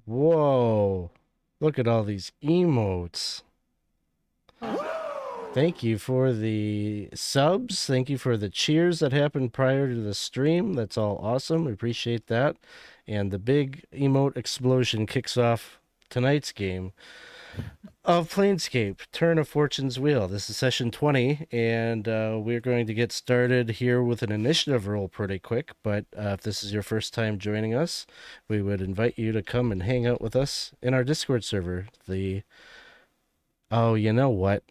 Whoa. Look at all these emotes. Thank you for the subs. Thank you for the cheers that happened prior to the stream. That's all awesome. We appreciate that. And the big emote explosion kicks off tonight's game of Planescape, Turn of Fortune's Wheel. This is session 20, and we're going to get started here with an initiative roll pretty quick. But if this is your first time joining us, we would invite you to come and hang out with us in our Discord server. Oh, you know what?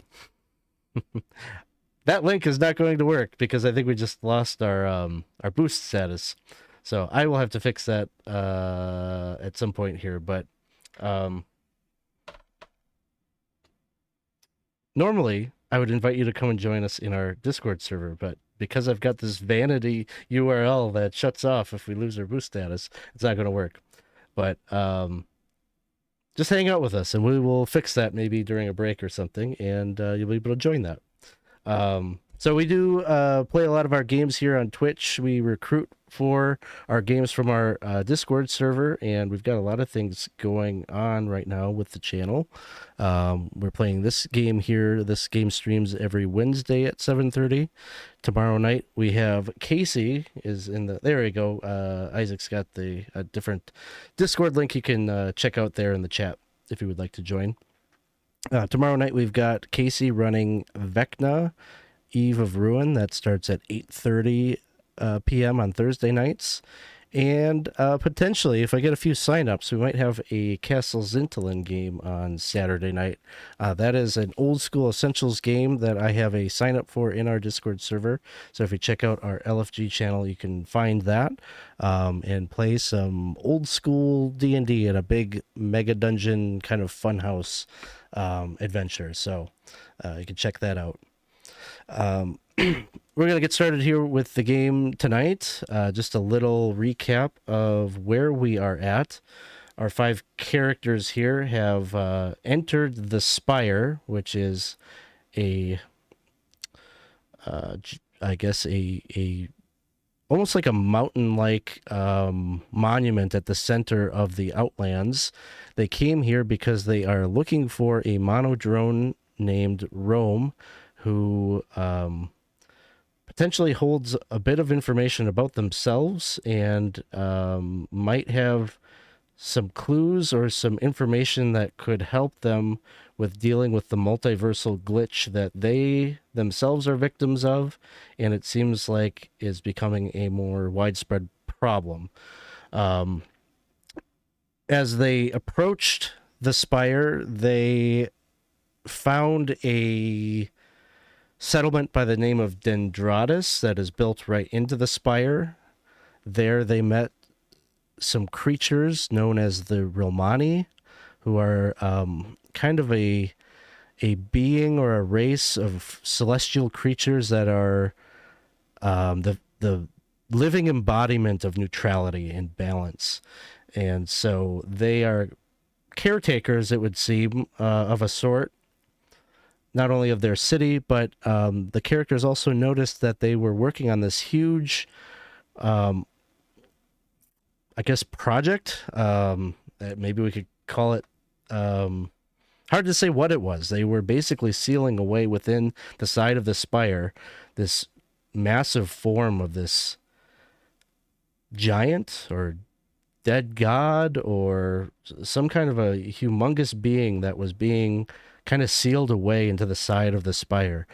That link is not going to work because I think we just lost our boost status. So I will have to fix that at some point here. But normally I would invite you to come and join us in our Discord server, but because I've got this vanity URL that shuts off if we lose our boost status, it's not going to work. But just hang out with us and we will fix that maybe during a break or something, and you'll be able to join that. So we do play a lot of our games here on Twitch. We recruit for our games from our Discord server, and we've got a lot of things going on right now with the channel. We're playing this game here. This game streams every Wednesday at 7:30. Tomorrow night we have Casey is in the. There we go. Isaac's got the different Discord link you can check out there in the chat if you would like to join. Tomorrow night we've got Casey running Vecna, Eve of Ruin. That starts at 8:30 p.m. on Thursday nights. And potentially, if I get a few signups, we might have a Castle Zintalin game on Saturday night. That is an old school Essentials game that I have a sign up for in our Discord server. So if you check out our LFG channel, you can find that and play some old school D&D in a big mega dungeon kind of funhouse adventure. So you can check that out. We're going to get started here with the game tonight. Just a little recap of where we are at. Our 5 characters here have entered the Spire, which is I guess a almost like a mountain-like monument at the center of the Outlands. They came here because they are looking for a monodrone named Rome, who potentially holds a bit of information about themselves and might have some clues or some information that could help them with dealing with the multiversal glitch that they themselves are victims of, and it seems like is becoming a more widespread problem. As they approached the Spire, they found a settlement by the name of Dendratus that is built right into the Spire. There they met some creatures known as the Romani, who are kind of a being or a race of celestial creatures that are the living embodiment of neutrality and balance. And so they are caretakers, it would seem, of a sort, not only of their city, but the characters also noticed that they were working on this huge, I guess, project. Maybe we could call it, hard to say what it was. They were basically sealing away within the side of the Spire this massive form of this giant or dead god or some kind of a humongous being that was being kind of sealed away into the side of the Spire.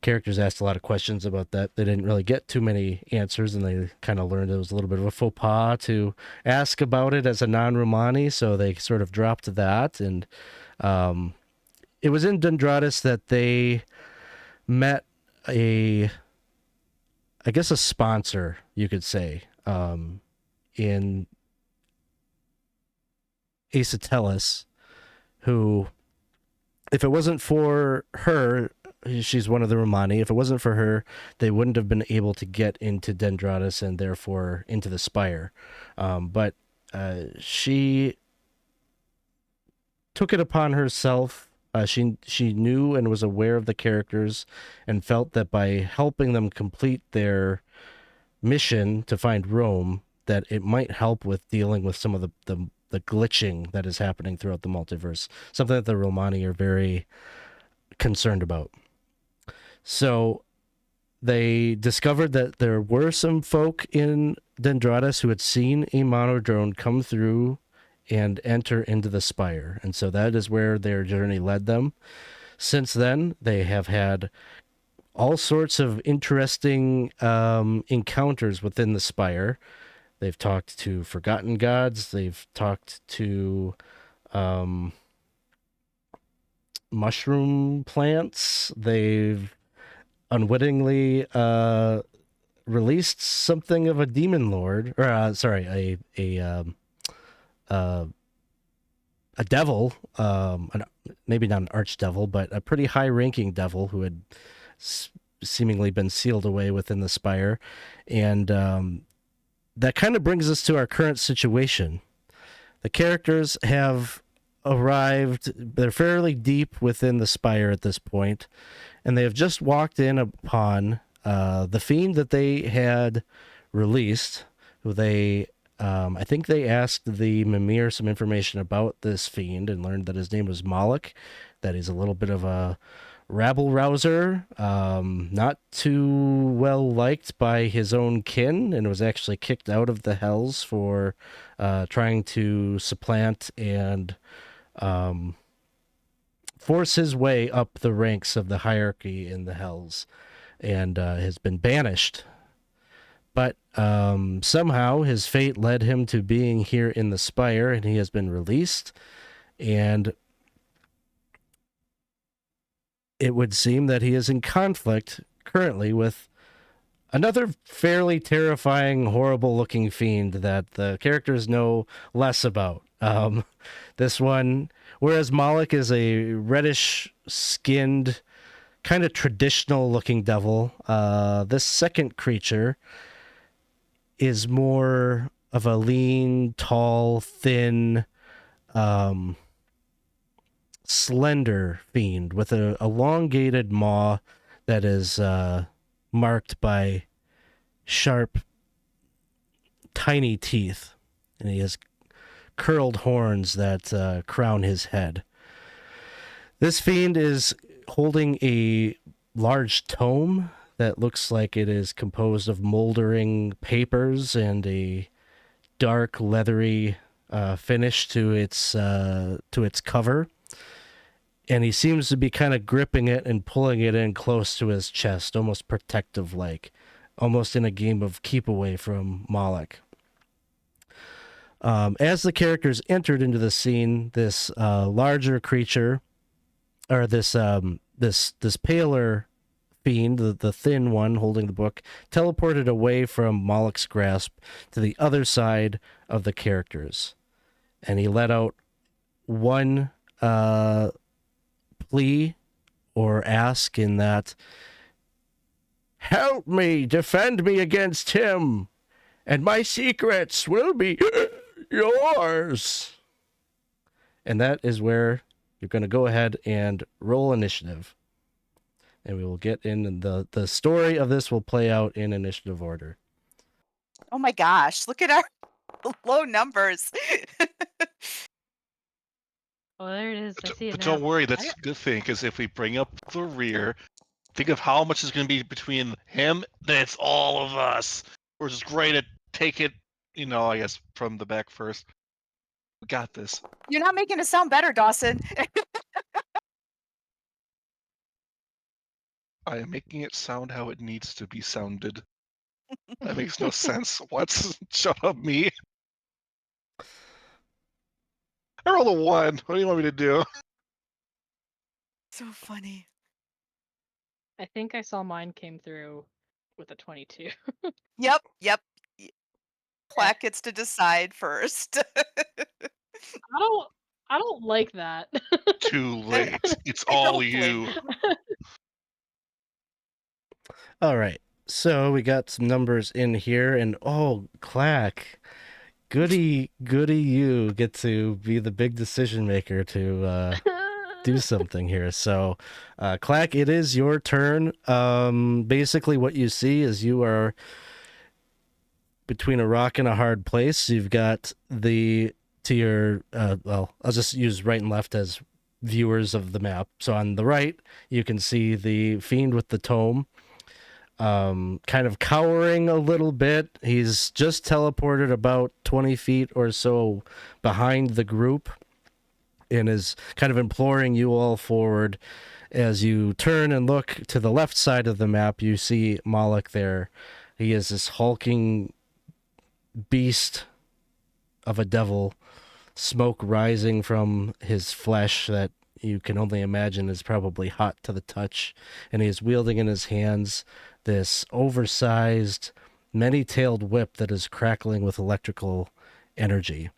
Characters asked a lot of questions about that. They didn't really get too many answers, and they kind of learned it was a little bit of a faux pas to ask about it as a non-Romani, so they sort of dropped that. And it was in Dendratus that they met I guess a sponsor, you could say, in Acetellus, who, if it wasn't for her, she's one of the Romani. If it wasn't for her, they wouldn't have been able to get into Dendratus and therefore into the Spire. But she took it upon herself. She knew and was aware of the characters and felt that by helping them complete their mission to find Rome, that it might help with dealing with some of the glitching that is happening throughout the multiverse, something that the Romani are very concerned about. So they discovered that there were some folk in Dendradas who had seen a monodrone come through and enter into the spire. And so that is where their journey led them. Since then, they have had all sorts of interesting encounters within the spire. They've talked to forgotten gods. They've talked to mushroom plants. They've unwittingly released something of a demon lord, or a devil, maybe not an archdevil, but a pretty high-ranking devil who had seemingly been sealed away within the spire. And that kind of brings us to our current situation. The characters have arrived, they're fairly deep within the spire at this point, and they have just walked in upon the fiend that they had released, who they I think they asked the Mimir some information about this fiend and learned that his name was Moloch, that he's a little bit of a rabble rouser, not too well liked by his own kin, and was actually kicked out of the Hells for trying to supplant and force his way up the ranks of the hierarchy in the Hells, and has been banished. But somehow his fate led him to being here in the Spire, and he has been released. And it would seem that he is in conflict currently with another fairly terrifying, horrible-looking fiend that the characters know less about. This one, whereas Moloch is a reddish-skinned, kind of traditional-looking devil, this second creature is more of a lean, tall, thin, slender fiend with a elongated maw that is marked by sharp, tiny teeth, and he has curled horns that crown his head. This fiend is holding a large tome that looks like it is composed of moldering papers and a dark, leathery finish to its cover. And he seems to be kind of gripping it and pulling it in close to his chest, almost protective-like, almost in a game of keep away from Moloch. As the characters entered into the scene, this larger creature, or this paler fiend, the thin one holding the book, teleported away from Moloch's grasp to the other side of the characters. And he let out one plea or ask in that, "Help me, defend me against him, and my secrets will be yours." And that is where you're going to go ahead and roll initiative. And we will get in the story of this will play out in initiative order. Oh my gosh, look at our low numbers. Oh, there it is. I see it But now. don't worry, that's a good thing, because if we bring up the rear, think of how much is going to be between him, then it's all of us. We're just great at take it, I guess, from the back first. We got this. You're not making it sound better, Dawson. I am making it sound how it needs to be sounded. That makes no sense. What? Shut up, me. I rolled a 1. What do you want me to do? So funny. I think I saw mine came through with a 22. Yep. Clack gets to decide first. I don't like that. Too late. It's I all don't blame you. All right. So we got some numbers in here, and Clack, goody you get to be the big decision maker to do something here. So, Clack, it is your turn. Basically what you see is you are between a rock and a hard place. You've got the to your, well, I'll just use right and left as viewers of the map. So on the right, you can see the fiend with the tome, kind of cowering a little bit. He's just teleported about 20 feet or so behind the group and is kind of imploring you all forward. As you turn and look to the left side of the map, you see Moloch there. He is this hulking beast of a devil, smoke rising from his flesh that you can only imagine is probably hot to the touch. And he is wielding in his hands this oversized, many-tailed whip that is crackling with electrical energy.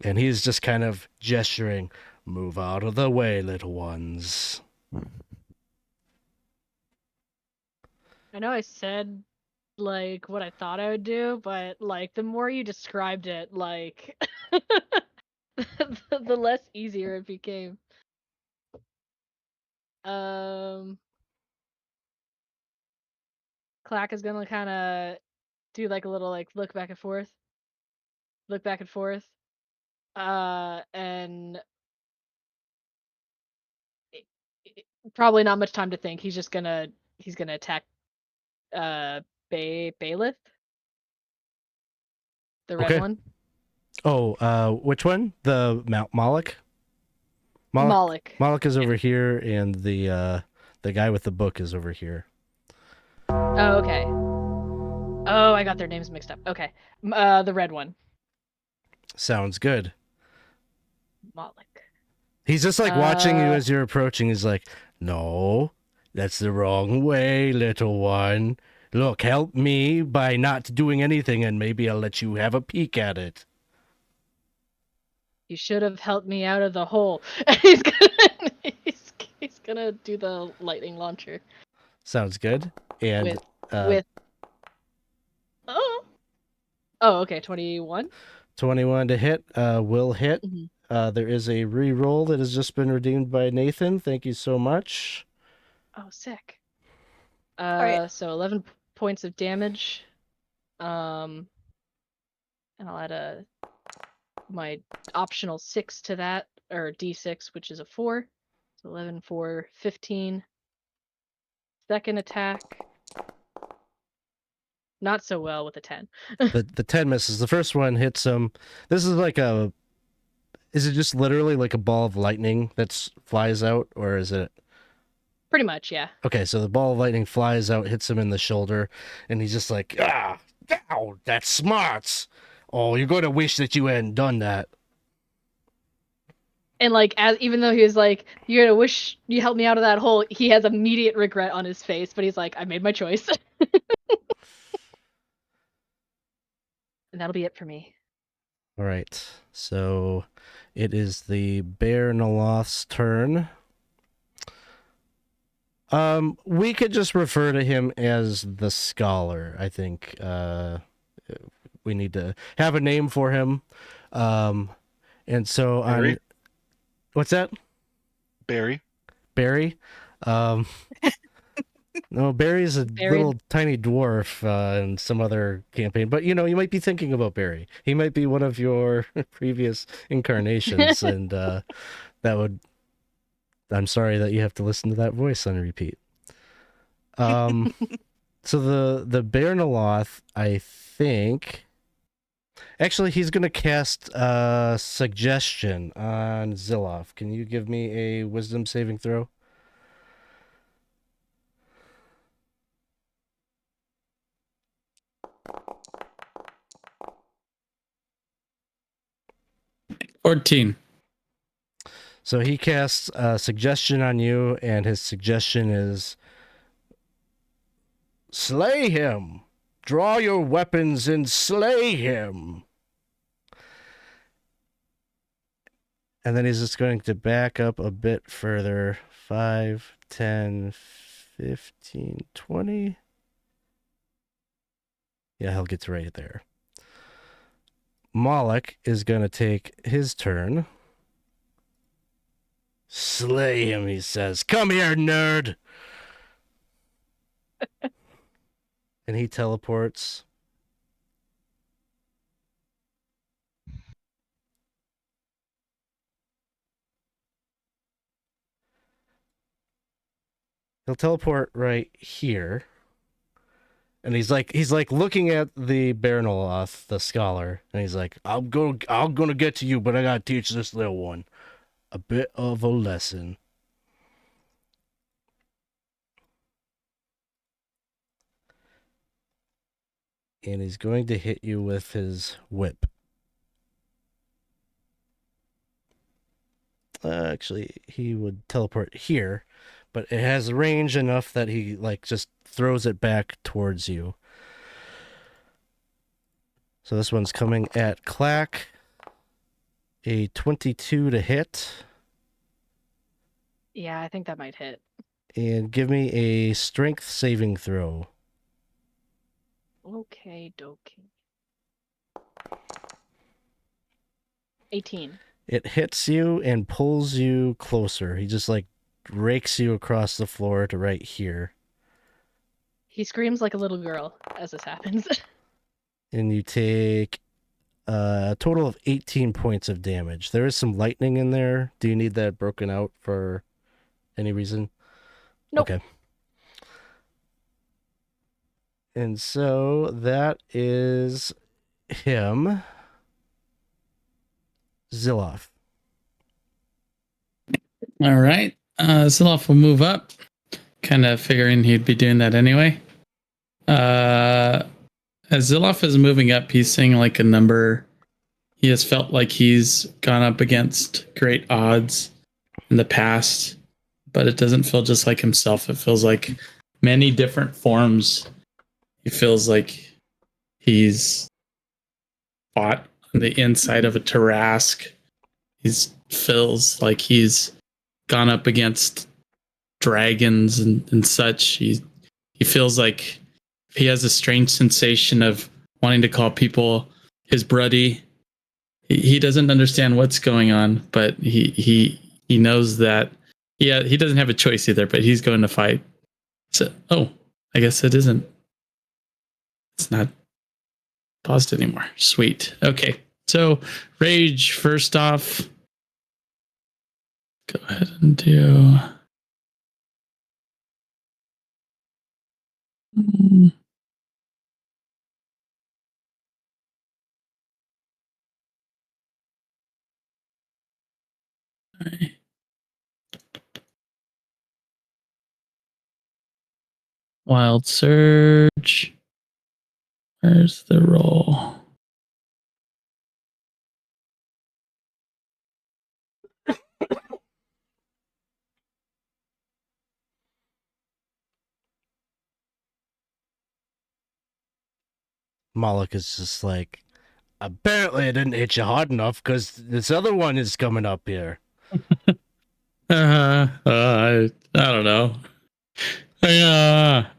And he's just kind of gesturing, "Move out of the way, little ones." I know I said like what I thought I would do, but like the more you described it, like the less easier it became. Clack is gonna kind of do like a little like look back and forth, and probably not much time to think. He's gonna attack Baylith, the red Okay. one. Oh, which one? The Moloch? Moloch. Moloch is over here, and the guy with the book is over here. Oh, okay. Oh, I got their names mixed up. Okay. The red one. Sounds good. Moloch. He's just like watching you as you're approaching. He's like, "No, that's the wrong way, little one. Look, help me by not doing anything, and maybe I'll let you have a peek at it." You should have helped me out of the hole. he's gonna do the lightning launcher. Sounds good. And With oh, okay, 21. 21 to hit will hit. Mm-hmm. There is a re-roll that has just been redeemed by Nathan. Thank you so much. Oh, sick. right. So 11 points of damage. And I'll add my optional 6 to that, or D6, which is a 4. So 11, 4, 15. Second attack. Not so well with a 10. The 10 misses. The first one hits him. This is like a... Is it just literally like a ball of lightning that flies out, or is it... Pretty much, yeah. Okay, so the ball of lightning flies out, hits him in the shoulder, and he's just like, "Ah, ow, that's smart. Oh, you're going to wish that you hadn't done that." And like, even though he was like, "You're gonna wish you helped me out of that hole," he has immediate regret on his face. But he's like, "I made my choice," and that'll be it for me. All right, so it is the Baernaloth's turn. We could just refer to him as the Scholar. I think we need to have a name for him. And so Barry? What's that? Barry. Barry? No, Barry's a little tiny dwarf in some other campaign. But, you know, you might be thinking about Barry. He might be one of your previous incarnations, and that would... I'm sorry that you have to listen to that voice on repeat. So the Baernaloth, I think... Actually, he's going to cast Suggestion on Zilloff. Can you give me a wisdom saving throw? So he casts Suggestion on you, and his suggestion is, "Slay him! Draw your weapons and slay him!" And then he's just going to back up a bit further. 5, 10, 15, 20. Yeah, he'll get to right there. Moloch is going to take his turn. "Slay him," he says. "Come here, nerd!" And he teleports He'll teleport right here. And he's like looking at the Baernaloth, the scholar, and he's like, I'm gonna get to you, but I gotta teach this little one a bit of a lesson. And he's going to hit you with his whip. Actually, he would teleport here, but it has range enough that he like just throws it back towards you. So this one's coming at Clack. A 22 to hit. Yeah, I think that might hit. And give me a strength saving throw. Okay, dokie. 18. It hits you and pulls you closer. He just like rakes you across the floor to right here. He screams like a little girl as this happens. And you take a total of 18 points of damage. There is some lightning in there. Do you need that broken out for any reason? Nope. Okay. And so that is him. Zilloff. All right. Zilloff will move up, kind of figuring he'd be doing that anyway. As Zilloff is moving up, he's seeing like a number. He has felt like he's gone up against great odds in the past, but it doesn't feel just like himself. It feels like many different forms. He feels like he's fought on the inside of a Tarask. He feels like he's gone up against dragons and such. He feels like he has a strange sensation of wanting to call people his bruddy. He doesn't understand what's going on, but he knows that he doesn't have a choice either, but he's going to fight. So, I guess it isn't. It's not paused anymore. Sweet. Okay. So rage first off. Go ahead and do. Right. Wild Surge. Where's the roll? Moloch is just like, apparently I didn't hit you hard enough because this other one is coming up here. I don't know.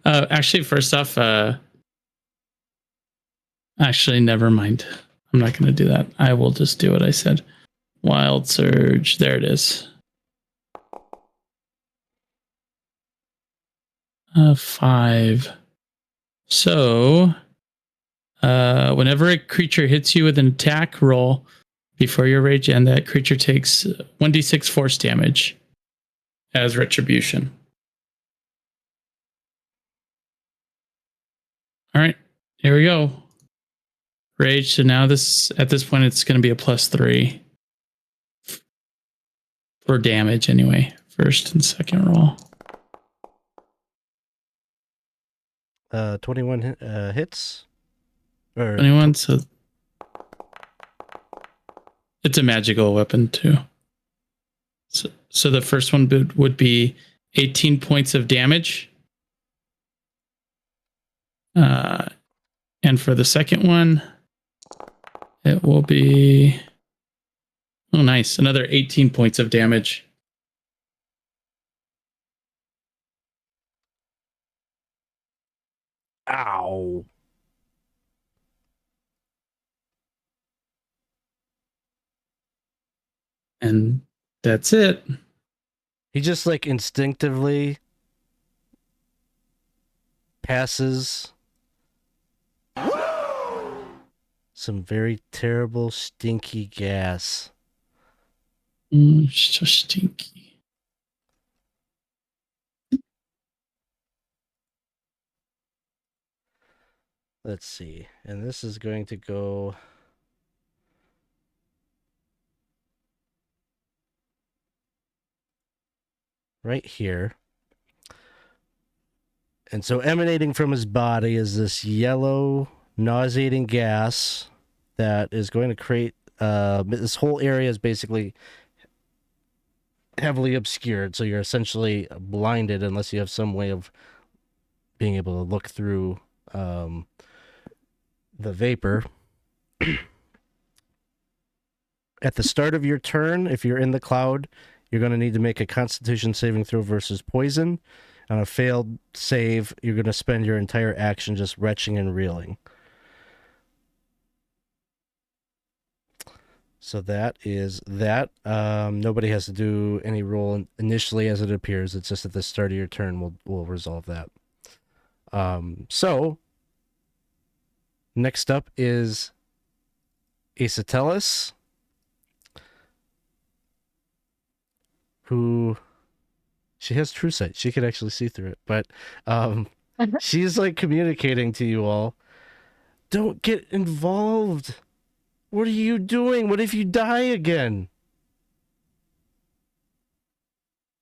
Actually, first off, actually, never mind. I'm not going to do that. I will just do what I said. Wild Surge. There it is. 5. So, whenever a creature hits you with an attack, roll before your rage, and that creature takes 1d6 force damage as retribution. All right, here we go. Rage. So now at this point, it's going to be a +3 for damage anyway. First and second roll. 21 hits. Or 21. So it's a magical weapon too. So the first one would be 18 points of damage. And for the second one, it will be, oh, nice, another 18 points of damage. Ow. And that's it. He just like instinctively passes some very terrible, stinky gas. So stinky. let's see. And this is going to go right here. And so emanating from his body is this yellow, nauseating gas that is going to create this whole area is basically heavily obscured, so you're essentially blinded unless you have some way of being able to look through the vapor. At the start of your turn, if you're in the cloud, you're going to need to make a Constitution saving throw versus poison. On a failed save, you're going to spend your entire action just retching and reeling. So that is that. Nobody has to do any roll initially as it appears. It's just at the start of your turn we'll resolve that. So next up is Issac, who she has true sight. She could actually see through it, but she's like communicating to you all. Don't get involved. What are you doing? What if you die again?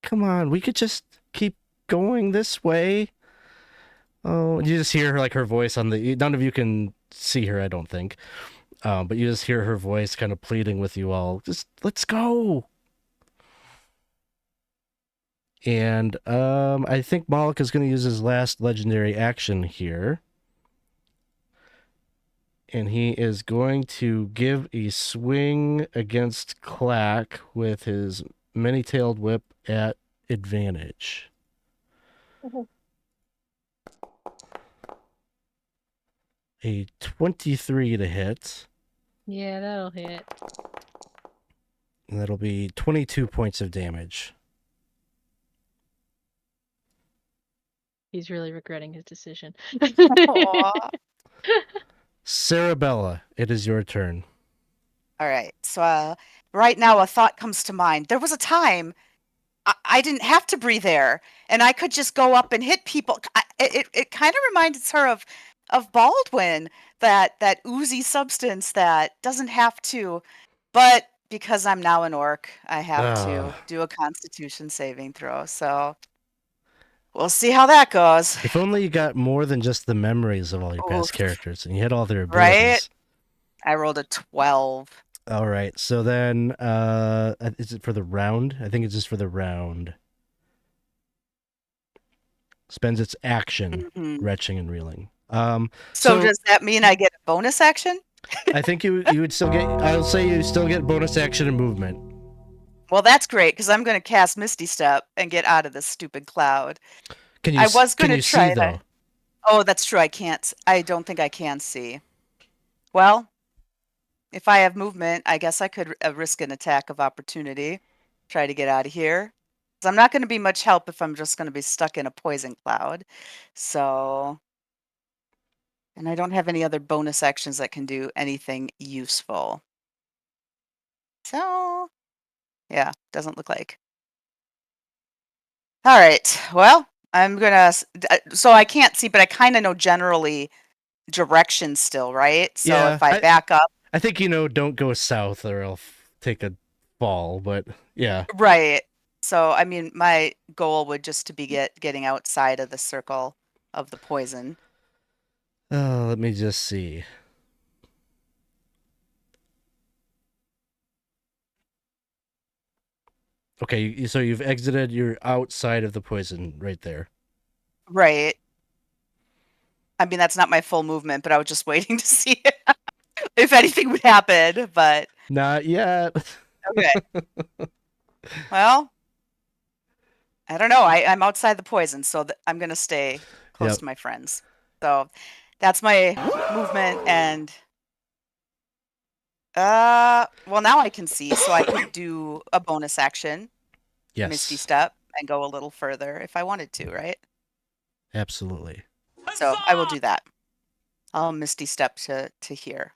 Come on, we could just keep going this way. Oh, you just hear like her voice on the. None of you can see her, I don't think. But you just hear her voice kind of pleading with you all. Just let's go. And I think Moloch is going to use his last legendary action here. And he is going to give a swing against Klakacht with his many-tailed whip at advantage. A 23 to hit. Yeah, that'll hit. And that'll be 22 points of damage. He's really regretting his decision. Aw. Cerebella, it is your turn. All right. So right now a thought comes to mind. There was a time I didn't have to breathe air, and I could just go up and hit people. It kind of reminds her of Baldwin, that oozy substance that doesn't have to. But because I'm now an orc, I have to do a Constitution saving throw. So we'll see how that goes. If only you got more than just the memories of all your past Oof. characters and you had all their Right? abilities. I rolled a 12. All right. So then, is it for the round? I think it's just for the round. Spends its action Mhm. retching and reeling. So does that mean I get a bonus action? I think you would still get. I'll say you still get bonus action and movement. Well, that's great because I'm going to cast Misty Step and get out of this stupid cloud. Can you? I was Can going you to try see that. though? Oh, that's true. I can't. I don't think I can see. Well, if I have movement, I guess I could risk an attack of opportunity. Try to get out of here. 'Cause I'm not going to be much help if I'm just going to be stuck in a poison cloud. So, and I don't have any other bonus actions that can do anything useful. So, yeah, doesn't look like. All right. Well, I'm gonna. So I can't see, but I kind of know generally direction still, right? So Yeah, if I back up, I think you know. Don't go south, or I'll take a fall. But yeah. right. So I mean, my goal would just to be getting outside of the circle of the poison. Let me just see. Okay, so you've exited. You're outside of the poison right there. Right. I mean, that's not my full movement, but I was just waiting to see if anything would happen. But Not yet. okay. Well, I don't know. I'm outside the poison, so I'm gonna stay close Yep. to my friends. So that's my movement, and well, now I can see, so I could do a bonus action, Yes. Misty Step, and go a little further if I wanted to, right? Absolutely. So I will do that. I'll Misty Step to here.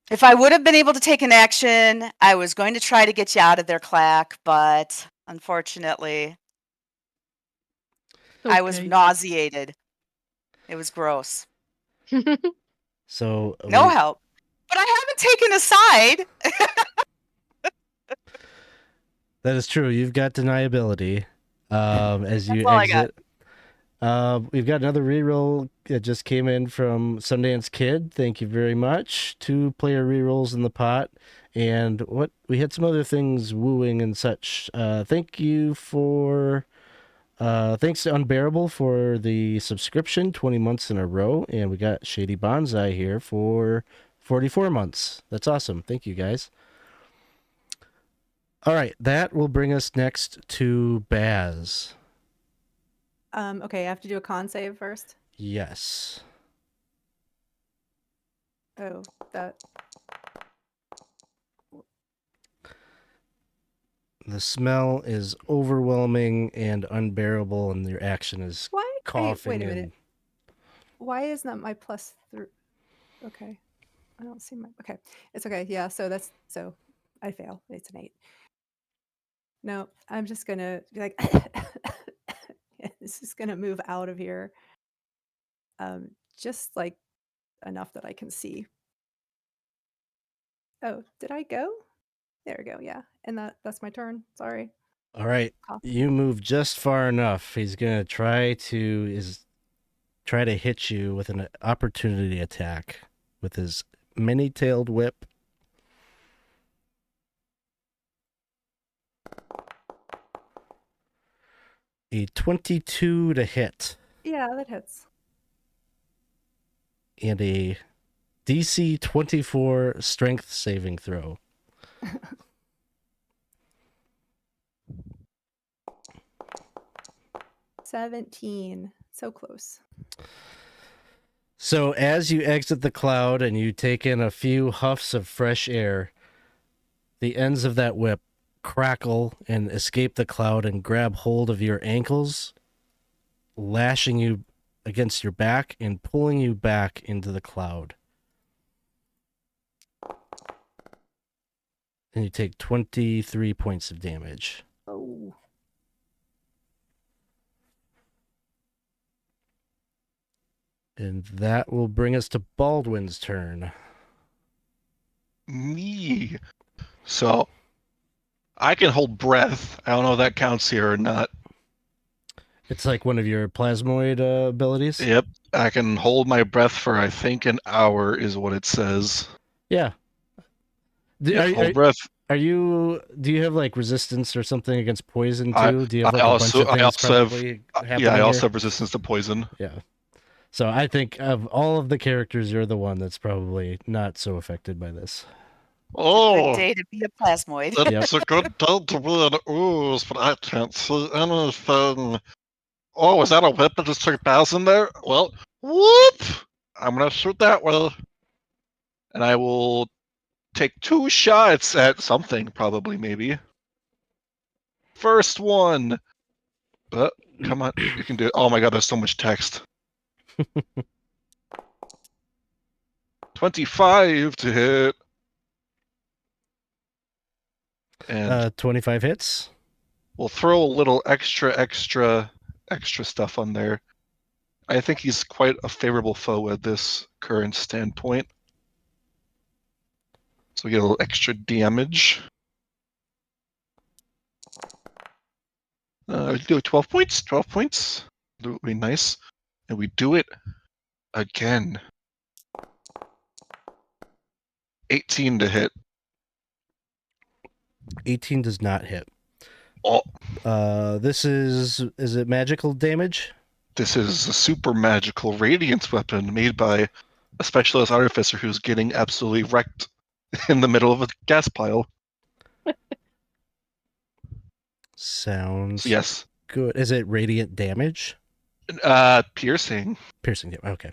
If I would have been able to take an action, I was going to try to get you out of there, Clack, but unfortunately, I was Okay. nauseated. It was gross. So No help. But I haven't taken a side. that is true. You've got deniability as you That's all I got. exit. We've got another reroll that just came in from Sundance Kid. Thank you very much. 2 player rerolls in the pot. And what we had some other things wooing and such. Thank you for thanks to Unbearable for the subscription 20 months in a row. And we got Shady Bonsai here for 44 months. That's awesome. Thank you guys. All right, that will bring us next to Baz. Okay, I have to do a con save first. Yes. Oh, that. The smell is overwhelming and unbearable, and your action is Why? coughing. Wait a and minute. Why isn't that my +3? Okay, I don't see my. Okay, it's okay. Yeah, so I fail. It's an 8. No, I'm just gonna be like, this is gonna move out of here. Just like enough that I can see. Oh, did I go? There we go. Yeah, and that's my turn. Sorry. All right, Cough. you move just far enough. He's gonna try to hit you with an opportunity attack with his many-tailed whip. A 22 to hit. Yeah, that hits. And a DC 24 strength saving throw. $17. So close. So as you exit the cloud and you take in a few huffs of fresh air, the ends of that whip crackle and escape the cloud and grab hold of your ankles, lashing you against your back and pulling you back into the cloud. And you take 23 points of damage. Oh. And that will bring us to Baldwin's turn. Me. So I can hold breath. I don't know if that counts here or not. It's like one of your plasmoid abilities. Yep. I can hold my breath for, I think, an hour is what it says. Yeah. Hold breath. Do you have like resistance or something against poison too? I Do you have like a bunch of things probably happening? I also here? have resistance to poison. Yeah. So I think of all of the characters, you're the one that's probably not so affected by this. Oh, Good day to be a plasmoid. it's a good day to be an ooze, but I can't see anything. Oh, is that a whip that just took Baz in there? Well, whoop! I'm gonna shoot that way. And I will take 2 shots at something, probably, maybe. First one. Come on, you can do it. Oh my god, there's so much text. 25 to hit. And 25 hits. we'll throw a little extra stuff on there. I think he's quite a favorable foe at this current standpoint. So we get a little extra damage. Do 12 points. 12 points. That would be nice. And we do it again. 18 to hit. 18 does not hit. Oh, This is it magical damage? this is a super magical radiance weapon made by a specialist artificer who's getting absolutely wrecked in the middle of a gas pile. Sounds So yes. good. Is it radiant damage? Piercing. Piercing damage. Okay.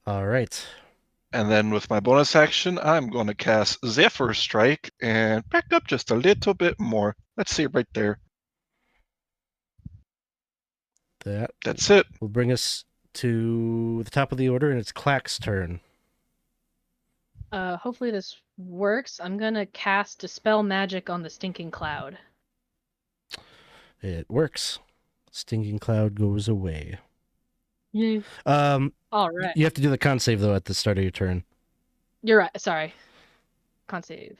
All right. And then with my bonus action, I'm going to cast Zephyr Strike and back up just a little bit more. Let's see right there. That's it. Will bring us to the top of the order, and it's Clack's turn. Hopefully this works. I'm gonna cast Dispel Magic on the Stinking Cloud. It works. Stinking cloud goes away. Yeah. All right. You have to do the con save though at the start of your turn. You're right. Sorry. Con save.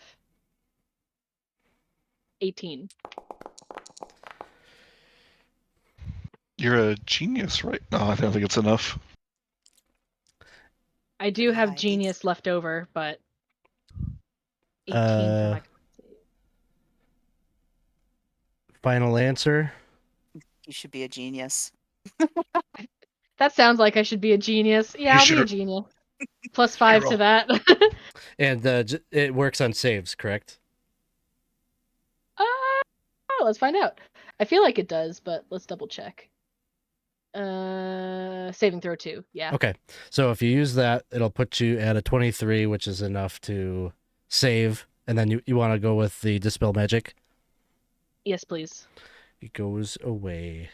18. You're a genius, right? No, I don't think it's enough. I do have Nice. genius left over, but 18 for my con save. Final answer. You should be a genius. That sounds like I should be a genius. Yeah, You I'll be a should- genius. Plus 5 to roll. that. And it works on saves, correct? Let's find out. I feel like it does, but let's double check. Saving throw 2. Yeah. Okay. So if you use that, it'll put you at a 23, which is enough to save. And then you want to go with the Dispel Magic. Yes, please. It goes away.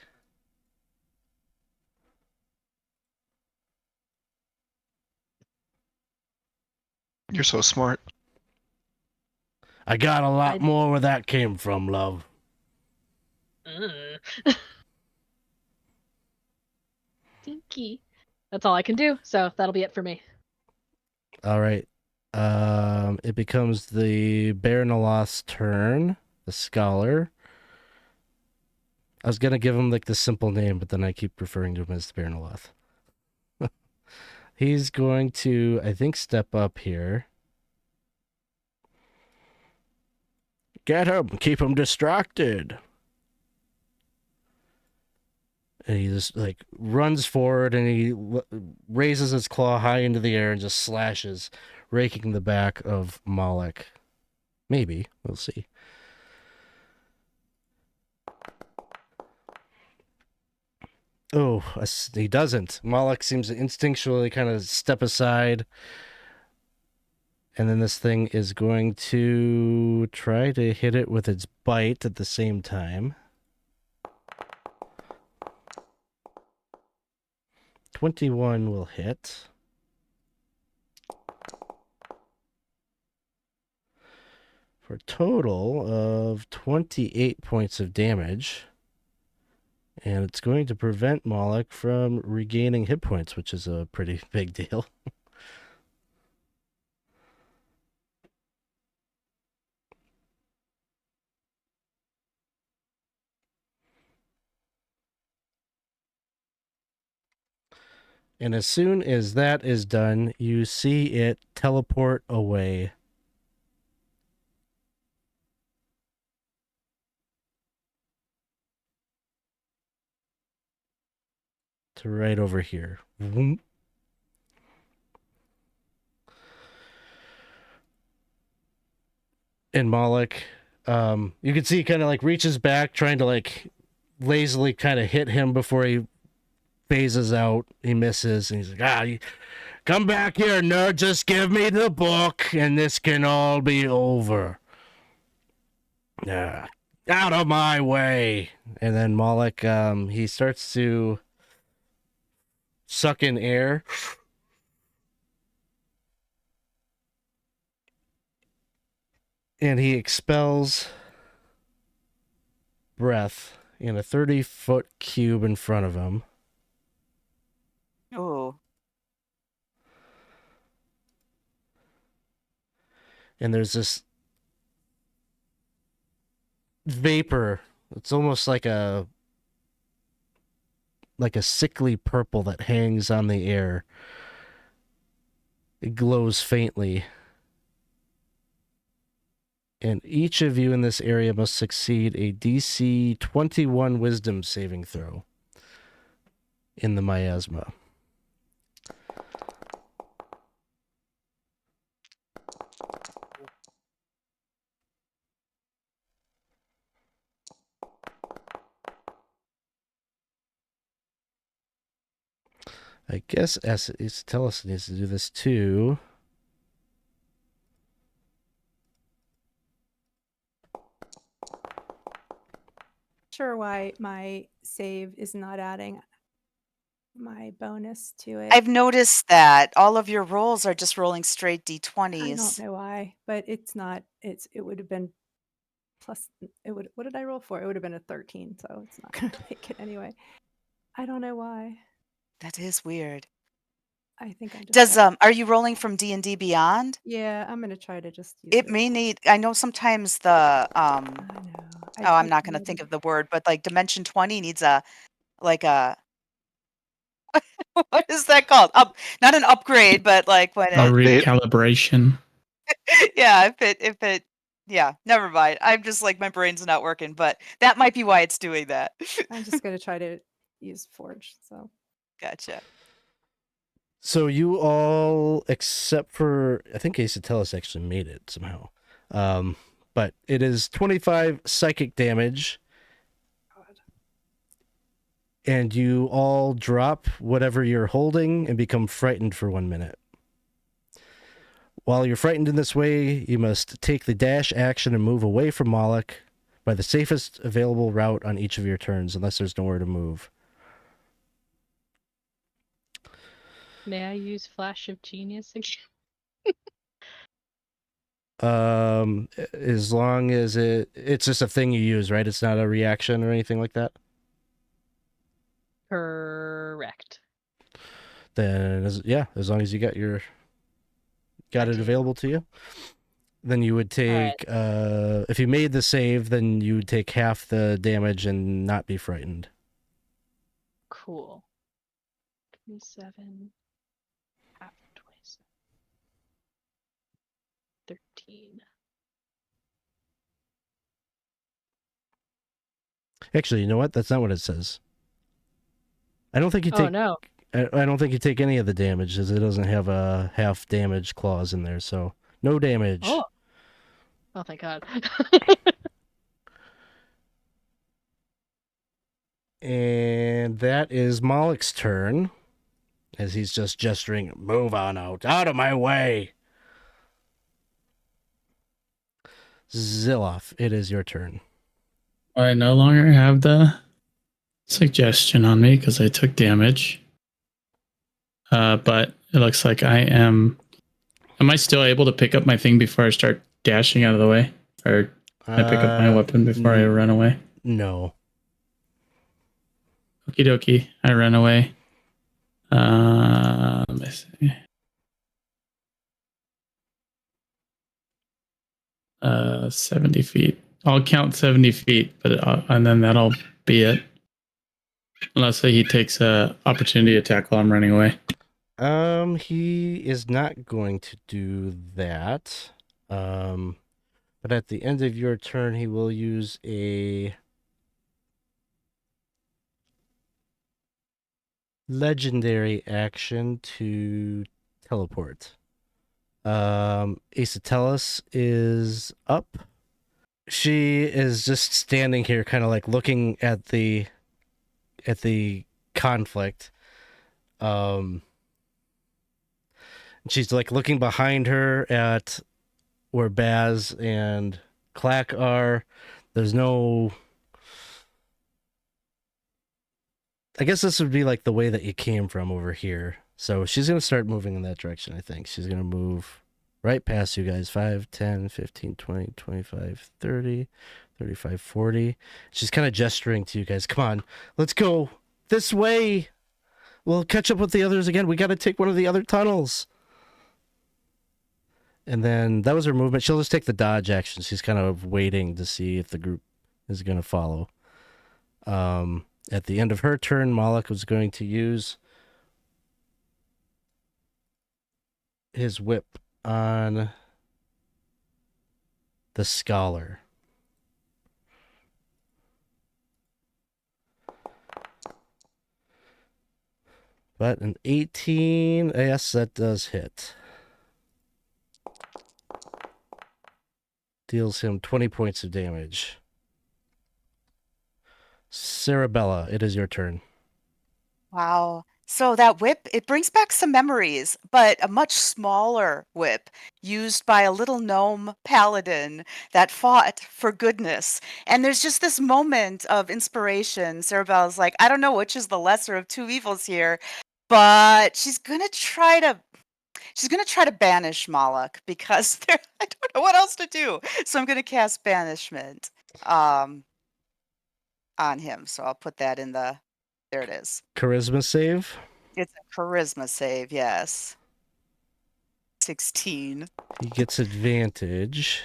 You're so smart. I got a lot more where that came from, love. Stinky. That's all I can do, so that'll be it for me. All right. It becomes the Baernaloth's turn. The Scholar. I was gonna give him like the simple name, but then I keep referring to him as the Baernaloth. He's going to, I think, step up here. Get him! Keep him distracted! And he just, like, runs forward and he raises his claw high into the air and just slashes, raking the back of Moloch. Maybe. We'll see. Oh, he doesn't. Moloch seems to instinctually kind of step aside. And then this thing is going to try to hit it with its bite at the same time. 21 will hit. For a total of 28 points of damage. And it's going to prevent Moloch from regaining hit points, which is a pretty big deal. And as soon as that is done, you see it teleport away. To right over here. Vroom. And Moloch, you can see he kind of like reaches back, trying to like lazily kind of hit him before he phases out. He misses, and he's like, come back here, nerd, just give me the book, and this can all be over. Out of my way. And then Moloch, he starts to suck in air. And he expels breath in a 30-foot cube in front of him. Oh. And there's this vapor. It's almost like a sickly purple that hangs on the air. It glows faintly. And each of you in this area must succeed a DC 21 Wisdom saving throw in the miasma. I guess Tellus needs to do this too. Sure why my save is not adding my bonus to it. I've noticed that all of your rolls are just rolling straight I D20s. don't know why, but it's not. It would have been plus. What did I roll for? It would have been a 13, so it's not going to make it anyway. I don't know why. That is weird. I think I'm just. Does gonna- are you rolling from D&D Beyond? Yeah, I'm gonna try to just use It may need. I know sometimes the I know. oh, I'm not going to downloaded think it. of the word, but like Dimension 20 needs a like a what is that called? Not an upgrade, but like when A it Update. recalibration. yeah, if it yeah, never mind. I'm just like my brain's not working, but that might be why it's doing that. I'm just gonna try to use Forge. So Gotcha. So you all, except for, I think Issac actually made it somehow. But it is 25 psychic damage, God. and you all drop whatever you're holding and become frightened for 1 minute. While you're frightened in this way, you must take the dash action and move away from Moloch by the safest available route on each of your turns, unless there's nowhere to move. May I use Flash of Genius again? As long as it's just a thing you use, right? It's not a reaction or anything like that. Correct. Then as long as you got it do. available to you, then you would take if you made the save, then you would take half the damage and not be frightened. Cool. 27. Half 27. 13. Actually, you know what? That's not what it says. I don't think you Oh take no. I don't think you take any of the damage, as it doesn't have a half damage clause in there, so no damage. Oh. Oh, thank God. And that is Moloch's turn, as he's just gesturing, move on out of my way. Zilloff, it is your turn. I no longer have the suggestion on me because I took damage. But it looks like I am. Am I still able to pick up my thing before I start dashing out of the way? Or I pick up my weapon before I run away? No. Okie dokie. I run away. Let me see. 70 feet. I'll count 70 feet, but and then that'll be it. Unless he takes a opportunity attack while I'm running away. He is not going to do that. But at the end of your turn, he will use a legendary action to teleport. Issac is up. She is just standing here, kind of like looking at the conflict. She's like looking behind her at where Baz and Clack are. There's no. I guess this would be like the way that you came from over here. So she's going to start moving in that direction, I think. She's going to move right past you guys. 5, 10, 15, 20, 25, 30, 35, 40. She's kind of gesturing to you guys. Come on, let's go this way. We'll catch up with the others again. We got to take one of the other tunnels. And then that was her movement. She'll just take the dodge action. She's kind of waiting to see if the group is going to follow. At the end of her turn, Moloch was going to use his whip on the Scholar. But an 18, yes, that does hit. Deals him 20 points of damage. Cerebella, it is your turn. Wow. So that whip, it brings back some memories, but a much smaller whip used by a little gnome paladin that fought for goodness. And there's just this moment of inspiration. Cerebella's like, I don't know which is the lesser of two evils here, but she's gonna try to banish Moloch because I don't know what else to do. So I'm gonna cast banishment on him. So I'll put that in there it is. Charisma save. It's a charisma save, yes. 16. He gets advantage.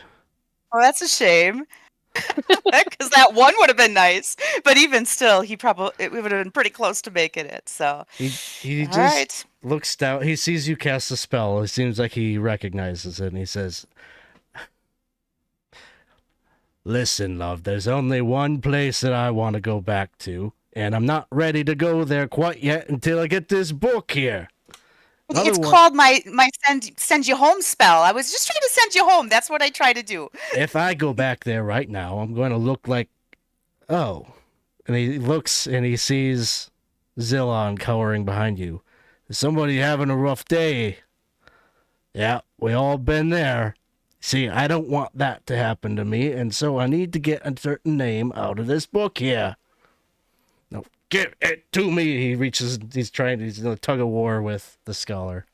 Oh, that's a shame. Because that one would have been nice. But even still, it would have been pretty close to making it. So, He all just right. looks down. He sees you cast a spell. It seems like he recognizes it, and he says, "Listen, love, there's only one place that I want to go back to, and I'm not ready to go there quite yet until I get this book here." Another It's one. called my send you home spell. I was just trying to send you home. That's what I try to do. If I go back there right now, I'm going to look like, oh. And he looks and he sees Zillon cowering behind you. Is somebody having a rough day? Yeah, we all been there. See, I don't want that to happen to me, and so I need to get a certain name out of this book here. No, give it to me. He reaches, he's in a tug of war with the scholar.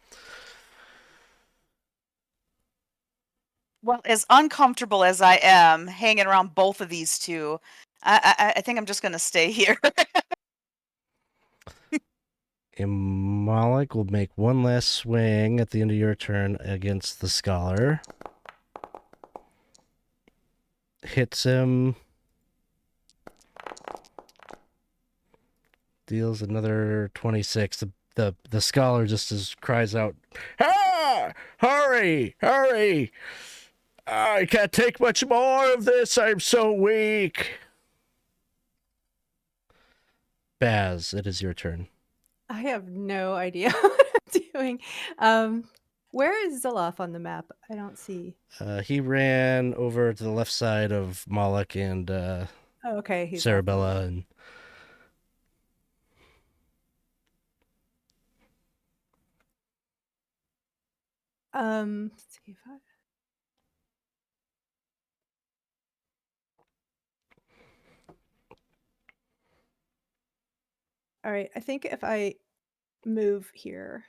Well, as uncomfortable as I am hanging around both of these two, I think I'm just going to stay here. And Moloch will make one last swing at the end of your turn against the scholar. Hits him. Deals another 26. The scholar just cries out, "Ah! Hurry! Hurry! I can't take much more of this. I'm so weak." Baz, it is your turn. I have no idea what I'm doing. Where is Zilloff on the map? I don't see. He ran over to the left side of Moloch and Oh, okay, he's off on Cerebella, and let's see if I... All right, I think if I move here,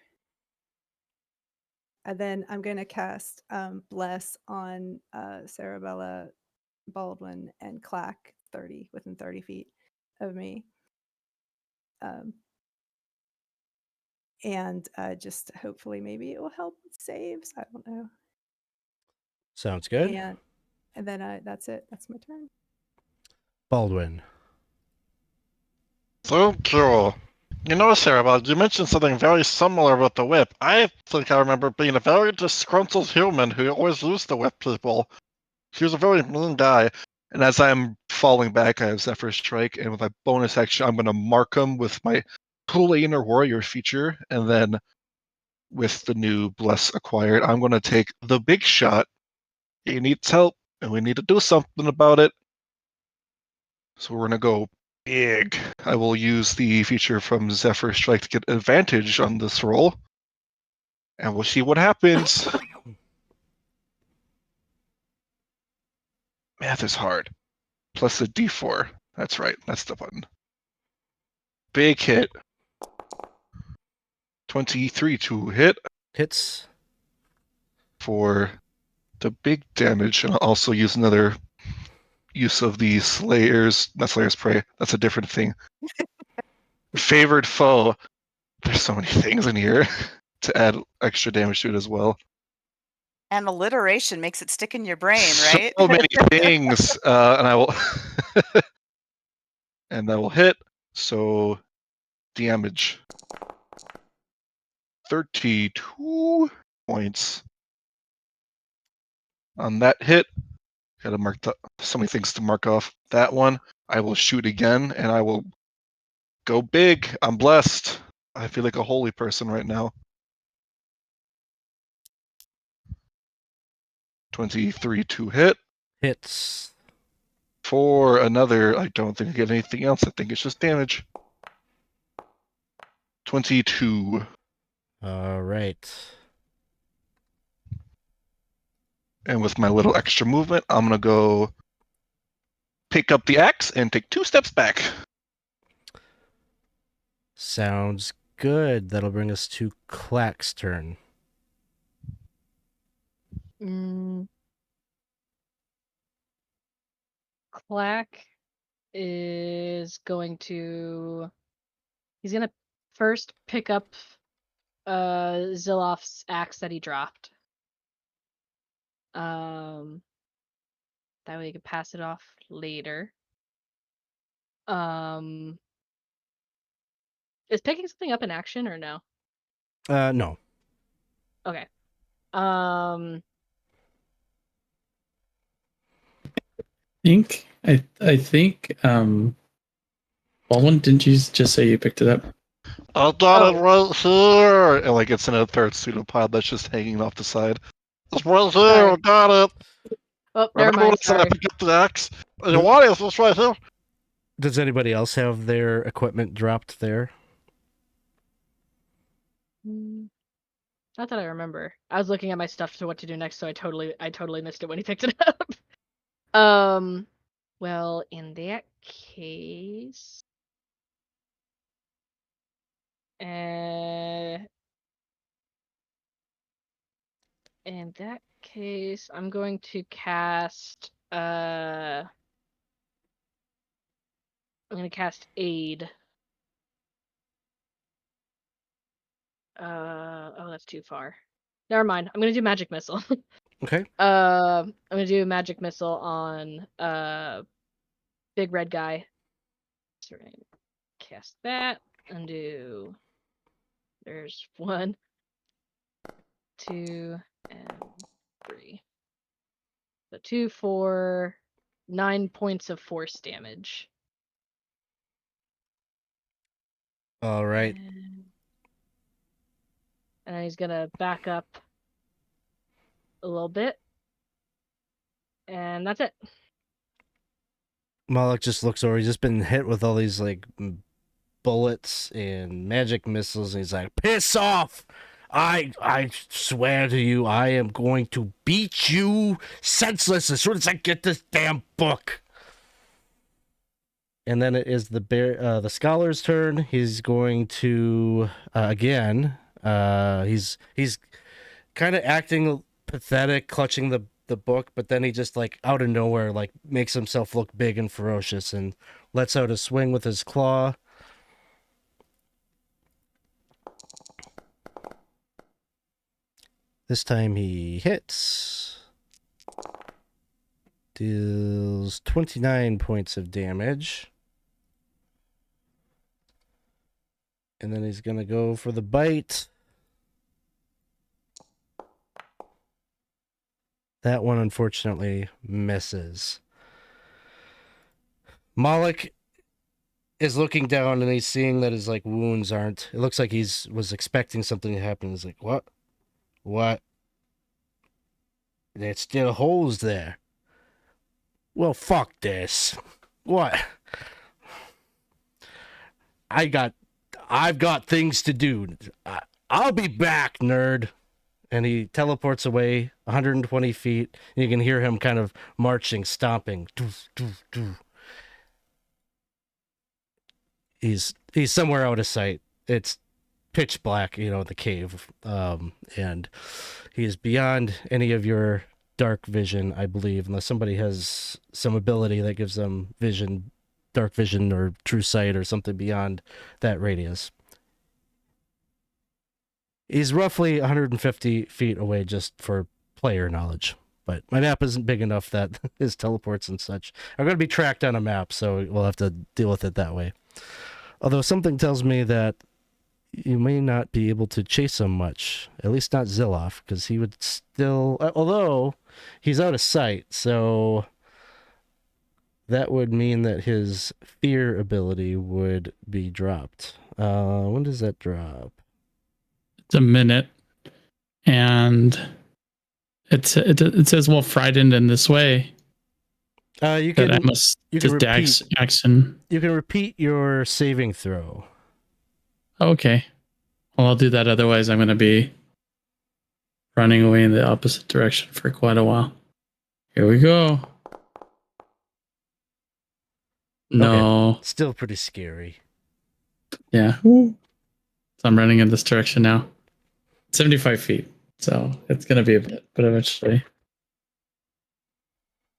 and then I'm going to cast Bless on Cerebella, Baldwin, and Clack 30 within 30 feet of me. And just hopefully maybe it will help with saves. I don't know. sounds good. And then that's it. That's my turn. Baldwin. So cool. You know, Sarah, you mentioned something very similar with the whip. I think I remember being a very disgruntled human who always used to whip people. He was a very mean guy. And as I'm falling back, I have Zephyr's Strike, and with my bonus action, I'm going to mark him with my Pulain or Warrior feature, and then with the new Bless acquired, I'm going to take the big shot. He needs help, and we need to do something about it. So we're going to go big. I will use the feature from Zephyr Strike to get advantage on this roll. And we'll see what happens. Math is hard. Plus a d4. That's right. That's the button. Big hit. 23 to hit. Hits. For the big damage. And I'll also use another use of the not Slayer's Prey. That's a different thing. Favored foe. There's so many things in here to add extra damage to it as well. And alliteration makes it stick in your brain, right? So many things. And I will and that will hit. So damage. 32 points. On that hit. Gotta mark so many things to mark off. That one. I will shoot again and I will go big. I'm blessed. I feel like a holy person right now. 23 to hit. Hits. For another, I don't think I get anything else. I think it's just damage. 22. All right. And with my little extra movement, I'm going to go pick up the axe and take 2 steps back. Sounds good. That'll bring us to Clack's turn. Clack is going to. He's going to first pick up Zilloff's axe that he dropped. That way you can pass it off later. Is picking something up an action or no? No. Okay. I think Baldwin, didn't you just say you picked it up? I got it right here. And like it's in a third pseudopod that's just hanging off the side. It's right here. Sorry. I got it. Oh, never Remember mind. when I said I Sorry. picked up the axe? And what is this right here? Does anybody else have their equipment dropped there? Not that I remember. I was looking at my stuff to what to do next, so I totally missed it when he picked it up. Well, in that case, I'm going to cast aid. Oh, that's too far. Never mind. I'm gonna do magic missile. Okay. I'm gonna do magic missile on big red guy. So we're gonna cast that and do. There's 1, 2, and 3. So 2, 4, 9 points of force damage. All right. And he's gonna back up a little bit. And that's it. Moloch just looks over. He's just been hit with all these like bullets and magic missiles, and he's like, "Piss off! I swear to you, I am going to beat you senseless as soon as I get this damn book." And then it is the scholar's turn. He's going to again. He's kind of acting pathetic, clutching the book, but then he just like out of nowhere like makes himself look big and ferocious and lets out a swing with his claw. This time he hits. Deals 29 points of damage. And then he's going to go for the bite. That one, unfortunately, misses. Moloch is looking down and he's seeing that his like wounds aren't. It looks like was expecting something to happen. He's like, "What? What? There's still holes there. Well, fuck this. What? I've got things to do. I'll be back, nerd." And he teleports away 120 feet. And you can hear him kind of marching, stomping. He's somewhere out of sight. It's pitch black, the cave. And he is beyond any of your dark vision, I believe, unless somebody has some ability that gives them vision, dark vision or true sight or something beyond that radius. He's roughly 150 feet away just for player knowledge. But my map isn't big enough that his teleports and such are going to be tracked on a map, so we'll have to deal with it that way. Although something tells me that you may not be able to chase him much, at least not Zilloff, because he would still... Although he's out of sight, so that would mean that his fear ability would be dropped. When does that drop? It's a minute, and it says, "Well, frightened in this way." You can. That I must you can just action. You can repeat your saving throw. Okay. Well, I'll do that. Otherwise, I'm going to be running away in the opposite direction for quite a while. Here we go. No. Okay. Still pretty scary. Yeah. Ooh. So I'm running in this direction now. 75 feet. So it's going to be a bit, but eventually.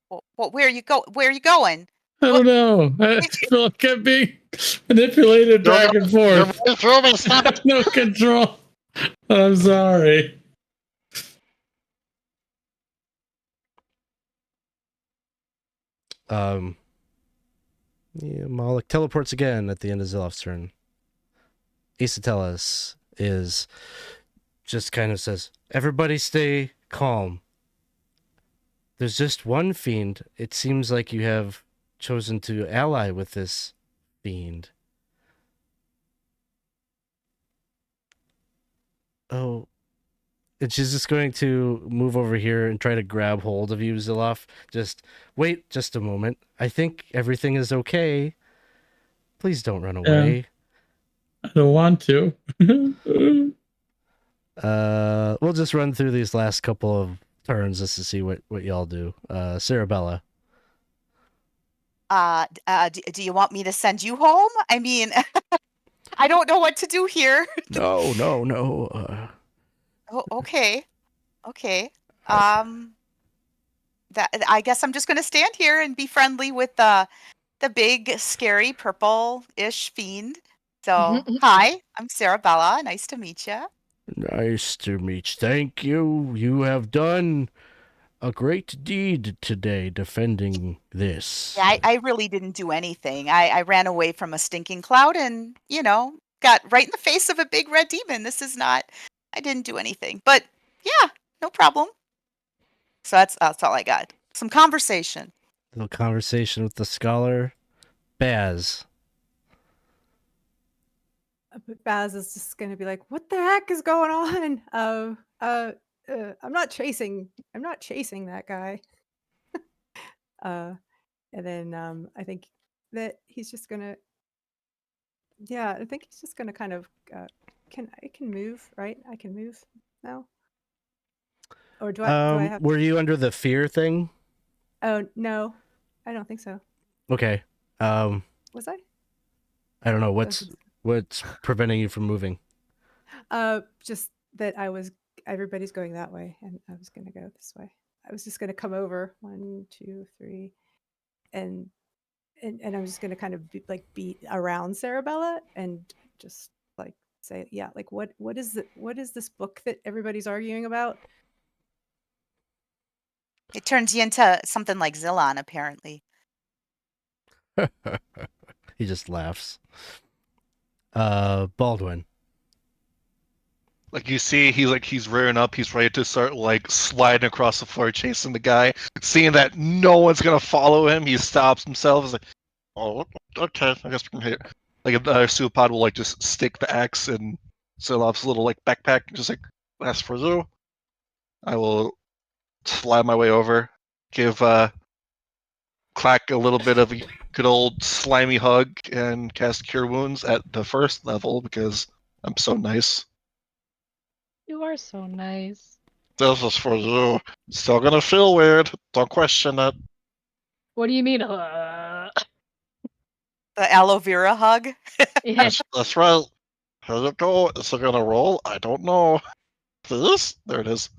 Well, where are you going? I don't know. I feel like I'm being Manipulated back and You're forth. right through me. I Stop have it. no control. I'm sorry. Yeah, Moloch teleports again at the end of Zilloff's turn. Issac is just kind of says, "Everybody stay calm. There's just one fiend. It seems like you have chosen to ally with this fiend." Oh, and she's just going to move over here and try to grab hold of you, Zilloff. Just wait just a moment. I think everything is okay. Please don't run away. I don't want to. We'll just run through these last couple of turns just to see what y'all do. Cerebella. Do you want me to send you home? I mean, I don't know what to do here. No. Oh, okay. That I guess I'm just going to stand here and be friendly with the big, scary, purple-ish fiend. So, hi, I'm Cerebella. Nice to meet you. Nice to meet you. Thank you. You have done a great deed today defending this. Yeah, I really didn't do anything. I ran away from a stinking cloud and, got right in the face of a big red demon. This is not, I didn't do anything. But yeah, no problem. So that's all I got. Some conversation. Little conversation with the scholar. Baz. But Baz is just going to be like, "What the heck is going on? I'm not chasing that guy." And then I think that he's just gonna, yeah, I think he's just gonna kind of, I can move, right? I can move now, or do I have? Were you under the fear thing? Oh no, I don't think so. Okay. Was I? I don't know what's preventing you from moving. Just that everybody's going that way, and I was gonna go this way. I was just gonna come over 1, 2, 3, and I'm just gonna kind of beat around Cerebella and just like say, yeah, like what is this book that everybody's arguing about? It turns you into something like Zillon, apparently. He just laughs. Baldwin. Like you see, he's rearing up. He's ready to start like sliding across the floor, chasing the guy. Seeing that no one's gonna follow him, he stops himself. He's like, "Oh, okay, I guess we can hit." Like a pseudopod will like just stick the axe in Zilloff's little like backpack, just like, "That's for you." I will slide my way over, give Clack a little bit of a good old slimy hug, and cast Cure Wounds at the first level because I'm so nice. You are so nice. This is for you. Still gonna feel weird. Don't question it. What do you mean? The aloe vera hug. Yeah. That's right. Here you go. Is it gonna roll? I don't know. This? There it is.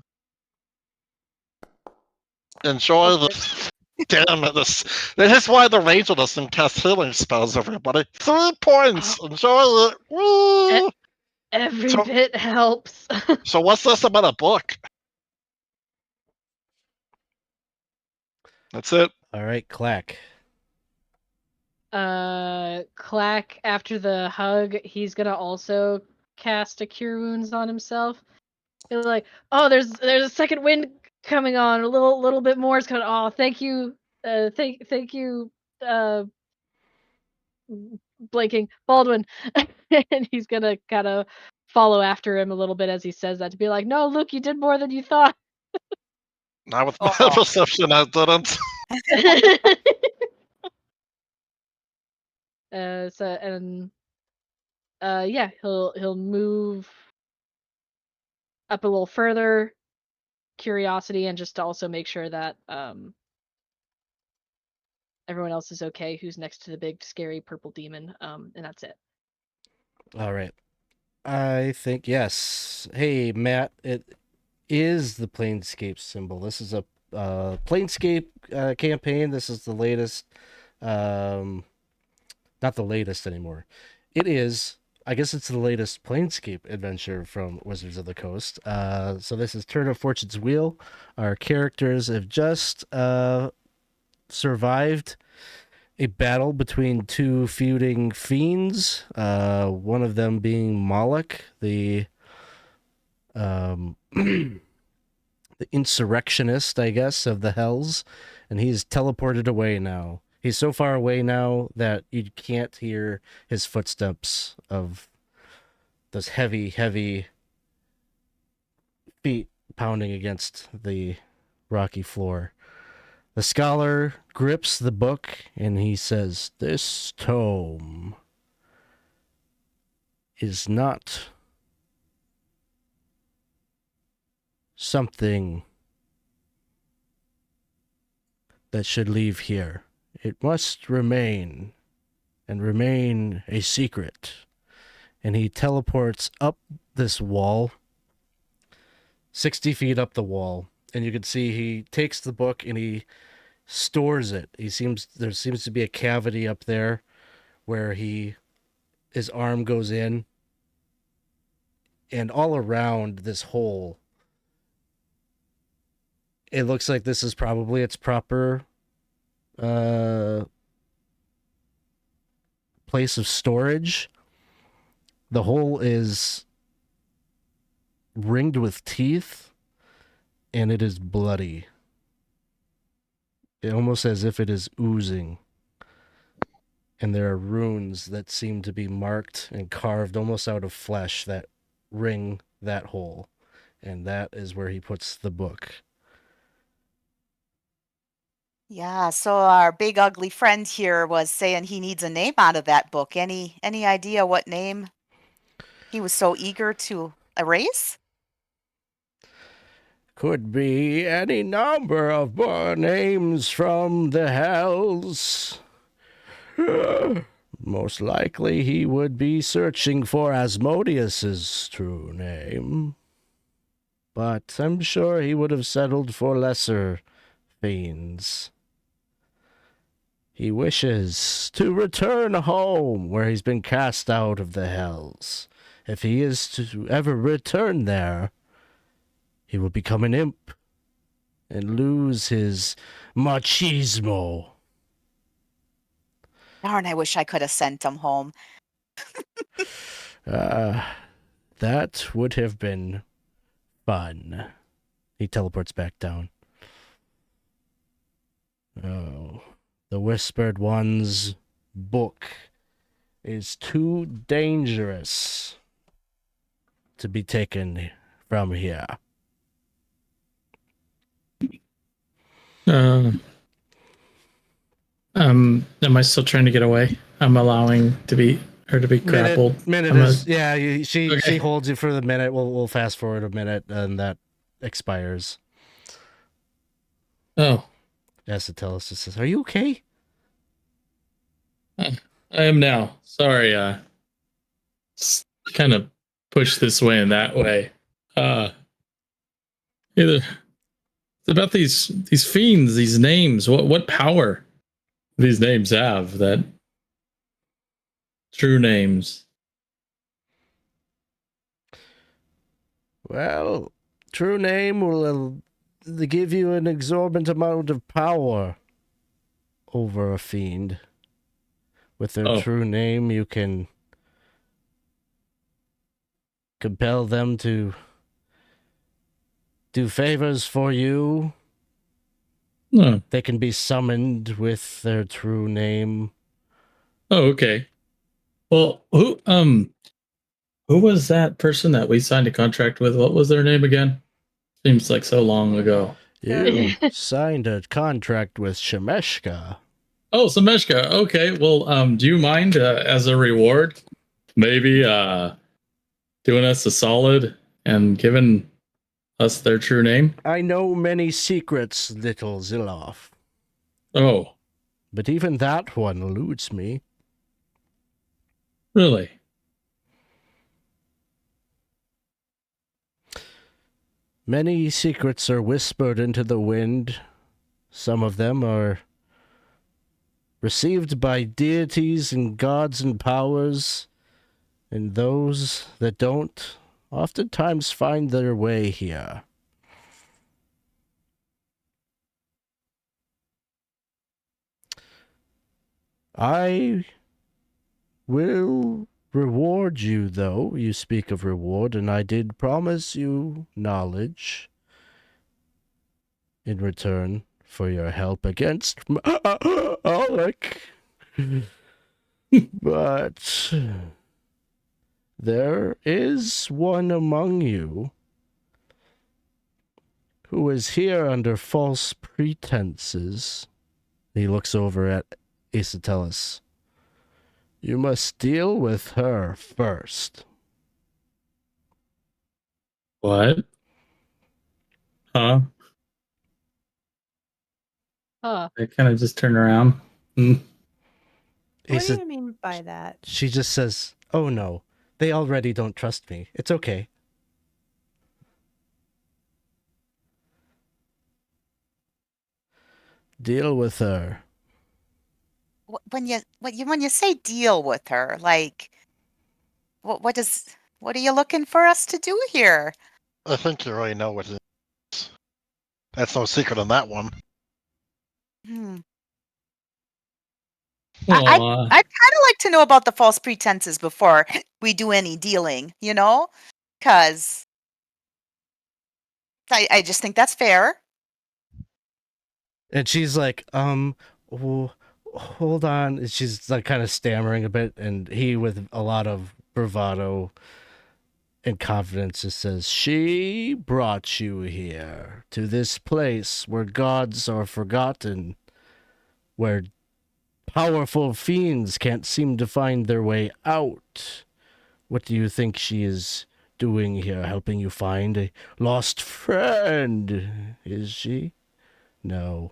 Enjoy Okay. this. Damn it. This is why the ranger doesn't cast healing spells, everybody. 3 points. Enjoy it. Woo! Every So- bit helps. So what's this about a book? That's it. All right, Clack. Clack, after the hug, he's gonna also cast a Cure Wounds on himself. He's like, "Oh, there's a second wind coming on. A little bit more is coming. Oh, thank you, thank you, blanking Baldwin." And he's gonna kind of follow after him a little bit as he says that to be like, "No, look, you did more than you thought." Not with my Oh. perception, I didn't. Yeah, he'll move up a little further, curiosity, and just to also make sure that everyone else is okay who's next to the big scary purple demon, and that's it. All right. I think yes. Hey, Matt, it is the Planescape symbol. This is a Planescape campaign. This is the latest not the latest anymore. It is, I guess it's the latest Planescape adventure from Wizards of the Coast. So this is Turn of Fortune's Wheel. Our characters have just survived a battle between two feuding fiends. One of them being Moloch, the the insurrectionist, I guess, of the Hells, and he's teleported away now. He's so far away now that you can't hear his footsteps of those heavy, heavy feet pounding against the rocky floor. The scholar grips the book and he says, "This tome is not something that should leave here. It must remain, and remain a secret." And he teleports up this wall, 60 feet up the wall, and you can see he takes the book and he stores it. There seems to be a cavity up there where his arm goes in, and all around this hole, it looks like this is probably its proper place of storage. The hole is ringed with teeth, and it is bloody. Almost as if it is oozing. And there are runes that seem to be marked and carved almost out of flesh that ring that hole. And that is where he puts the book. Yeah, so our big ugly friend here was saying he needs a name out of that book. Any idea what name he was so eager to erase? Could be any number of names from the Hells. Most likely he would be searching for Asmodeus's true name. But I'm sure he would have settled for lesser fiends. He wishes to return home where he's been cast out of the Hells. If he is to ever return there, he will become an imp and lose his machismo. Darn, I wish I could have sent him home. That would have been fun. He teleports back down. Oh, the Whispered One's book is too dangerous to be taken from here. Am I still trying to get away? I'm allowing her to be grappled. She holds you for the minute. We'll fast forward a minute, and that expires. Oh, Asatelis just says, "Are you okay?" I am now. Sorry, kind of push this way and that way. It's about these fiends, these names. What power these names have? That true names. Well, true name will give you an exorbitant amount of power over a fiend. With their true name, you can compel them to do favors for you. They can be summoned with their true name. Oh, okay. Well, who was that person that we signed a contract with? What was their name again? Seems like so long ago. You signed a contract with Shemeshka. Oh, Sameshka. Okay. Well, do you mind as a reward, maybe doing us a solid and giving us their true name? I know many secrets, little Zilloff. Oh. But even that one eludes me. Really? Many secrets are whispered into the wind. Some of them are received by deities and gods and powers, and those that don't oftentimes find their way here. I will reward you, though. You speak of reward, and I did promise you knowledge in return for your help against Moloch. But there is one among you who is here under false pretenses. He looks over at Issac. You must deal with her first. What? Huh? Huh. I kind of just turn around. What do Issac, you mean by that? she just says, "Oh no, they already don't trust me. It's okay." Deal with her. When you say deal with her, like what are you looking for us to do here? I think you already know what it is. That's no secret on that one. Hmm. Well, I'd kind of like to know about the false pretenses before we do any dealing, you know? Because I just think that's fair. And she's like, hold on. And she's like kind of stammering a bit, and he, with a lot of bravado and confidence, just says, "She brought you here to this place where gods are forgotten, where powerful fiends can't seem to find their way out. What do you think she is doing here? Helping you find a lost friend, is she? No.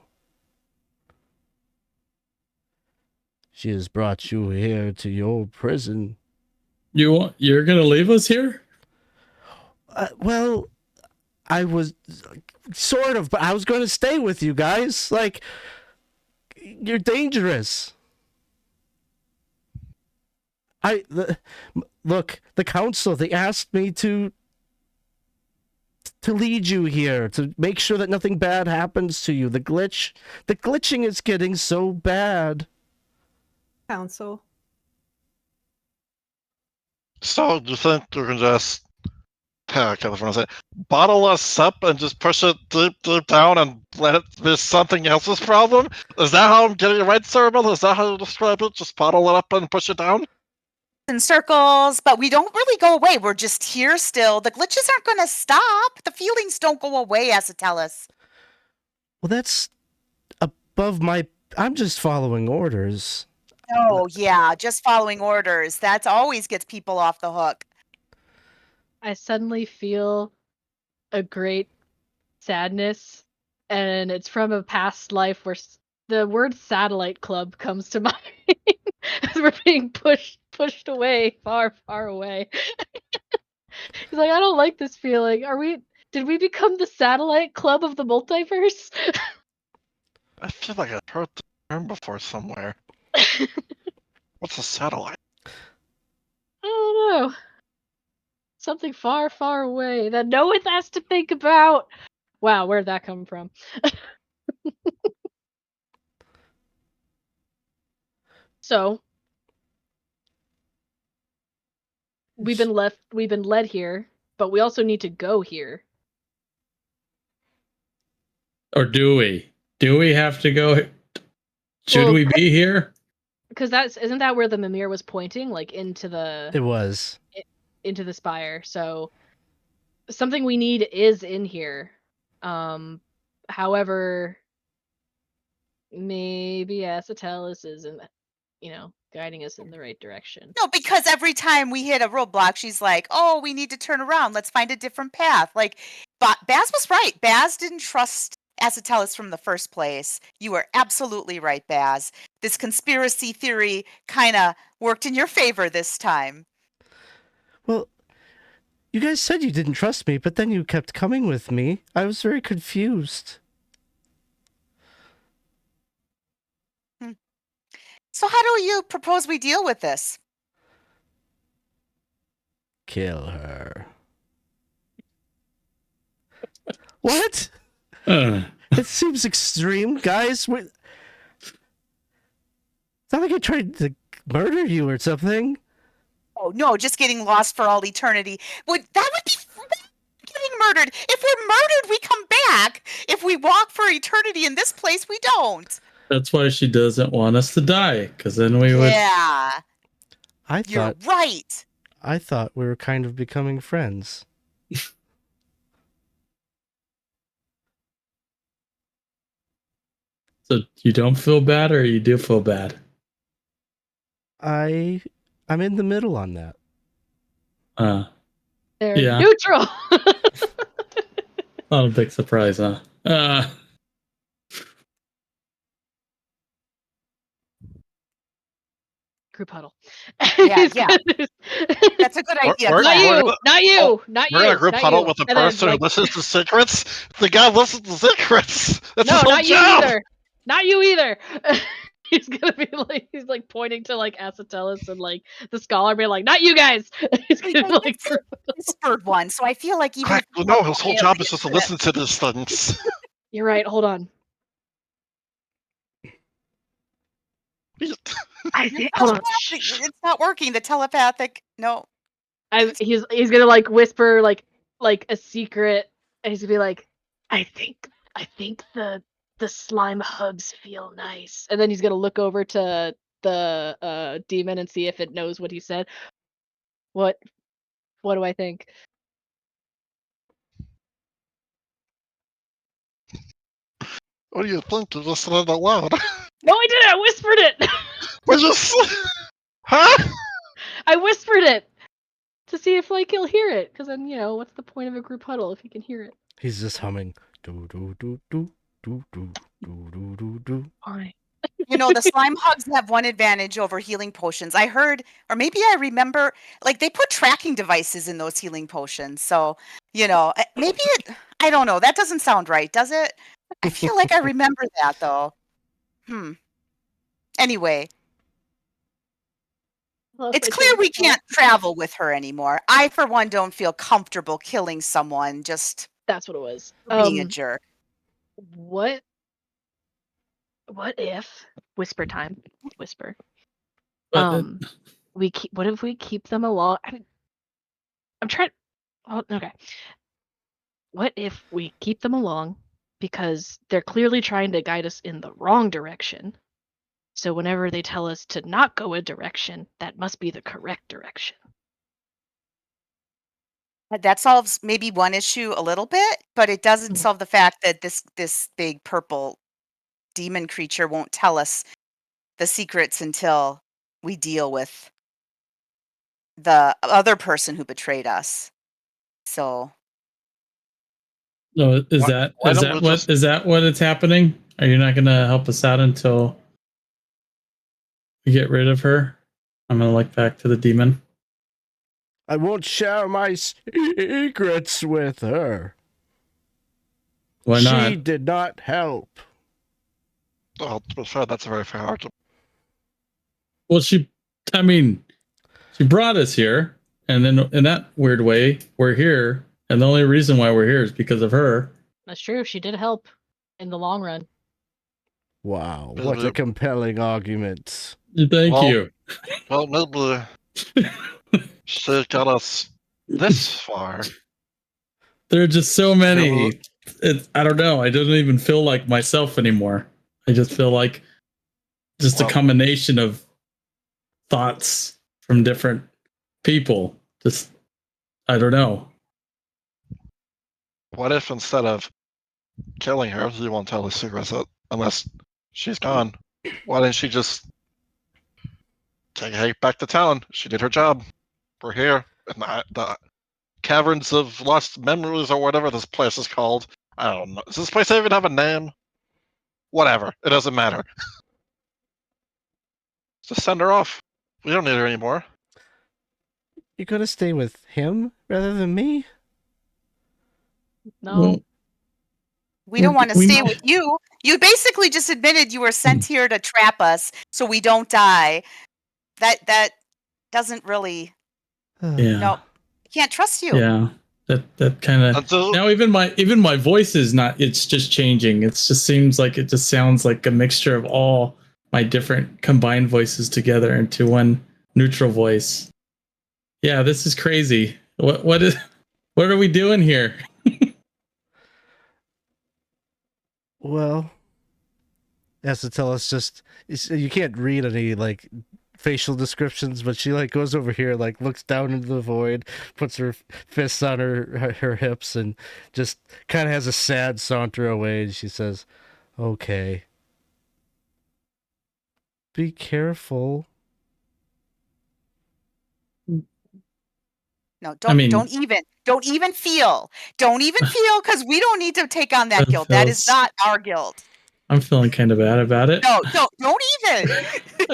She has brought you here to your prison." you're gonna leave us here? Well, I was sort of, but I was going to stay with you guys. Like, you're dangerous. Look, the council, they asked me to lead you here, to make sure that nothing bad happens to you. The glitching is getting so bad. Council. So, do you think you can just I can't remember what I said, bottle us up and just push it deep down and let it be something else's problem? Is that how I'm getting it right, Cerebella? Is that how you describe it? Just bottle it up and push it down? In circles, but we don't really go away. We're just here still. The glitches aren't going to stop. The feelings don't go away, Asatelis. Well, that's above my... I'm just following orders. Oh, yeah, just following orders. That always gets people off the hook. I suddenly feel a great sadness, and it's from a past life where the word satellite club comes to mind. As we're being pushed away, far away. He's like, I don't like this feeling. Did we become the satellite club of the multiverse? I feel like I've heard the term before somewhere. What's a satellite? I don't know. Something far away that no one has to think about. Wow, where'd that come from? So we've been led here, but we also need to go here. Or do we? Do we have to go? Should we be here? Because isn't that where the Mimir was pointing, like into the... It was. Into the spire. So something we need is in here. However, maybe Asatelis isn't, guiding us in the right direction. No, because every time we hit a roadblock, she's like, "Oh, we need to turn around. Let's find a different path." Like, but Baz was right. Baz didn't trust Asatelis from the first place. You were absolutely right, Baz. This conspiracy theory kind of worked in your favor this time. Well, you guys said you didn't trust me, but then you kept coming with me. I was very confused. So how do you propose we deal with this? Kill her. What? It seems extreme, guys. It's not like I tried to murder you or something. Oh no, just getting lost for all eternity. That would be getting murdered. If we're murdered, we come back. If we walk for eternity in this place, we don't. That's why she doesn't want us to die, because then we would. Yeah, you're right. I thought we were kind of becoming friends. So you don't feel bad, or you do feel bad? I'm in the middle on that. They're Yeah. neutral. Not a big surprise, huh? Group huddle. Yeah. That's a good idea. We're- Not we're you. gonna- Not you. Not you. We're gonna group not huddle you. with the And then, person who like, listens to secrets. The guy listens to secrets. That's no, his whole not you job. either. Not you either. He's gonna be like, he's like pointing to like Acetellus and like the scholar, being like, not you guys. He's Wait, gonna like, that's the whispered one, so I feel like even. Correct. No, his whole Yeah, job we is just to get listen to these things. you're right. Hold on. I think. Hold on. It's not working. The telepathic. No. He's gonna like whisper like a secret, and he's gonna be like, I think the slime hugs feel nice, and then he's gonna look over to the demon and see if it knows what he said. What do I think? What do you think? You just said it out loud. No, I didn't. I whispered it. We're just, huh? I whispered it to see if like he'll hear it, because then what's the point of a group huddle if he can hear it? He's just humming. Do do do do do do do do do do. Fine. The slime hugs have one advantage over healing potions. I heard, or maybe I remember, like they put tracking devices in those healing potions. So, maybe I don't know. That doesn't sound right, does it? I feel like I remember that though. Anyway, it's clear we can't travel with her anymore. I, for one, don't feel comfortable killing someone just That's what it was. for being a jerk. What if whisper time? Whisper. But What if we keep them along? I'm trying. Oh, okay. What if we keep them along because they're clearly trying to guide us in the wrong direction? So whenever they tell us to not go a direction, that must be the correct direction. That solves maybe one issue a little bit, but it doesn't solve the fact that this big purple demon creature won't tell us the secrets until we deal with the other person who betrayed us. So no, is Why- that why is don't that we what just- is that what is happening? Are you not gonna help us out until we get rid of her? I'm gonna look back to the demon. I won't share my secrets with her. Why She not? did not help. Well, to be fair, that's a very fair argument. Well, she brought us here, and then in that weird way, we're here, and the only reason why we're here is because of her. That's true. She did help in the long run. Wow, what a compelling argument. Thank Well- you. Well, maybe she got us this far. There are just so many. I don't know. I don't even feel like myself anymore. I just feel like just a Well- combination of thoughts from different people. Just, I don't know. What if instead of killing her, you won't tell the secrets unless she's gone? Why didn't she just take her back to town? She did her job. We're here in the caverns of lost memories or whatever this place is called. I don't know. Does this place even have a name? Whatever. It doesn't matter. Just send her off. We don't need her anymore. You gonna stay with him rather than me? No. Well, We don't want to We stay might- with you. You basically just admitted you were sent here to trap us so we don't die. That doesn't really. Yeah. No, I can't trust you. Yeah. That kind of Until now even my voice is not. It's just changing. It just seems like it just sounds like a mixture of all my different combined voices together into one neutral voice. Yeah, this is crazy. What are we doing here? Well, has to tell us just you can't read any like facial descriptions, but she like goes over here, like looks down into the void, puts her fists on her hips, and just kind of has a sad saunter away. And she says, "Okay, be careful." No, I mean- don't even feel, because we don't need to take on that That guild. That is feels- not our guild. I'm feeling kind of bad about it. No, don't even.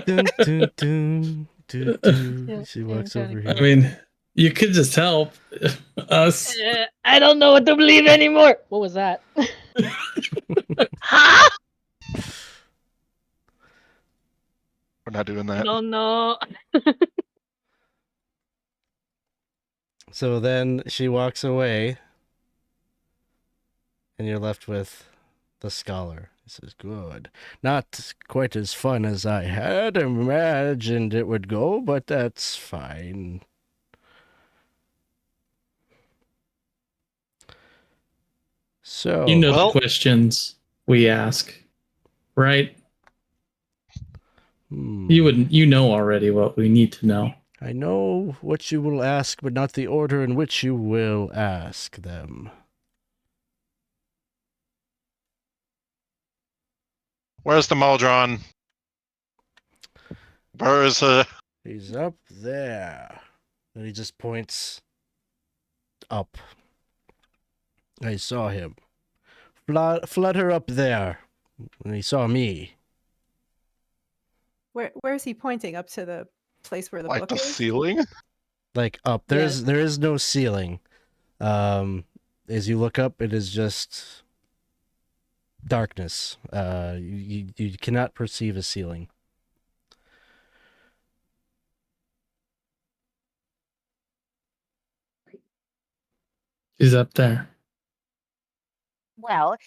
Dun, dun, dun, dun, dun. Yeah, She yeah, walks kinda over I here. mean, you could just help us. I don't know what to believe anymore. What was that? we're not doing I that. don't know. So then she walks away, and you're left with the scholar. He says, "Good. Not quite as fun as I had imagined it would go, but that's fine." So, You know Well- the questions we ask, right? You know already what we need to know. I know what you will ask, but not the order in which you will ask them. Where's the Maldron? Where is He's up there. And he just points up. I saw him. Flutter up there. And he saw me. Where is he pointing? Up to the place where the like book the is? ceiling? Like up. There is no ceiling. As you look up, it is just darkness. You cannot perceive a ceiling. He's up there. Well,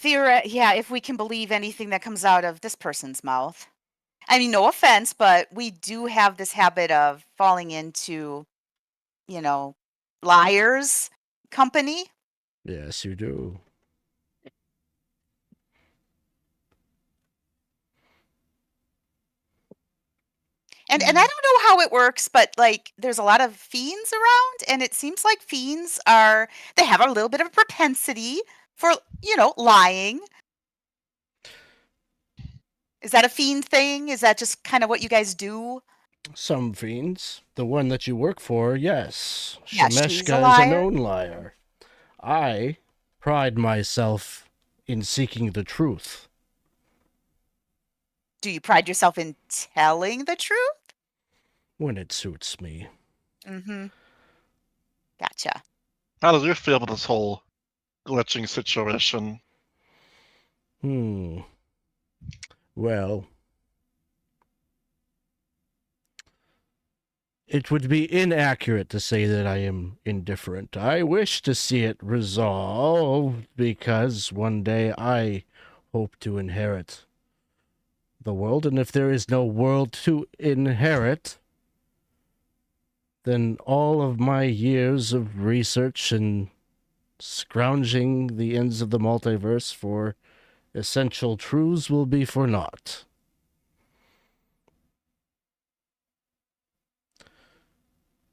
yeah, if we can believe anything that comes out of this person's mouth. I mean, no offense, but we do have this habit of falling into, liars company. Yes, you do. And I don't know how it works, but like there's a lot of fiends around, and it seems like fiends they have a little bit of a propensity for, lying. Is that a fiend thing? Is that just kind of what you guys do? Some fiends. The one that you work for, yes. Yeah, she's a Shemeshka is a liar. known liar. I pride myself in seeking the truth. Do you pride yourself in telling the truth? When it suits me. Mm-hmm. Gotcha. How does you feel about this whole glitching situation? Well, it would be inaccurate to say that I am indifferent. I wish to see it resolved because one day I hope to inherit the world, and if there is no world to inherit, then all of my years of research and scrounging the ends of the multiverse for essential truths will be for naught.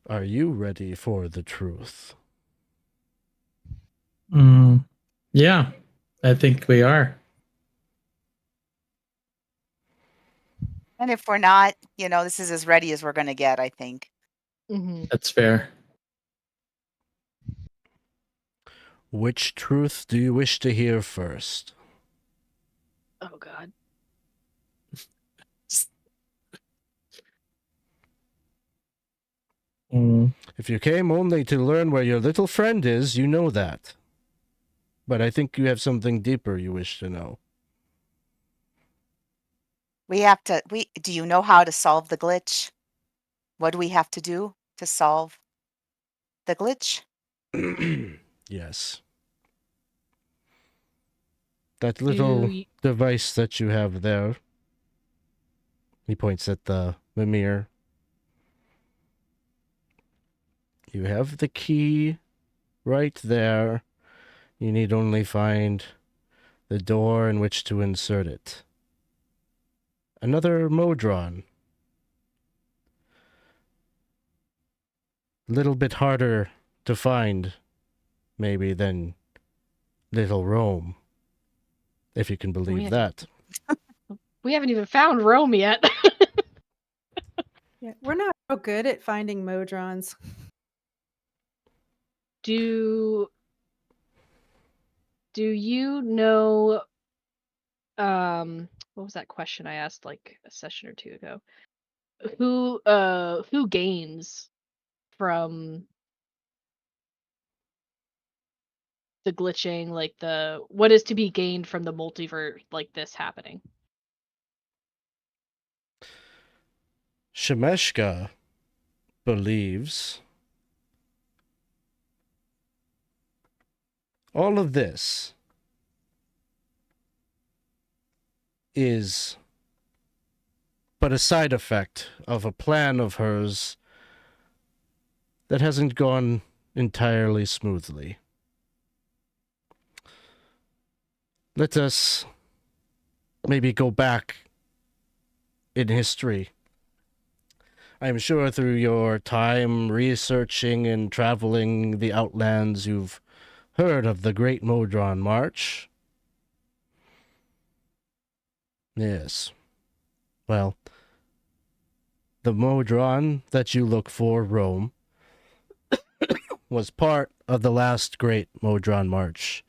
Are you ready for the truth? Yeah, I think we are. And if we're not, this is as ready as we're going to get, I think. Mm-hmm. That's fair. Which truth do you wish to hear first? Oh God. Mm. If you came only to learn where your little friend is, you know that. but I think you have something deeper you wish to know. Do you know how to solve the glitch? What do we have to do to solve the glitch? Yes. That Do little y- device that you have there. He points at the mirror. You have the key right there. You need only find the door in which to insert it. Another Modron. A little bit harder to find, maybe, than Little Rome. If you can believe that. We haven't even found Rome yet. Yeah, we're not so good at finding Modrons. Do you know what was that question I asked like a session or two ago? Who gains from the glitching, like what is to be gained from the multiverse like this happening? Shemeshka believes all of this is but a side effect of a plan of hers that hasn't gone entirely smoothly. Let us maybe go back in history. I am sure through your time researching and traveling the Outlands, you've heard of the Great Modron March. Yes. Well, the Modron that you look for, Rome, was part of the last Great Modron March,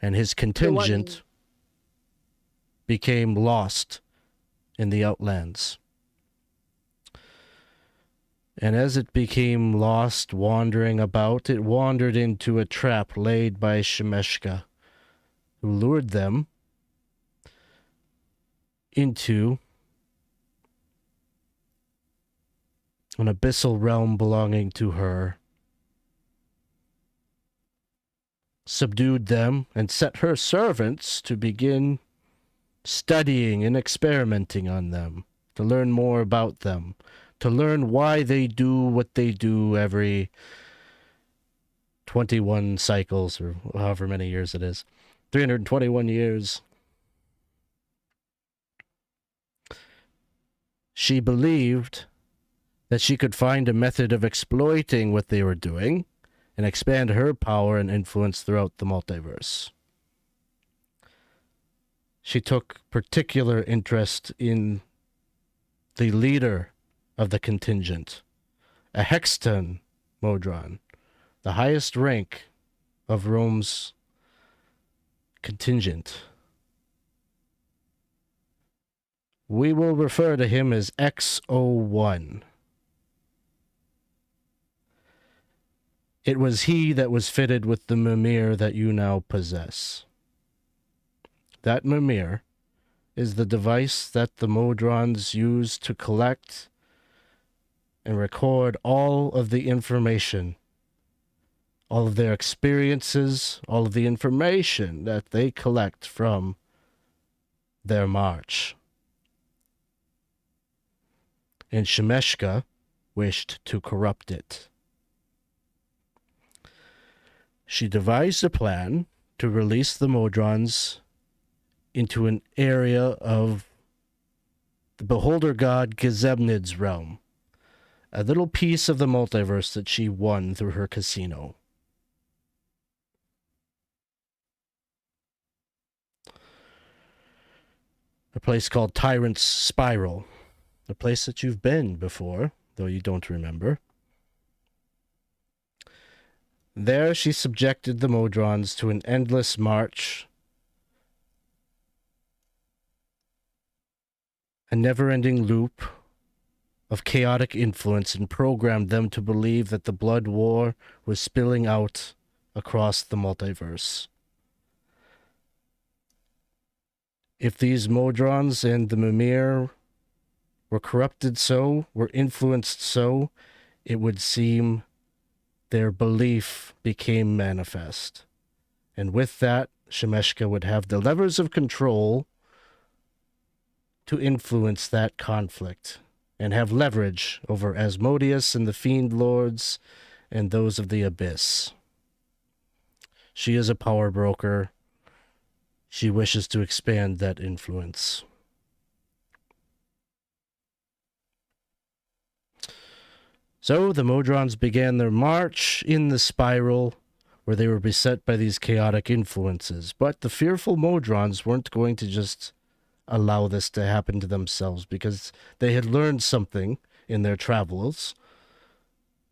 and his contingent became lost in the Outlands. And as it became lost, wandering about, it wandered into a trap laid by Shemeshka, who lured them into an abyssal realm belonging to her, subdued them, and set her servants to begin studying and experimenting on them, to learn more about them, to learn why they do what they do every 21 cycles, or however many years it is. 321 years. She believed that she could find a method of exploiting what they were doing and expand her power and influence throughout the multiverse. She took particular interest in the leader of the contingent, a Hexton Modron, the highest rank of Rome's contingent. We will refer to him as XO1. It was he that was fitted with the mimir that you now possess. That mimir is the device that the Modrons use to collect and record all of the information, all of their experiences, all of the information that they collect from their march. And Shemeshka wished to corrupt it. She devised a plan to release the Modrons into an area of the beholder god Gizemnid's realm, a little piece of the multiverse that she won through her casino. A place called Tyrant's Spiral, a place that you've been before, though you don't remember. There she subjected the Modrons to an endless march, a never-ending loop of chaotic influence, and programmed them to believe that the blood war was spilling out across the multiverse. If these Modrons and the Mimir were corrupted so, were influenced so, it would seem their belief became manifest. And with that, Shemeshka would have the levers of control to influence that conflict and have leverage over Asmodeus and the Fiend Lords and those of the Abyss. She is a power broker. She wishes to expand that influence. So the Modrons began their march in the spiral where they were beset by these chaotic influences. But the fearful Modrons weren't going to just allow this to happen to themselves, because they had learned something in their travels.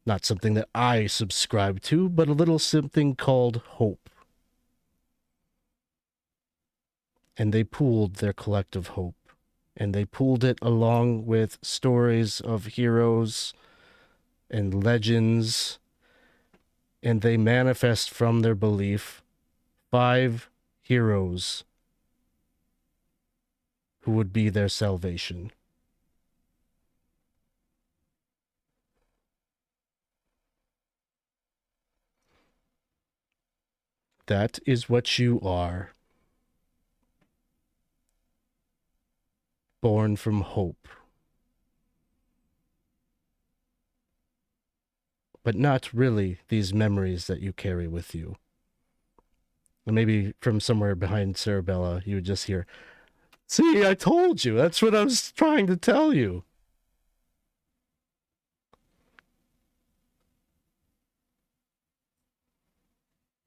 Not something that I subscribe to, but a little something called hope. And they pooled their collective hope. And they pooled it along with stories of heroes and legends. And they manifest from their belief 5 heroes who would be their salvation. That is what you are. Born from hope. But not really these memories that you carry with you. And maybe from somewhere behind Cerebella, you would just hear, "See, I told you. That's what I was trying to tell you."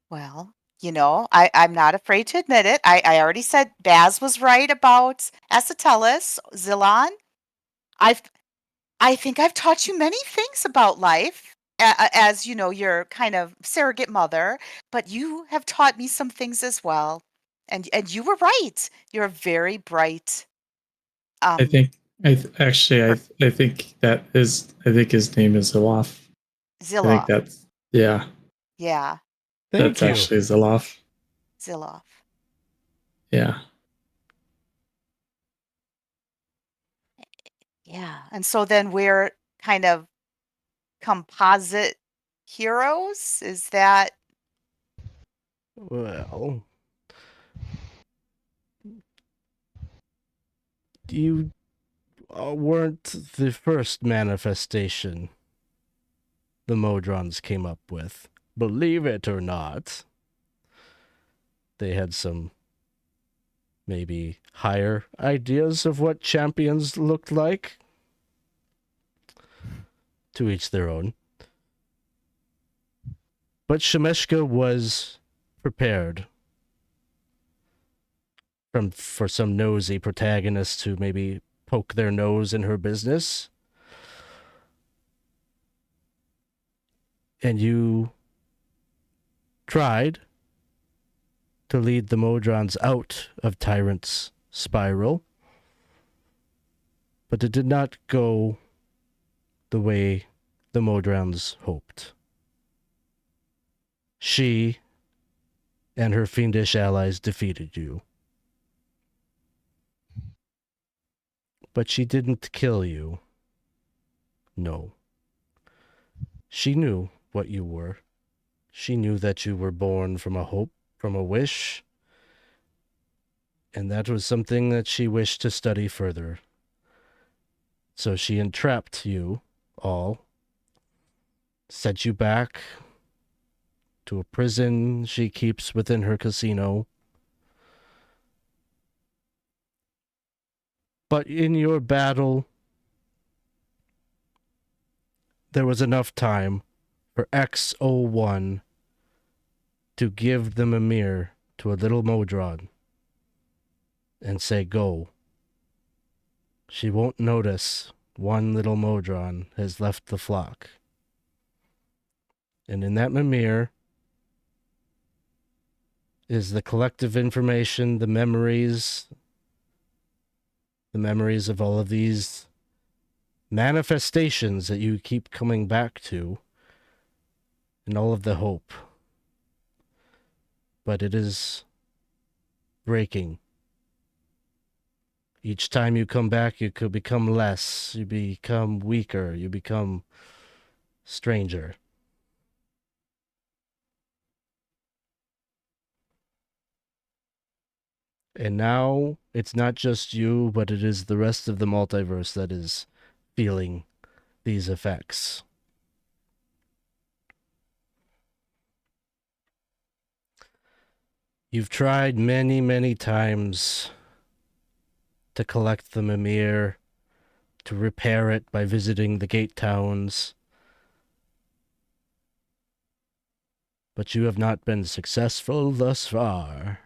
Well, I'm not afraid to admit it. I already said Baz was right about Acetellus, Zilon. I've I think I've taught you many things about life, as your kind of surrogate mother, but you have taught me some things as well. And you were right. You're very bright. I Um, think I think I think his name is Zilloff. I think Zilloff. that's yeah. Yeah, Thank That's you. actually Zilloff. Zilloff. Yeah. Yeah. And so then we're kind of composite heroes. Is that Well, you weren't the first manifestation the Modrons came up with. Believe it or not. They had some maybe higher ideas of what champions looked like. To each their own. But Shemeshka was prepared for some nosy protagonist to maybe poke their nose in her business. And you tried to lead the Modrons out of Tyrant's spiral, but it did not go the way the Modrons hoped. She and her fiendish allies defeated you. But she didn't kill you. No. She knew what you were. She knew that you were born from a hope, from a wish, and that was something that she wished to study further. So she entrapped you all, sent you back to a prison she keeps within her casino. But in your battle, there was enough time for X01 to give the Mimir to a little Modron and say, "Go." She won't notice one little Modron has left the flock. And in that Mimir is the collective information, the memories of all of these manifestations that you keep coming back to, and all of the hope. But it is breaking. Each time you come back, you could become less. You become weaker. You become stranger. And now it's not just you, but it is the rest of the multiverse that is feeling these effects. You've tried many, many times to collect the Mimir, to repair it by visiting the gate towns, but you have not been successful thus far.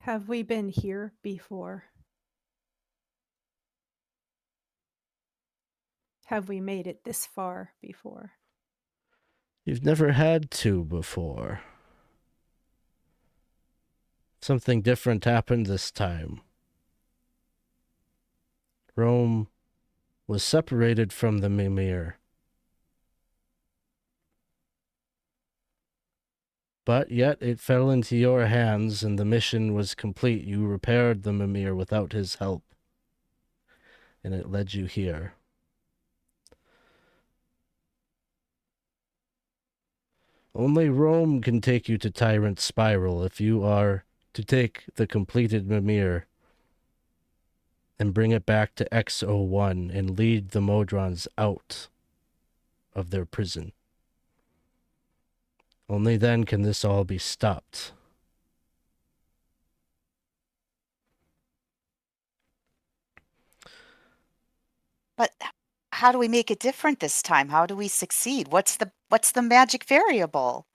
Have we been here before? Have we made it this far before? You've never had to before. Something different happened this time. Rome was separated from the Mimir. But yet it fell into your hands and the mission was complete. You repaired the Mimir without his help. And it led you here. Only Rome can take you to Tyrant Spiral if you are to take the completed Mimir and bring it back to X01 and lead the Modrons out of their prison. Only then can this all be stopped. But how do we make it different this time? How do we succeed? What's the magic variable?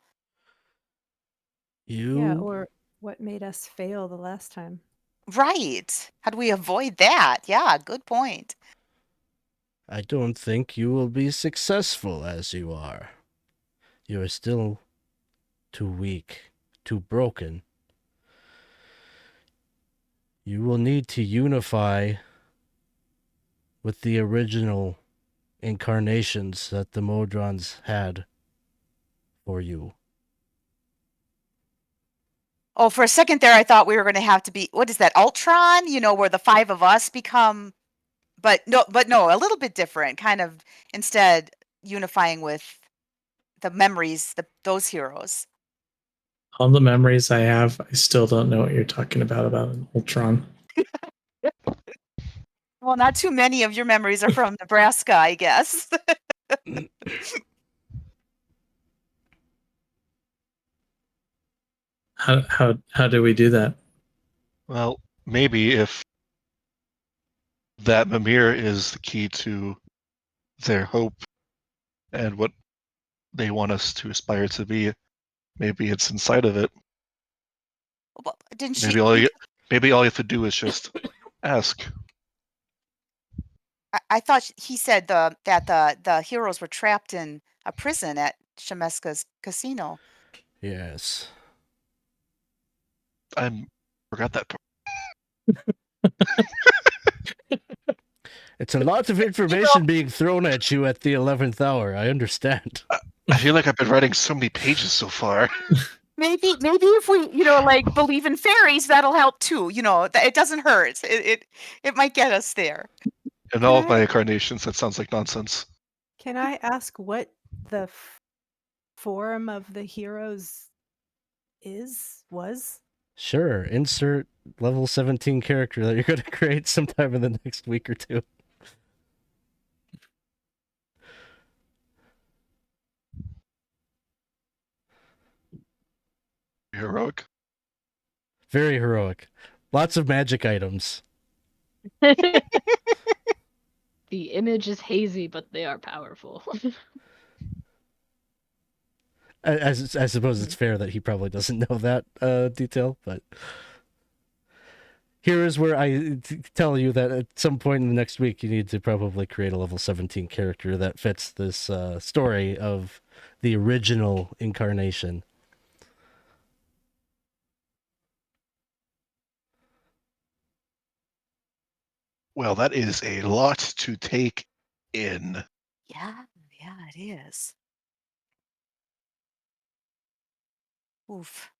Yeah, You, or what made us fail the last time? Right. How do we avoid that? Yeah, good point. I don't think you will be successful as you are. You are still too weak, too broken. You will need to unify with the original incarnations that the Modrons had for you. Oh, for a second there, I thought we were going to have to be, what is that, Ultron? You know, where the 5 of us become, but no, a little bit different. Kind of instead unifying with the memories, those heroes. All the memories I have, I still don't know what you're talking about an Ultron. Well, not too many of your memories are from Nebraska, I guess. How do we do that? Well, maybe if that Mimir is the key to their hope and what they want us to aspire to be, maybe it's inside of it. Well, didn't she? Maybe maybe all you have to do is just ask. I thought he said that the heroes were trapped in a prison at Shemeska's casino. Yes. I forgot that part. It's a lot of information being thrown at you at the 11th hour. I understand. I feel like I've been writing so many pages so far. Maybe if we, like believe in fairies, that'll help too. It doesn't hurt. It might get us there. In Can all of my I- incarnations, that sounds like nonsense. Can I ask what the form of the heroes was? Sure, insert level 17 character that you're going to create sometime in the next week or two. Heroic. Very heroic. Lots of magic items. The image is hazy, but they are powerful. I suppose it's fair that he probably doesn't know that detail, but here is where I tell you that at some point in the next week you need to probably create a level 17 character that fits this story of the original incarnation. Well, that is a lot to take in. Yeah, it is. Oof.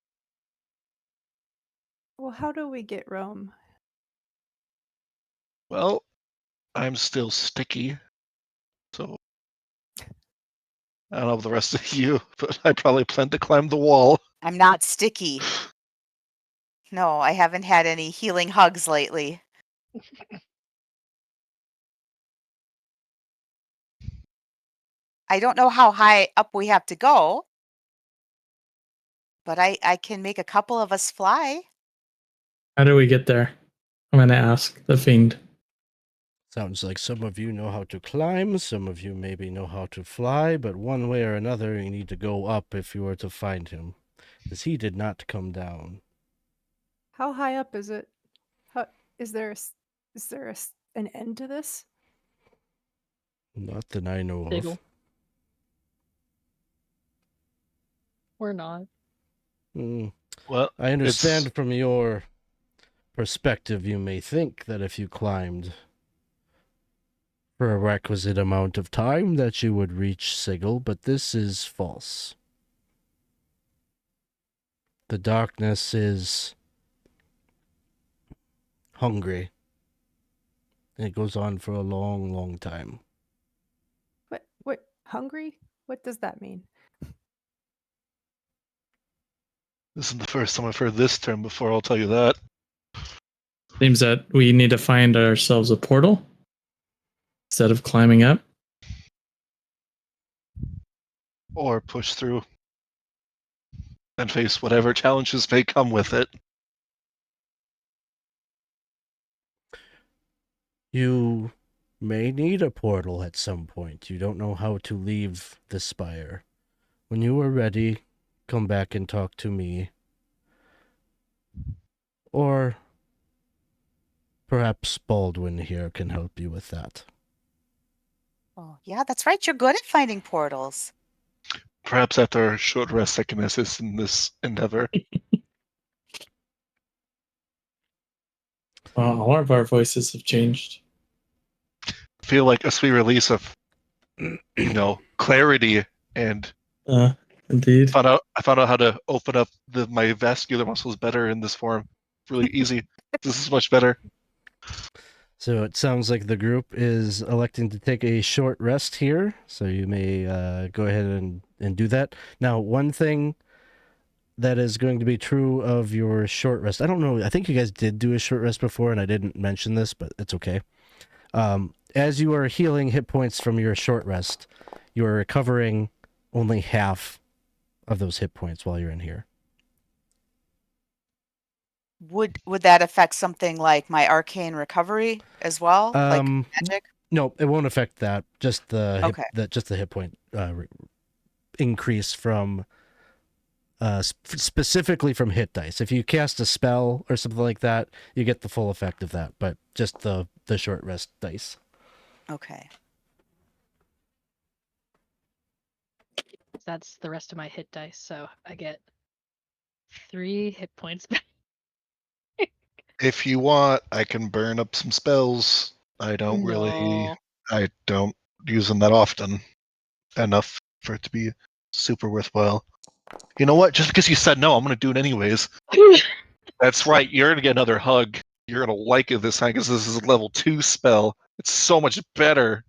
Well, how do we get Rome? Well, I'm still sticky, so I don't know about the rest of you, but I probably plan to climb the wall. I'm not sticky. No, I haven't had any healing hugs lately. I don't know how high up we have to go, but I can make a couple of us fly. How do we get there? I'm going to ask the fiend. Sounds like some of you know how to climb, some of you maybe know how to fly, but one way or another you need to go up if you were to find him, because he did not come down. How high up is it? How, is there an end to this? Not that I know Diggle. of. We're not. Well, I understand from your perspective, you may think that if you climbed for a requisite amount of time that you would reach Sigil, but this is false. The darkness is hungry. And it goes on for a long, long time. What hungry? What does that mean? this isn't the first time I've heard this term before, I'll tell you that. Seems that we need to find ourselves a portal instead of climbing up. Or push through and face whatever challenges may come with it. You may need a portal at some point. You don't know how to leave the spire. When you are ready, come back and talk to me. Or perhaps Baldwin here can help you with that. Oh, yeah, that's right. You're good at finding portals. Perhaps after a short rest I can assist in this endeavor. All of our voices have changed. Feel like a sweet release of, clarity, and Indeed. I found out how to open up my vascular muscles better in this form. Really easy. This is much better. So it sounds like the group is electing to take a short rest here, so you may go ahead and do that. Now, one thing that is going to be true of your short rest, I don't know, I think you guys did do a short rest before, and I didn't mention this, but it's okay. As you are healing hit points from your short rest, you are recovering only half of those hit points while you're in here. Would that affect something like my arcane recovery as well? Like magic? No, it won't affect that. Just the Okay. the hit point increase from specifically from hit dice. If you cast a spell or something like that, you get the full effect of that. But just the short rest dice. Okay. That's the rest of my hit dice, so I get 3 hit points back. If you want, I can burn up some spells. I don't use them that often enough for it to be super worthwhile. You know what? Just because you said no, I'm going to do it anyways. That's right. You're going to get another hug. You're going to like it this time because this is a level 2 spell. It's so much better.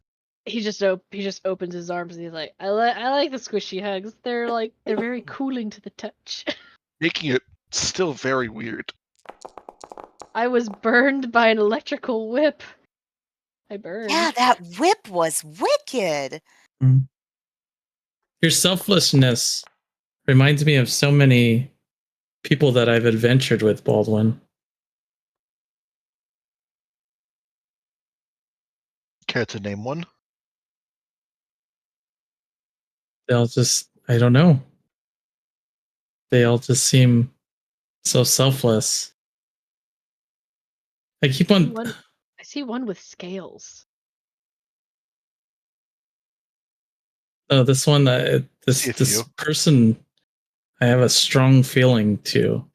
He just opens his arms and he's like, I like the squishy hugs. They're very cooling to the touch. Making it still very weird. I was burned by an electrical whip. I burned. Yeah, that whip was wicked. Your selflessness reminds me of so many people that I've adventured with, Baldwin. Care to name one? They'll just, I don't know. They all just seem so selfless. I keep on. I see one with scales. Oh, this one, this person, I have a strong feeling to.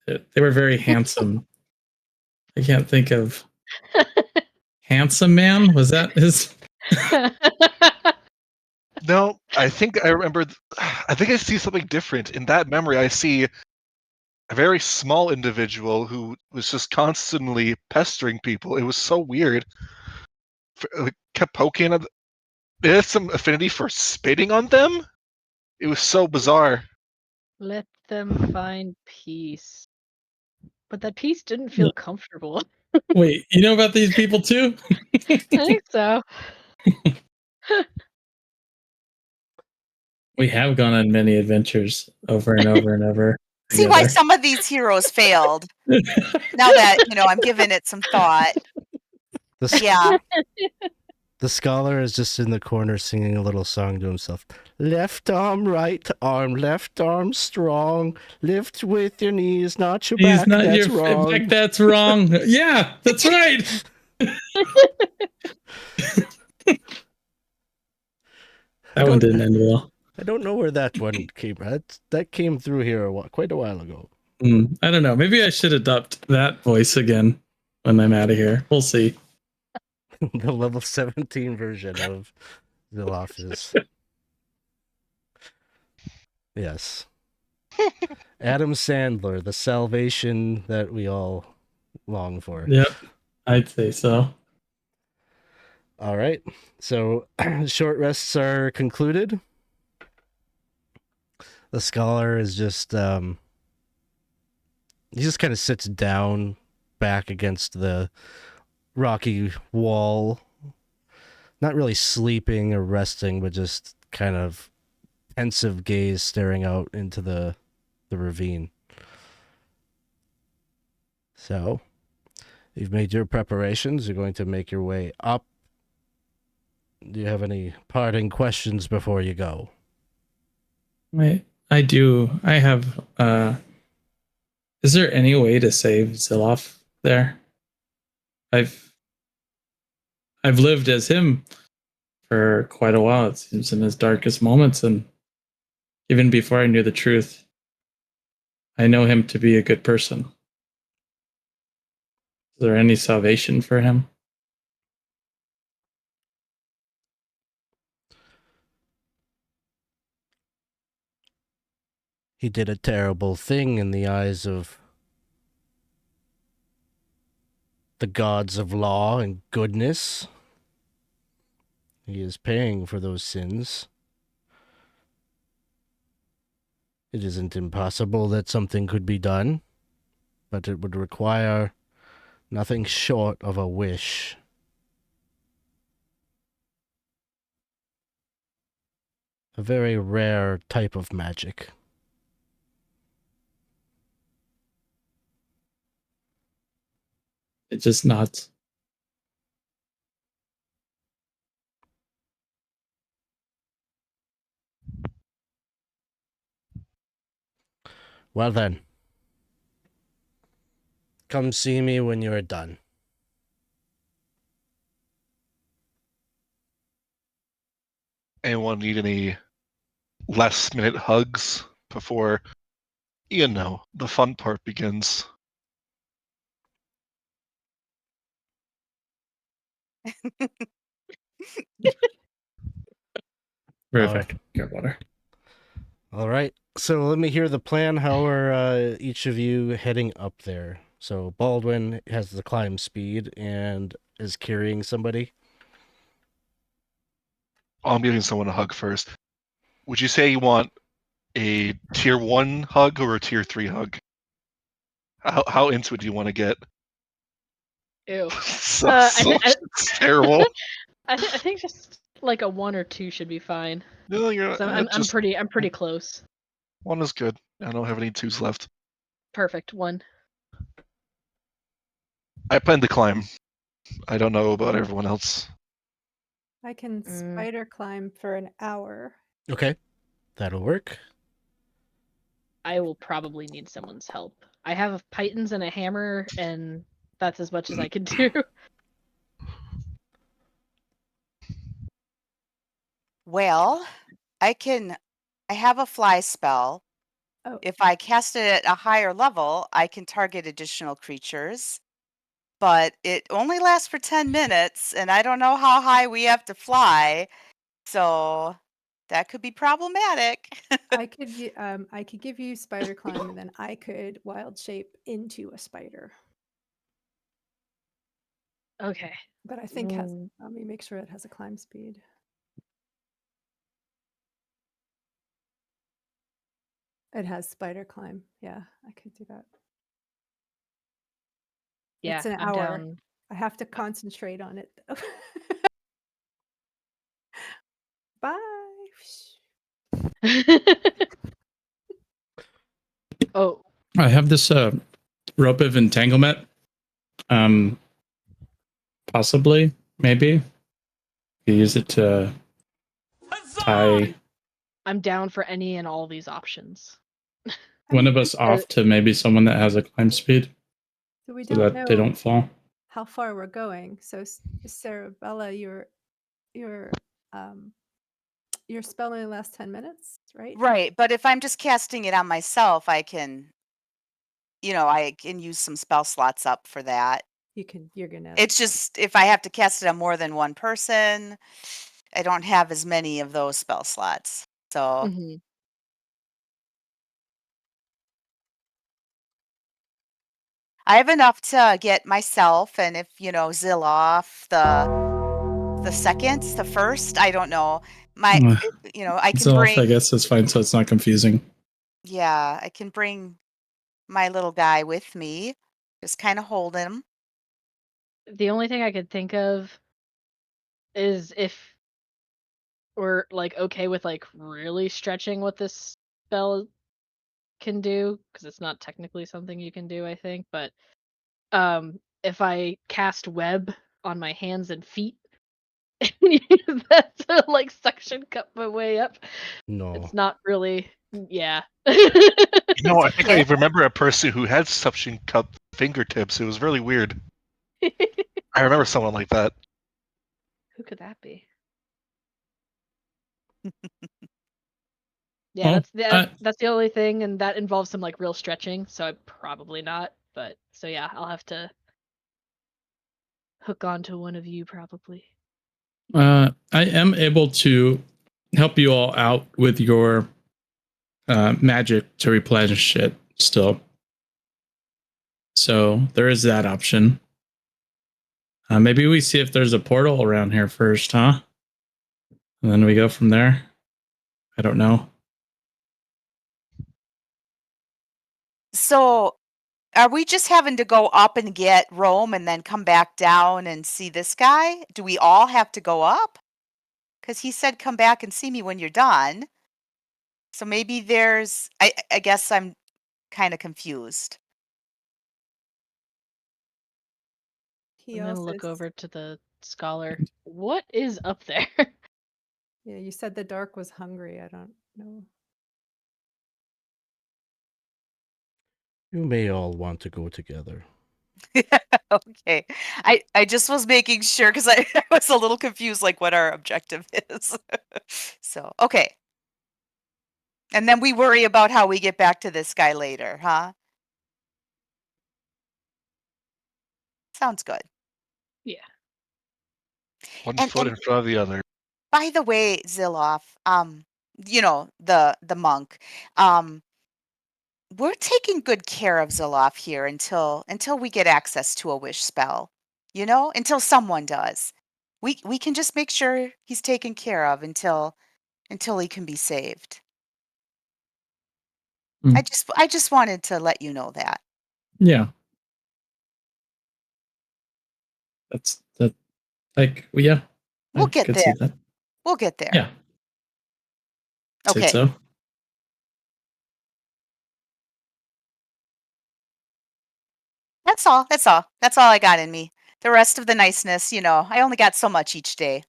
They were very handsome. I can't think of handsome man. Was that his? No, I think I remember. I think I see something different in that memory. I see a very small individual who was just constantly pestering people. It was so weird. Kept poking at. It had some affinity for spitting on them. It was so bizarre. Let them find peace. But that peace didn't feel comfortable. Wait, you know about these people too? I think so. We have gone on many adventures over and over and over. See why together. some of these heroes failed. Now that, I'm giving it some thought. The, Yeah. the scholar is just in the corner singing a little song to himself. Left arm, right arm, left arm strong. Lift with your knees, not your He's back. not That's your wrong. back. That's wrong. Yeah, that's right. That one didn't end well. I don't know where that one came from. That came through here quite a while ago. I don't know. Maybe I should adopt that voice again when I'm out of here. We'll see. The level 17 version of Zilloff is. Yes. Adam Sandler, the salvation that we all long for. Yep, I'd say so. All right. So short rests are concluded. The scholar is just he just kind of sits down back against the rocky wall. Not really sleeping or resting, but just kind of pensive gaze staring out into the ravine. So, you've made your preparations. You're going to make your way up. Do you have any parting questions before you go? Wait, I do. I have. Is there any way to save Zilloff there? I've lived as him for quite a while. It seems in his darkest moments, and even before I knew the truth, I know him to be a good person. Is there any salvation for him? He did a terrible thing in the eyes of the gods of law and goodness. He is paying for those sins. It isn't impossible that something could be done, but it would require nothing short of a wish. A very rare type of magic. It just nods. Well then, come see me when you're done. Anyone need any last minute hugs before, the fun part begins? Very Oh. effective. Get water. All right. So let me hear the plan. How are each of you heading up there? So Baldwin has the climb speed and is carrying somebody. I'm giving someone a hug first. Would you say you want a tier 1 hug or a tier 3 hug? How into it do you want to get? Ew. It's terrible. I think just like a 1 or 2 should be fine. No, you're So I'm pretty close. 1 is good. I don't have any 2s left. Perfect. 1. I plan to climb. I don't know about everyone else. I can Mm. spider climb for an hour. Okay. That'll work. I will probably need someone's help. I have pythons and a hammer, and that's as much as I can do. Well, I have a fly spell. Oh. If I cast it at a higher level, I can target additional creatures. But it only lasts for 10 minutes, and I don't know how high we have to fly. So that could be problematic. I could give you spider climb, and then I could wild shape into a spider. Okay. But I think let me make sure it has a climb speed. It has spider climb. Yeah, I could do that. Yeah, It's an I'm hour. down. I have to concentrate on it though. Bye. Oh, I have this rope of entanglement. Possibly, maybe. You use it to tie I'm down for any and all these options. one of us off to maybe someone that has a climb speed, So we so don't that they know don't fall. how far we're going. So Cerebella, your spell only lasts 10 minutes, right? Right, but if I'm just casting it on myself, I can use some spell slots up for that. You're gonna. It's just if I have to cast it on more than one person, I don't have as many of those spell slots. So Mm-hmm. I have enough to get myself, and if Zilloff the first, I don't know. I can Zilloff, I bring guess, is fine, so it's not confusing. I can bring my little guy with me. Just kind of hold him. The only thing I could think of is if we're like okay with like really stretching what this spell can do, because it's not technically something you can do, I think, but if I cast web on my hands and feet and use that to like suction cup my way up, No. it's not really I think I remember a person who had suction cup fingertips. It was really weird. I remember someone like that. Who could that be? Oh, That's the only thing, and that involves some like real stretching, so I'm probably not. But so yeah, I'll have to hook onto one of you probably. I am able to help you all out with your magic to replenish it still. So there is that option. Maybe we see if there's a portal around here first, huh? And then we go from there. I don't know. So, are we just having to go up and get Rome and then come back down and see this guy? Do we all have to go up? Because he said come back and see me when you're done. So maybe I guess I'm kind of confused. He I'm gonna also look over to the scholar. What is up there? Yeah, you said the dark was hungry. I don't know. You may all want to go together. Okay. I just was making sure because I was a little confused like what our objective is. So, okay. And then we worry about how we get back to this guy later, huh? Sounds good. Yeah. One And foot in front of the other. by the way, Zilloff, the monk, we're taking good care of Zilloff here until we get access to a wish spell. Until someone does. We can just make sure he's taken care of until he can be saved. Mm. I just wanted to let you know that. Yeah. That's that. Like, well, yeah. We'll I get could there. see that. We'll get there. Yeah. Okay. Say so. That's all. That's all. That's all I got in me. The rest of the niceness, I only got so much each day.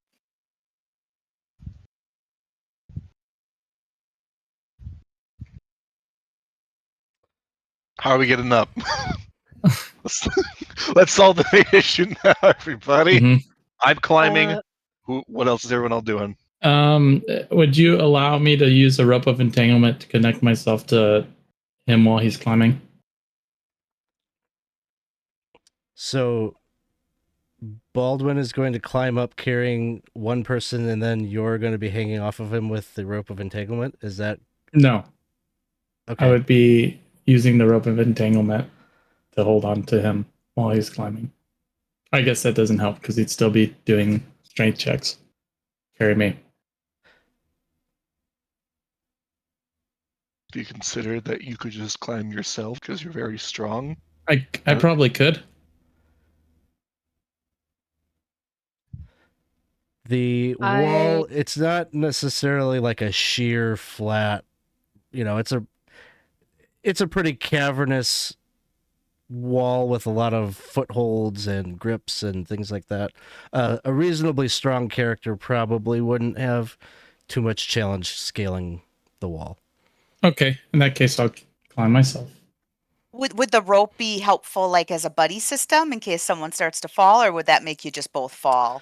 How are we getting up? Let's solve the issue now, everybody. Mhm. I'm climbing. What else is everyone all doing? Would you allow me to use a rope of entanglement to connect myself to him while he's climbing? So Baldwin is going to climb up carrying one person, and then you're going to be hanging off of him with the rope of entanglement. Is that No, okay? I would be using the rope of entanglement to hold on to him while he's climbing. I guess that doesn't help because he'd still be doing strength checks. Carry me. Do you consider that you could just climb yourself because you're very strong? I probably could. The wall, it's not necessarily like a sheer flat, it's a pretty cavernous wall with a lot of footholds and grips and things like that. A reasonably strong character probably wouldn't have too much challenge scaling the wall. Okay, in that case, I'll climb myself. Would the rope be helpful, like as a buddy system, in case someone starts to fall, or would that make you just both fall?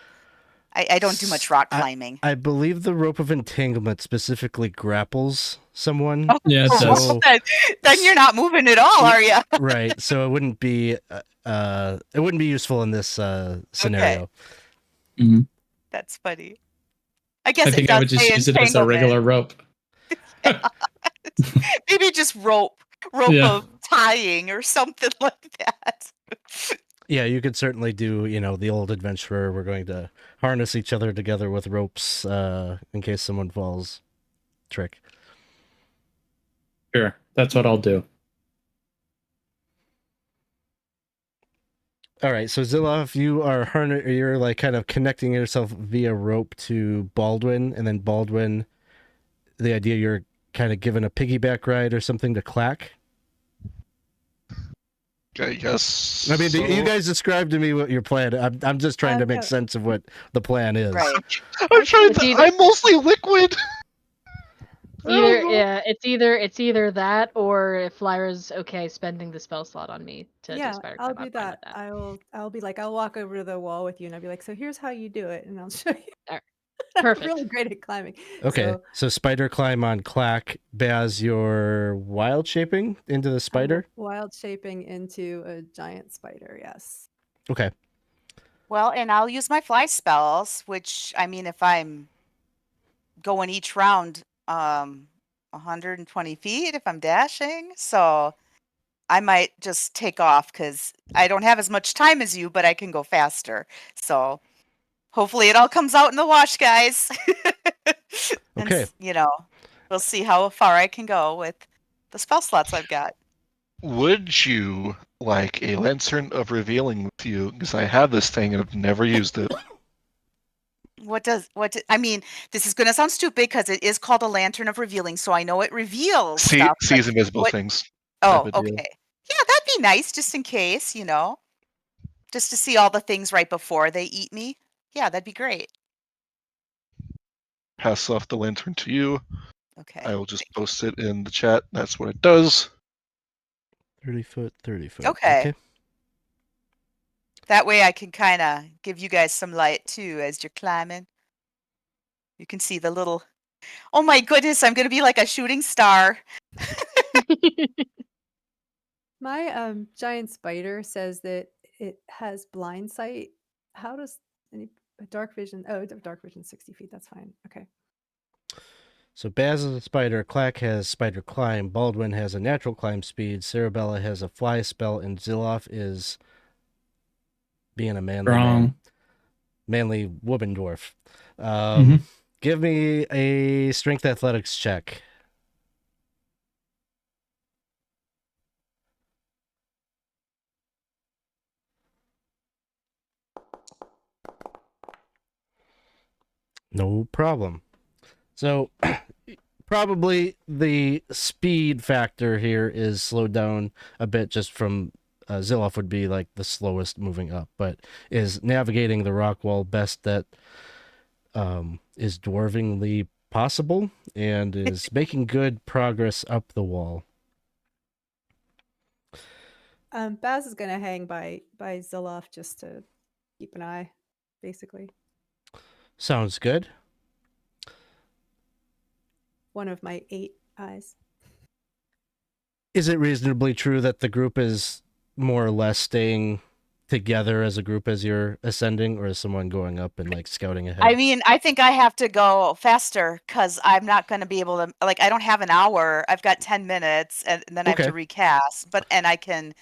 I don't do much rock climbing. I believe the rope of entanglement specifically grapples someone. Oh, Yeah, it does. So, then you're not moving at all, are you? right. So it wouldn't be useful in this scenario. Okay. Mhm. That's funny. I guess I think I would just use it as a regular rope. Maybe just rope Yeah. of tying or something like that. Yeah, you could certainly do, the old adventurer. We're going to harness each other together with ropes in case someone falls trick. Sure, that's what I'll do. All right, so Zilloff, you're like kind of connecting yourself via rope to Baldwin, and then Baldwin, the idea you're kind of giving a piggyback ride or something to Clack. I guess. I mean, you guys described to me what your plan. I'm just trying to make sense of what the plan is. Right. I'm trying to. I'm mostly liquid. It's either that, or if Lyra's okay spending the spell slot on me to do spider I'll climb, do that. I'll be like, I'll walk over to the wall with you, and I'll be like, so here's how you do it, and I'll show you. Alright. I'm Perfect. really great at climbing. Okay, so spider climb on Clack. Baz, you're wild shaping into the spider? Wild shaping into a giant spider, yes. Okay. Well, and I'll use my fly spells, which, I mean, if I'm going each round 120 feet, if I'm dashing, so I might just take off because I don't have as much time as you, but I can go faster. So hopefully it all comes out in the wash, guys. Okay. We'll see how far I can go with the spell slots I've got. Would you like a lantern of revealing with you? Because I have this thing and I've never used it. I mean, this is going to sound stupid because it is called a lantern of revealing, so I know it reveals Sees stuff. invisible things. Oh, okay. Yeah, that'd be nice, just in case, just to see all the things right before they eat me. Yeah, that'd be great. Pass off the lantern to you. Okay. I will just post it in the chat. That's what it does. 30 foot, 30 foot. Okay. That way I can kind of give you guys some light too as you're climbing. You can see the little... Oh my goodness, I'm going to be like a shooting star. My giant spider says that it has blind sight. How does dark vision? Oh, dark vision 60 feet. That's fine. Okay. So Baz is a spider, Clack has spider climb, Baldwin has a natural climb speed, Cerebella has a fly spell, and Zilloff is being a manly woman dwarf. Give me a strength athletics check. No problem. So probably the speed factor here is slowed down a bit just from Zilloff would be like the slowest moving up, but is navigating the rock wall best that is dwarvingly possible and is making good progress up the wall. Baz is going to hang by Zilloff just to keep an eye, basically. Sounds good. One of my 8 eyes. Is it reasonably true that the group is more or less staying together as a group as you're ascending, or is someone going up and like scouting ahead? I mean, I think I have to go faster because I'm not going to be able to. Like, I don't have an hour. I've got 10 minutes, and then I have Okay. to recast. And I can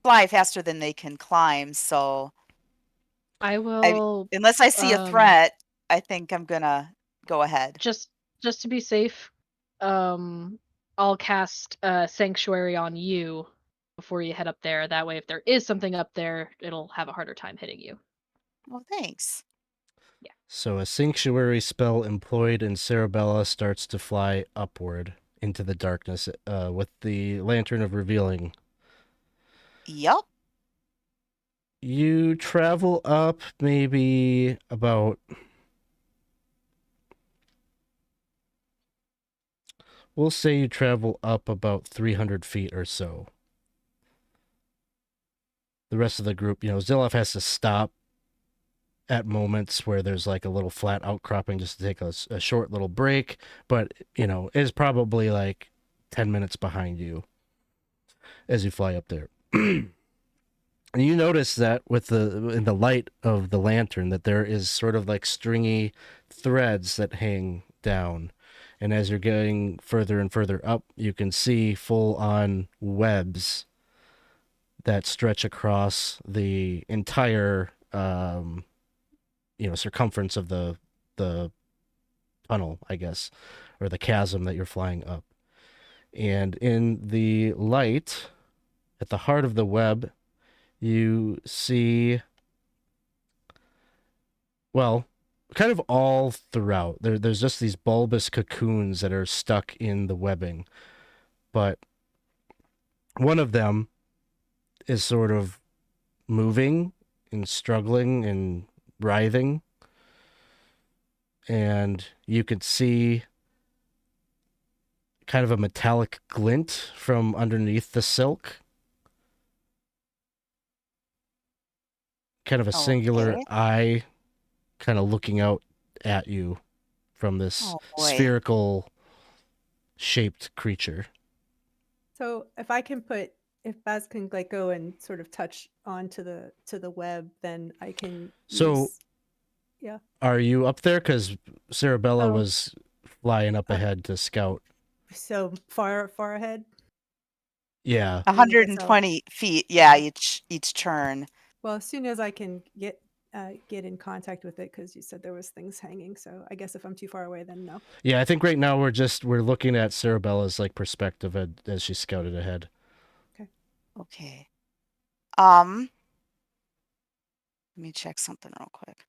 fly faster than they can climb. So I will unless I see a threat, I think I'm gonna go ahead. just to be safe. I'll cast Sanctuary on you before you head up there. That way, if there is something up there, it'll have a harder time hitting you. Well, thanks. So a sanctuary spell employed in Cerebella starts to fly upward into the darkness with the Lantern of Revealing. Yup. You travel up maybe about... We'll say you travel up about 300 feet or so. The rest of the group, Zilloff has to stop at moments where there's like a little flat outcropping just to take a short little break, but is probably like 10 minutes behind you as you fly up there. And you notice that in the light of the lantern that there is sort of like stringy threads that hang down, and as you're getting further and further up, you can see full on webs that stretch across the entire circumference of the tunnel, I guess, or the chasm that you're flying up. And in the light, at the heart of the web, you see, well, kind of all throughout. There's just these bulbous cocoons that are stuck in the webbing. But one of them is sort of moving and struggling and writhing, and you could see kind of a metallic glint from underneath the silk, kind of a singular Okay. eye kind of looking out at you from this Oh, boy. spherical shaped creature. So if Baz can like go and sort of touch onto the web, then I can. So, yeah. Are you up there? Because Cerebella Oh. was flying up ahead to scout. So far ahead. Yeah. 120 feet. Yeah, each turn. Well, as soon as I can get in contact with it, because you said there was things hanging. So I guess if I'm too far away, then no. Yeah, I think right now we're looking at Cerebella's like perspective as she scouted ahead. Okay. Let me check something real quick.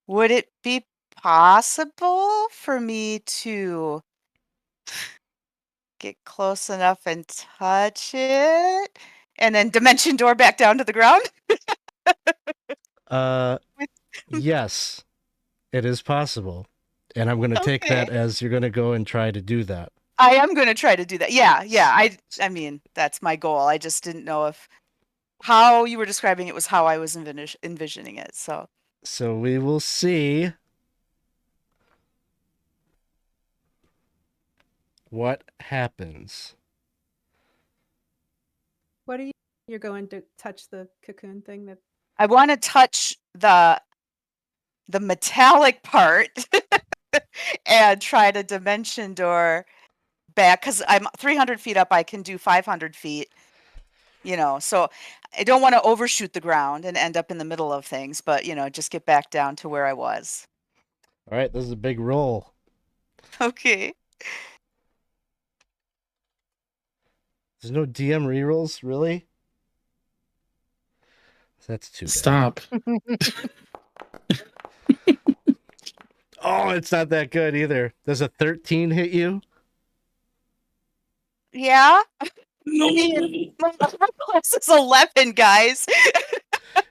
Would it be possible for me to get close enough and touch it and then dimension door back down to the ground? Yes, it is possible. And I'm going to take that as you're going to go and try to do that. I am going to try to do that. Yeah. I mean, that's my goal. I just didn't know if how you were describing it was how I was envisioning it. So we will see what happens. What are you're going to touch the cocoon thing that I want to touch the metallic part and try to dimension door back, because I'm 300 feet up. I can do 500 feet, so I don't want to overshoot the ground and end up in the middle of things, but just get back down to where I was. All right, this is a big roll. Okay. There's no DM rerolls, really? That's too bad. Stop. Oh, it's not that good either. Does a 13 hit you? Yeah. My class is 11, guys.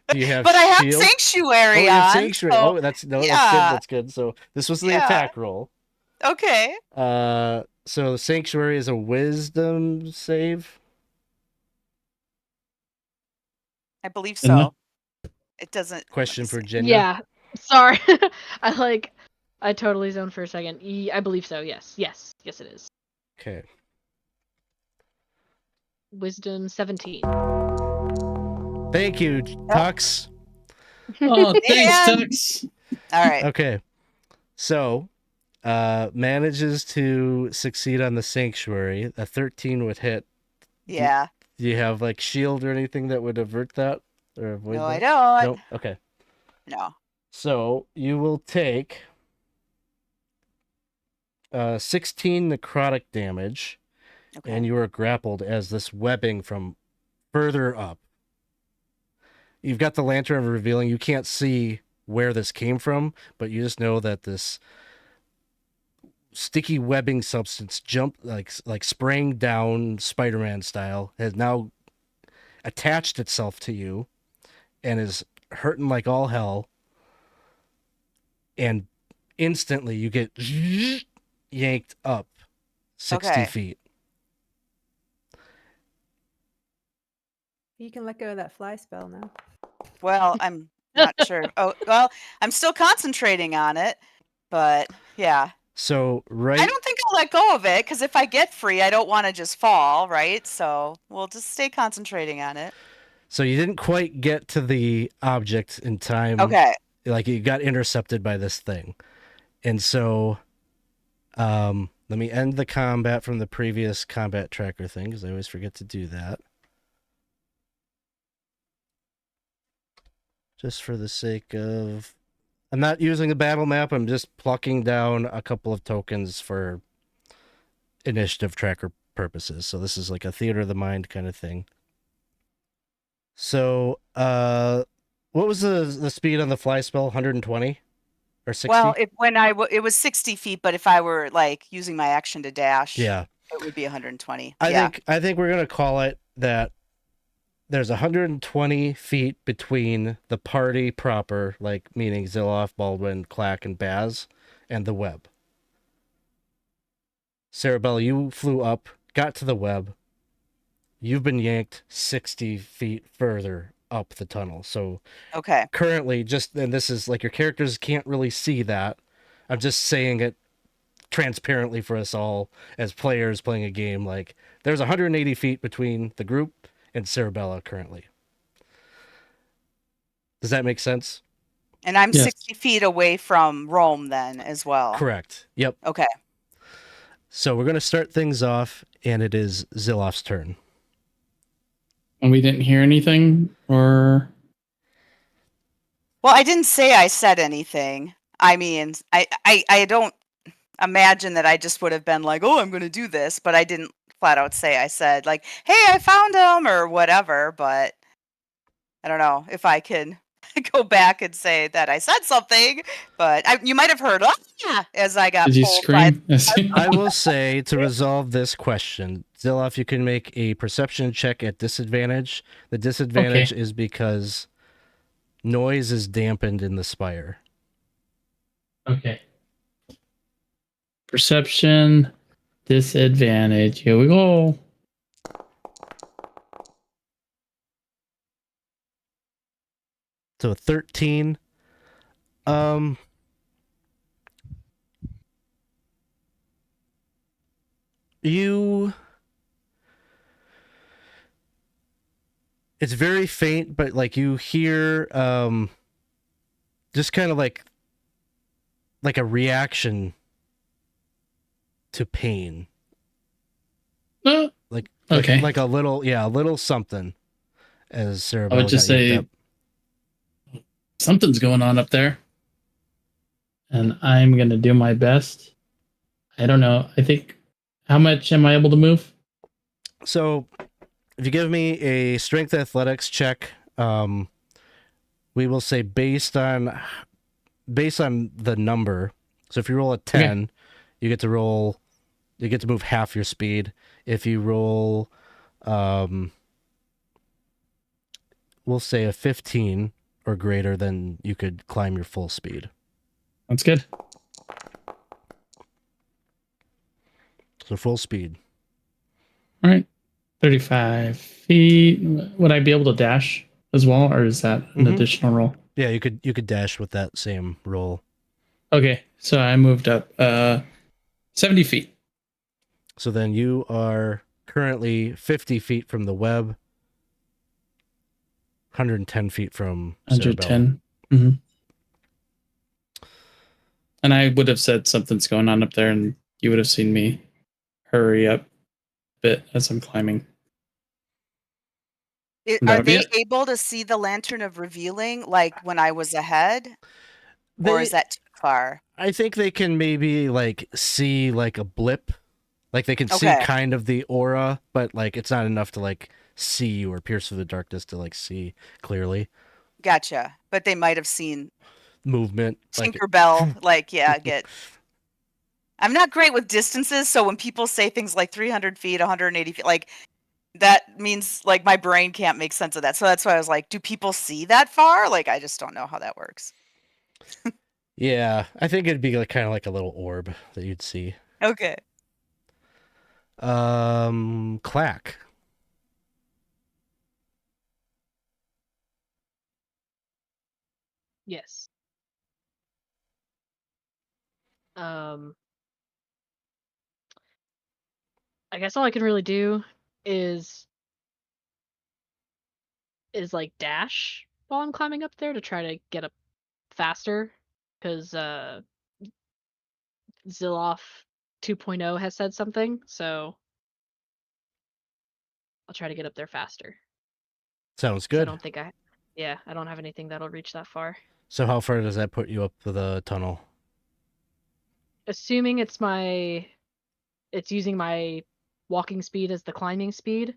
Do you have but I have shield? Sanctuary you have on. Sanctuary. So, That's good. yeah. That's good. So this was the Yeah. attack roll. Okay. So Sanctuary is a Wisdom save. I believe so. Mm-hmm. It doesn't. Question for Jenna. Yeah. Sorry. I totally zoned for a second. I believe so. Yes, it is. Okay. Wisdom 17. Thank you, Tux. Oh, thanks, And- Tux. All right. Okay. So, manages to succeed on the sanctuary. A 13 would hit. Yeah. Do you have like shield or anything that would avert that or avoid No, that? I don't. Nope. Okay. No. So you will take 16 necrotic damage, Okay. and you are grappled as this webbing from further up. You've got the lantern of revealing. You can't see where this came from, but you just know that this sticky webbing substance jumped like spraying down Spider-Man style, has now attached itself to you and is hurting like all hell. And instantly you get yanked up 60 Okay. feet. You can let go of that fly spell now. Well, I'm not sure. Oh, well, I'm still concentrating on it, but yeah. So I don't think I'll let go of it because if I get free, I don't want to just fall, right? So we'll just stay concentrating on it. So you didn't quite get to the object in time. Okay. Like you got intercepted by this thing. And so let me end the combat from the previous combat tracker thing because I always forget to do that. Just for the sake of... I'm not using a battle map. I'm just plucking down a couple of tokens for initiative tracker purposes. So this is like a theater of the mind kind of thing. So, what was the speed on the fly spell? 120 or 60? Well, it was 60 feet, but if I were like using my action to dash, Yeah. it would be 120. I think we're gonna call it that. There's 120 feet between the party proper, like meaning Zilloff, Baldwin, Clack, and Baz, and the web. Cerebella, you flew up, got to the web. You've been yanked 60 feet further up the tunnel. So Okay. currently, and this is like your characters can't really see that. I'm just saying it transparently for us all as players playing a game. Like there's 180 feet between the group and Cerebella currently. Does that make sense? And I'm Yes. 60 feet away from Rome then as well. Correct. Yep. Okay. So we're going to start things off, and it is Zilloff's turn. And we didn't hear anything, or Well, I didn't say I said anything. I mean, I don't imagine that I just would have been like, oh, I'm going to do this, but I didn't flat out say I said like, hey, I found him or whatever, but I don't know if I can go back and say that I said something, but you might have heard as I got did you pulled by- scream? I will say, to resolve this question, Zilloff, you can make a perception check at disadvantage. The disadvantage is because noise is dampened in the spire. Okay. Perception disadvantage. Here we go. So 13. It's very faint, but like you hear just kind of like a reaction to pain. Like Okay. like a little something, as Cerebella I would just got yanked say up. something's going on up there. And I'm going to do my best. I don't know. I think, how much am I able to move? So if you give me a strength athletics check, we will say based on the number. So if you roll a 10, you get to move half your speed. If you roll we'll say a 15 or greater, then you could climb your full speed. That's good. So full speed. All right. 35 feet. Would I be able to dash as well, or is that an additional roll? Yeah, you could dash with that same roll. Okay, so I moved up 70 feet. So then you are currently 50 feet from the web. 110 feet from Cerebella. 110. Mm-hmm. And I would have said something's going on up there, and you would have seen me hurry up a bit as I'm climbing. Are That'll be they it. able to see the Lantern of Revealing like when I was ahead? Or is that too far? I think they can maybe like see like a blip. Like they can see Okay. kind of the aura, but like it's not enough to like see you or pierce through the darkness to like see clearly. Gotcha. But they might have seen Movement. Like Tinkerbell. Like, yeah, get. I'm not great with distances, so when people say things like 300 feet, 180 feet, like that means like my brain can't make sense of that. So that's why I was like, do people see that far? Like, I just don't know how that works. yeah, I think it'd be like kind of like a little orb that you'd see. Okay. Clack. Yes. I guess all I can really do is like dash while I'm climbing up there to try to get up faster, because Zilloff 2.0 has said something, so I'll try to get up there faster. Sounds 'Cause I good. don't think I don't have anything that'll reach that far. So how far does that put you up the tunnel? Assuming it's using my walking speed as the climbing speed,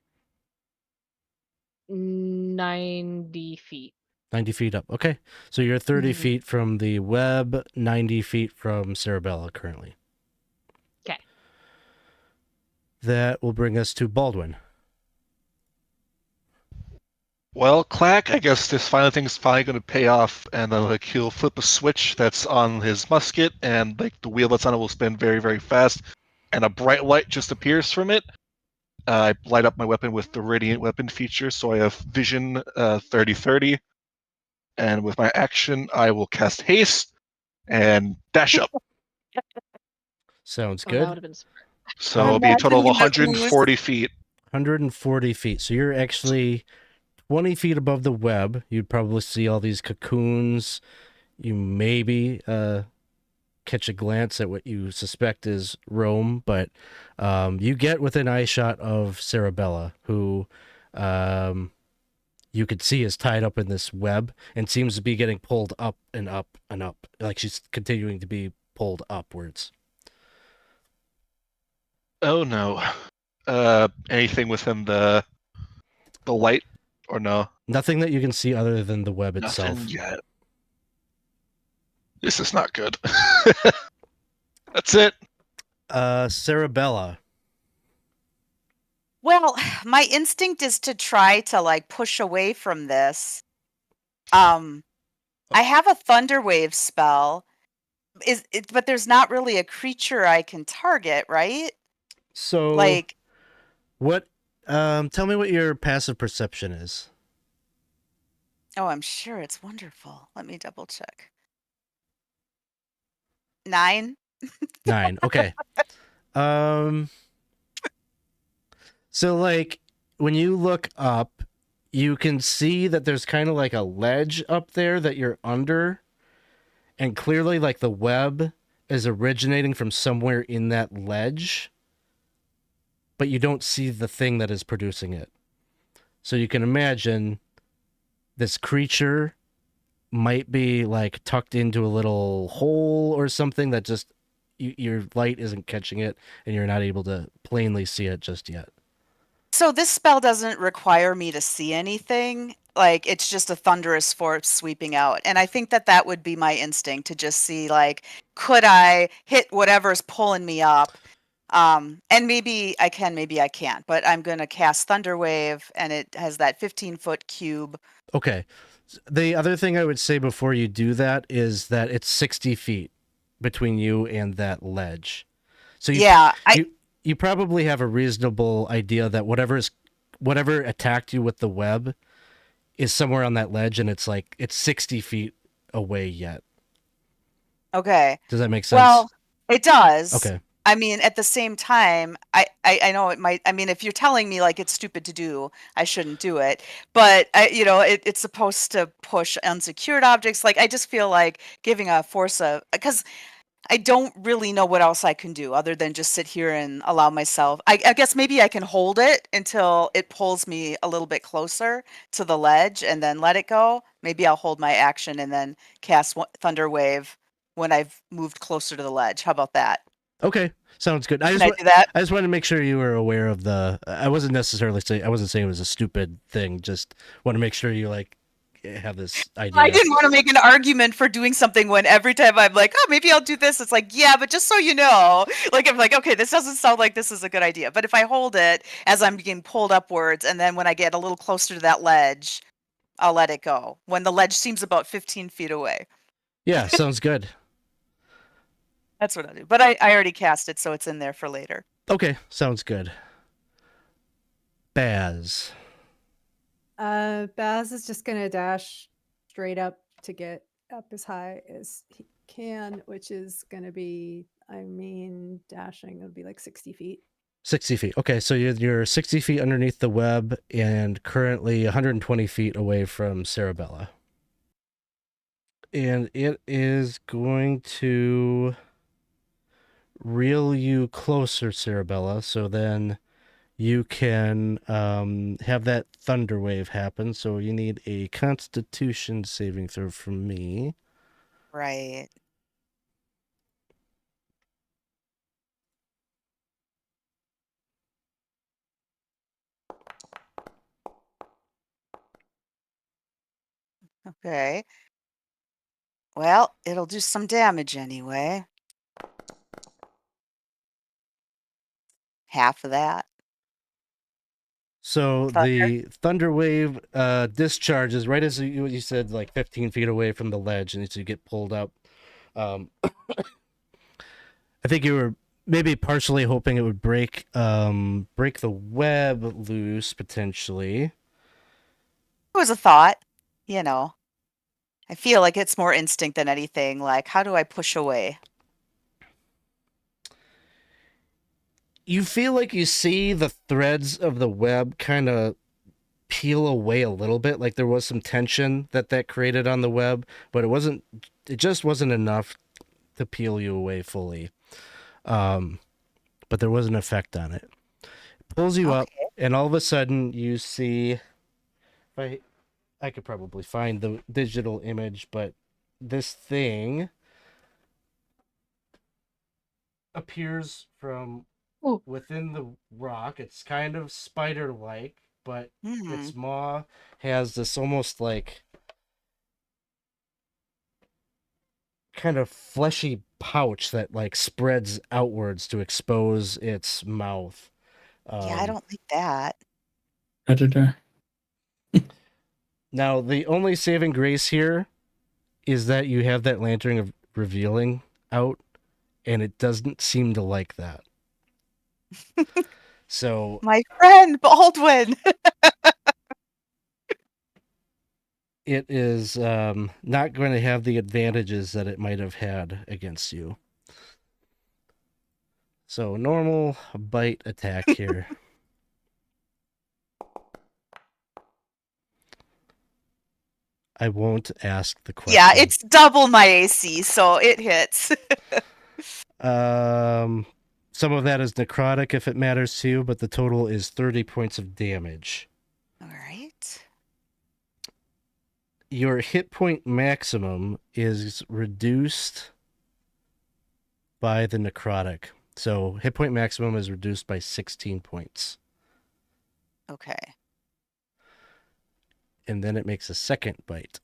90 feet. 90 feet up. Okay. So you're 30 Mhm. feet from the web, 90 feet from Cerebella currently. Okay. That will bring us to Baldwin. Well, Clack, I guess this final thing's finally going to pay off, and then like he'll flip a switch that's on his musket, and like the wheel that's on it will spin very, very fast, and a bright light just appears from it. I light up my weapon with the radiant weapon feature, so I have vision 30/30, and with my action, I will cast haste and dash up. Sounds Oh, that good. would have been smart. So it'll be a total of Imagining the 140 feet. 140 feet. So you're actually 20 feet above the web. You'd probably see all these cocoons. You maybe catch a glance at what you suspect is Rome, but you get within eye shot of Cerebella, who you could see is tied up in this web and seems to be getting pulled up and up and up, like she's continuing to be pulled upwards. Oh no. Anything within the light, or no? Nothing that you can see other than the web itself. Nothing yet. This is not good. That's it. Cerebella. Well, my instinct is to try to like push away from this. I have a Thunderwave spell. But there's not really a creature I can target, right? So Like, what tell me what your passive perception is. oh, I'm sure it's wonderful. Let me double check. 9. 9. Okay. So like when you look up, you can see that there's kind of like a ledge up there that you're under, and clearly like the web is originating from somewhere in that ledge, but you don't see the thing that is producing it. So you can imagine this creature might be like tucked into a little hole or something that just your light isn't catching it, and you're not able to plainly see it just yet. So this spell doesn't require me to see anything. Like, it's just a thunderous force sweeping out. And I think that that would be my instinct, to just see, like, could I hit whatever's pulling me up? And maybe I can, maybe I can't. But I'm going to cast Thunderwave, and it has that 15-foot cube. Okay. The other thing I would say before you do that is that it's 60 feet between you and that ledge. So you probably have a reasonable idea that whatever attacked you with the web is somewhere on that ledge, and it's 60 feet away yet. Okay. Does that make sense? Well, it does. Okay. I mean, at the same time, I know it might. I mean, if you're telling me like it's stupid to do, I shouldn't do it. But it's supposed to push unsecured objects. Like I just feel like giving a force of because I don't really know what else I can do other than just sit here and allow myself. I guess maybe I can hold it until it pulls me a little bit closer to the ledge and then let it go. Maybe I'll hold my action and then cast Thunder Wave when I've moved closer to the ledge. How about that? Okay, sounds good. Can I do that? I just wanted to make sure you were aware of the. I wasn't necessarily saying. I wasn't saying it was a stupid thing. Just want to make sure you like have this idea. I didn't want to make an argument for doing something when every time I'm like, oh, maybe I'll do this. It's like, yeah, but just so you know, like I'm like, okay, this doesn't sound like this is a good idea. But if I hold it as I'm being pulled upwards, and then when I get a little closer to that ledge, I'll let it go. When the ledge seems about 15 feet away. Yeah, sounds good. That's what I do. But I already cast it, so it's in there for later. Okay, sounds good. Baz. Baz is just gonna dash straight up to get up as high as he can, which is gonna be, I mean, dashing would be like 60 feet. 60 feet. Okay, so you're 60 feet underneath the web and currently 120 feet away from Cerebella. And it is going to reel you closer, Cerebella, so then you can have that thunder wave happen. So you need a Constitution saving throw from me. Right. Okay. Well, it'll do some damage anyway. Half of that. So Thunder. the thunder wave discharges right as you said, like 15 feet away from the ledge, and as you get pulled up. I think you were maybe partially hoping it would break the web loose potentially. It was a thought, you know. I feel like it's more instinct than anything. Like, how do I push away? You feel like you see the threads of the web kind of peel away a little bit, like there was some tension that created on the web, but it just wasn't enough to peel you away fully. But there was an effect on it. It pulls you up, and all of a sudden you see, I could probably find the digital image, but this thing appears from within the rock. It's kind of spider-like, but its maw has this almost like kind of fleshy pouch that like spreads outwards to expose its mouth. Yeah, I don't like that. Predator. Now, the only saving grace here is that you have that lantern of revealing out, and it doesn't seem to like that. So my friend Baldwin. it is not going to have the advantages that it might have had against you. So normal bite attack here. I won't ask the question. Yeah, it's double my AC, so it hits. Some of that is necrotic if it matters to you, but the total is 30 points of damage. All right. Your hit point maximum is reduced by the necrotic. So hit point maximum is reduced by 16 points. Okay. And then it makes a second bite.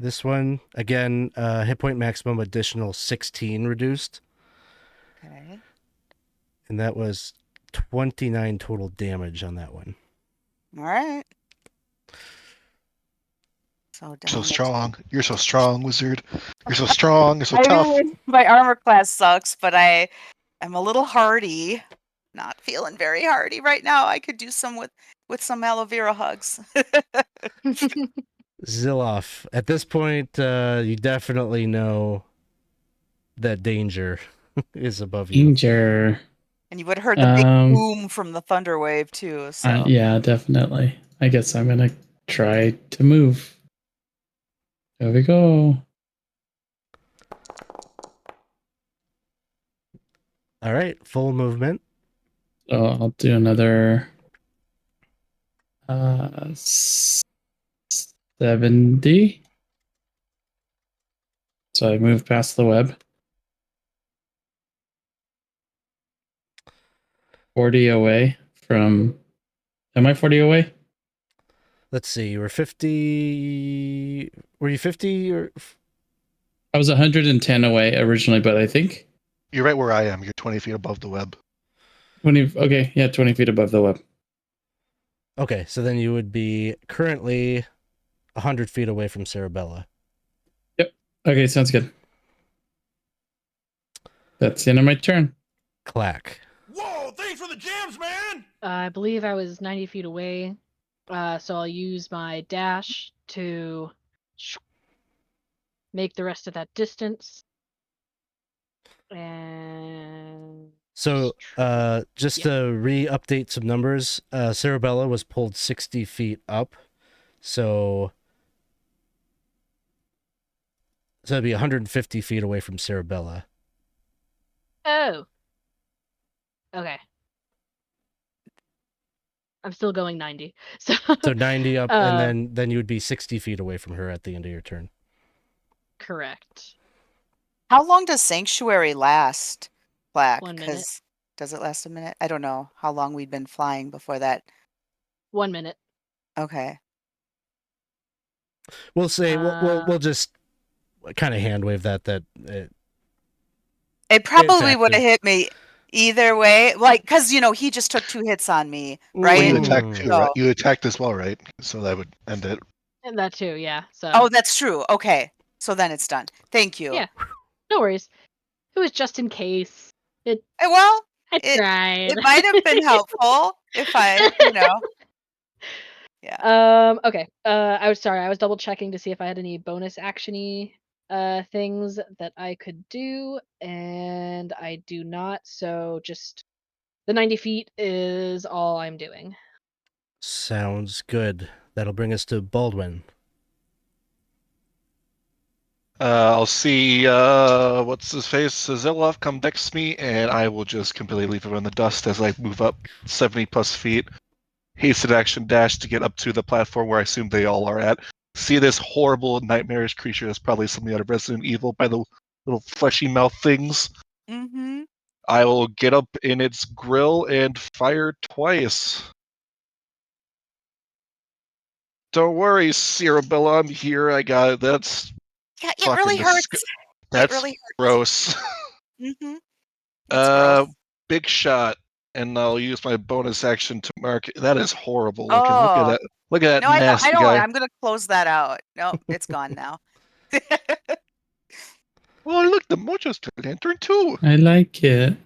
This one, again, hit point maximum additional 16 reduced. Okay. And that was 29 total damage on that one. All right. So strong. You're so strong, wizard. You're so strong. You're so tough. My armor class sucks, but I'm a little hardy. not feeling very hardy right now. I could do some with some aloe vera hugs. Zilloff, at this point, you definitely know that danger is above you. Danger. And you would have heard the big boom from the thunder wave too. So Yeah, definitely. I guess I'm gonna try to move. There we go. All right, full movement. So I'll do another 70. So I move past the web. 40 away from. Am I 40 away? Let's see. You were 50. Were you 50 or? I was 110 away originally, but I think You're right where I am. You're 20 feet above the web. 20. Okay, yeah, 20 feet above the web. Okay, so then you would be currently 100 feet away from Cerebella. Yep. Okay, sounds good. That's the end of my turn. Clack. Whoa, thanks for the jams, man! I believe I was 90 feet away, so I'll use my dash to make the rest of that distance. And So, just to re-update some numbers, Cerebella was pulled 60 feet up, so it'd be 150 feet away from Cerebella. Oh. Okay. I'm still going 90. So 90 up, and then you would be 60 feet away from her at the end of your turn. Correct. how long does Sanctuary last, Black? 1 minute. Because does it last a minute? I don't know how long we'd been flying before that. 1 minute. Okay. We'll say we'll just kind of hand wave that It probably would have factors. hit me either way, like because he just took 2 hits on me, Well, right? you attacked too, So- right? You attacked as well, right? So that would end it. And that too, yeah. So Oh, that's true. Okay, so then it's done. Thank you. Yeah. No worries. It was just in case. Well, I tried. it might have been helpful if I, Yeah. Okay. I was sorry. I was double checking to see if I had any bonus actiony things that I could do, and I do not. So just the 90 feet is all I'm doing. Sounds good. That'll bring us to Baldwin. I'll see what's his face, Zilloff, come next to me, and I will just completely leave him in the dust as I move up 70 plus feet. Hasted action dash to get up to the platform where I assume they all are at. See this horrible, nightmarish creature that's probably something out of Resident Evil by the little fleshy mouth things. Mm-hmm. I will get up in its grill and fire twice. Don't worry, Cerebella, I'm here. I got it. That's Yeah, it fucking really hurts. That's really hurts. gross. Mm-hmm. It's gross. Big shot, and I'll use my bonus action to mark. That is horrible looking. Look at Oh. that. Look at that No, I nasty don't. guy. I'm gonna close that out. Nope, it's gone now. Oh, look, the mojo's turning turn 2. I like it.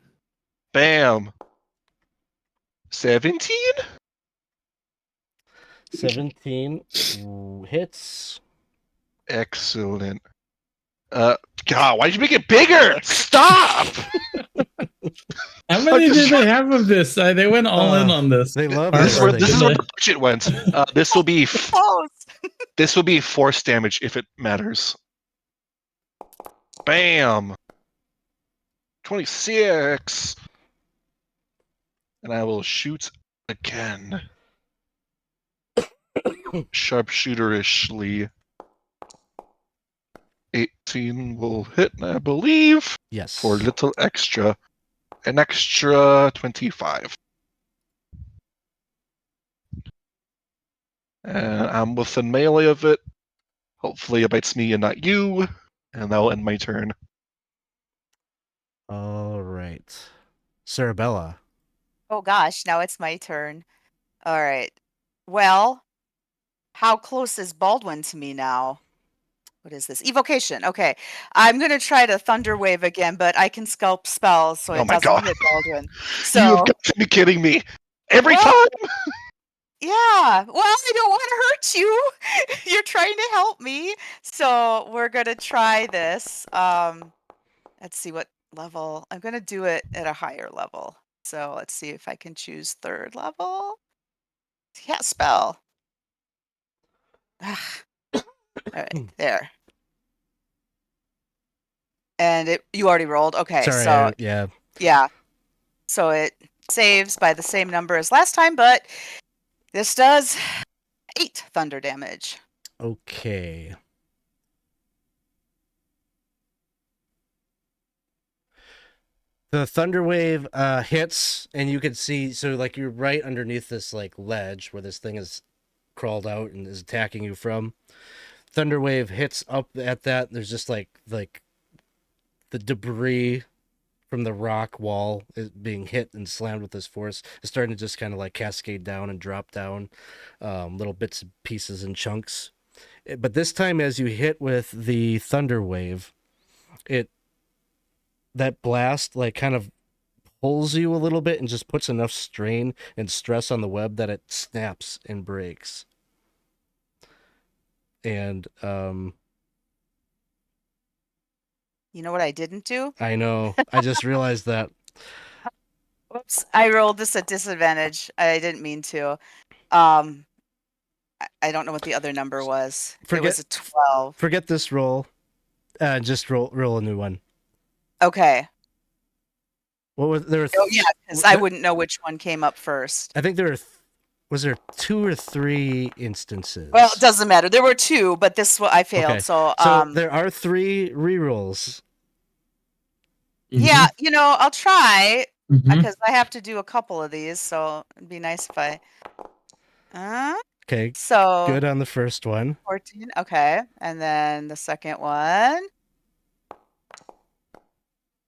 Bam. 17? 17 hits. Excellent. God, why'd you make it bigger? Stop! How many did they have of this? They went all in on this. They love This is it. where They this is do. where the budget went. This will be Close. this will be force damage if it matters. Bam. 26. And I will shoot again. Sharpshooterishly. 18 will hit, I believe. Yes. For a little extra. An extra 25. And I'm within melee of it. Hopefully it bites me and not you. And that will end my turn. All right. Cerebella. Oh gosh, now it's my turn. All right. Well, how close is Baldwin to me now? what is this? Evocation. Okay. I'm going to try to Thunder Wave again, but I can sculpt spells so Oh it my doesn't God. hit Baldwin. You have So, got to be kidding me. Every Well- time? yeah. Well, I don't want to hurt you. You're trying to help me. So, we're going to try this. Let's see what level. I'm going to do it at a higher level. So, let's see if I can choose 3rd level. Yeah, spell. All right, there. And you already rolled. Okay, Sorry, so yeah. yeah. So it saves by the same number as last time, but this does 8 thunder damage. Okay. The thunder wave hits, and you can see, so like you're right underneath this like ledge where this thing is crawled out and is attacking you from. Thunder wave hits up at that. There's just like the debris from the rock wall is being hit and slammed with this force. It's starting to just kind of like cascade down and drop down, little bits and pieces and chunks. But this time, as you hit with the thunder wave, that blast like kind of pulls you a little bit and just puts enough strain and stress on the web that it snaps and breaks. And You know what I didn't do? I know, I just realized that. Whoops. I rolled this at disadvantage. I didn't mean to. I don't know what the other number was. It was a 12. Forget this roll. Just roll a new one. Okay. What was there? Oh yeah, because I wouldn't know which one came up first. I think there were. Was there 2 or 3 instances? Well, it doesn't matter. There were 2, but this one I failed. Okay. So there are 3 rerolls. yeah, I'll try Mhm. because I have to do a couple of these. So it'd be nice if I. Okay. So Good on the first one. 14. Okay, and then the second one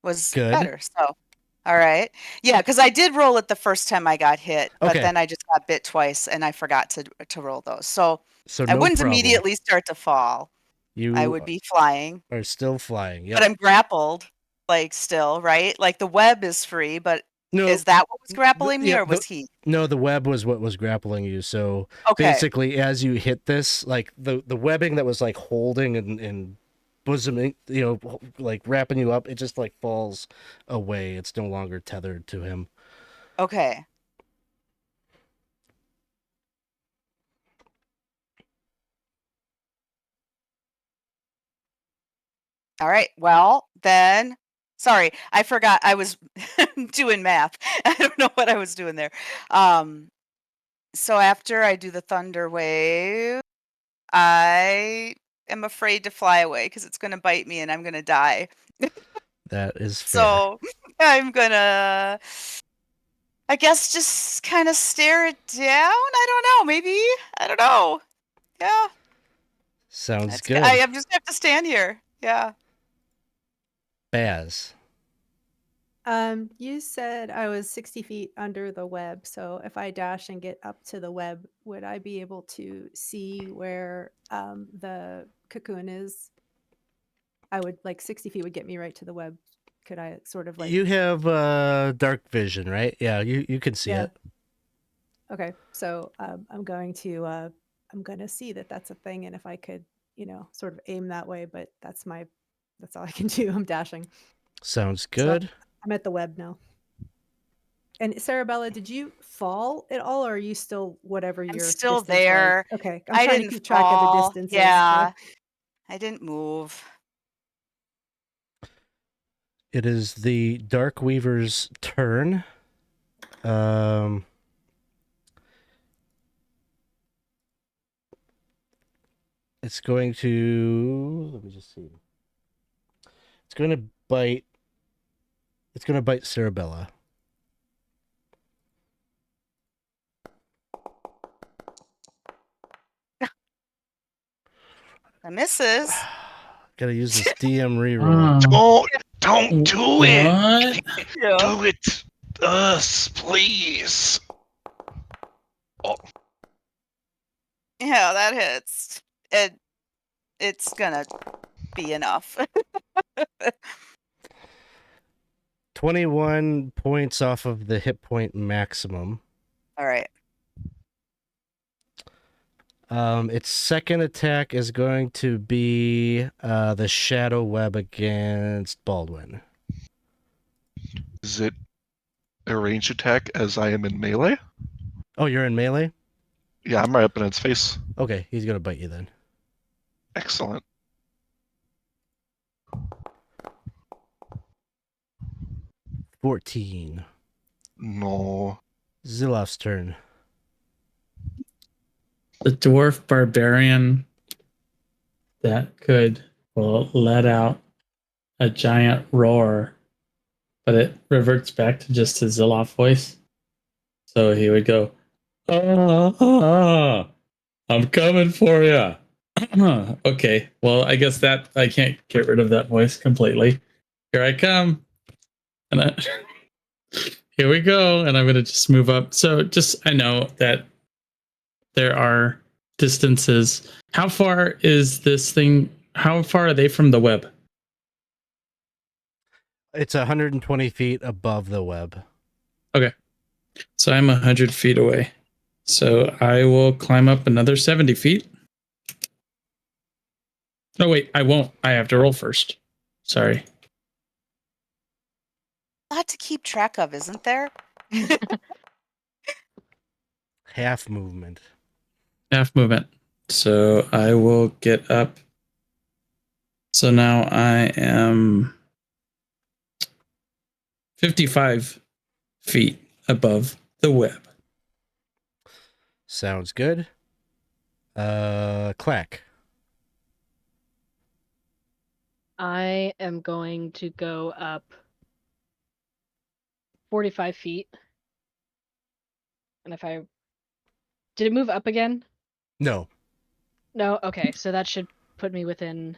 was Good. better. So, all right, yeah, because I did roll it the first time I got hit, but Okay. then I just got bit twice, and I forgot to roll those. So So I no wouldn't problem. immediately start to fall. You I would be flying, are still flying. Yep. but I'm grappled, like still, right? Like the web is free, but No, is that what was grappling me, yeah, or was he? No, the web was what was grappling you. So Okay, basically, as you hit this, like the webbing that was like holding and bosoming, like wrapping you up, it just like falls away. It's no longer tethered to him. okay. All right. Well, then, sorry, I forgot I was doing math. I don't know what I was doing there. So after I do the thunder wave, I am afraid to fly away because it's going to bite me and I'm going to die. That is fair. So I'm going to, I guess, just kind of stare it down. I don't know. Maybe. I don't know. Yeah. Sounds good. I just have to stand here. Yeah. Baz. You said I was 60 feet under the web, so if I dash and get up to the web, would I be able to see where the cocoon is? I would 60 feet would get me right to the web. Could I sort of You have dark vision, right? Yeah, you can see it. Okay, so I'm going to see that that's a thing, and if I could, sort of aim that way, but that's all I can do. I'm dashing. Sounds good. I'm at the web now. And Cerebella, did you fall at all, or are you still whatever I'm your still distance was? there. Okay, I I'm trying to didn't keep track of the fall. distances. Yeah. I didn't move. It is the Dark Weaver's turn. It's going to, let me just see. It's going to bite Cerebella. I misses. Gotta use this DM reroll. Oh, Don't do it. what? Yeah. Do it. Us, please. Oh, Yeah, that hits. it's gonna be enough. 21 points off of the hit point maximum. All right. Its second attack is going to be the Shadow Web against Baldwin. Is it a ranged attack as I am in melee? Oh, you're in melee? Yeah, I'm right up in its face. Okay, he's going to bite you then. Excellent. 14. No. Zilloff's turn. The dwarf barbarian that could let out a giant roar, but it reverts back to just his Zilloff voice. So he would go, "Ah, I'm coming for you." Okay, well, I guess that I can't get rid of that voice completely. Here I come, and here we go, and I'm gonna just move up. So just I know that there are distances. How far is this thing? How far are they from the web? It's 120 feet above the web. Okay, so I'm 100 feet away. So I will climb up another 70 feet. Oh wait, I won't. I have to roll first. Sorry. A lot to keep track of, isn't there? Half movement. Half movement. So I will get up. So now I am 55 feet above the web. Sounds good. Clack. I am going to go up 45 feet. And if I... Did it move up again? No. No? Okay, so that should put me within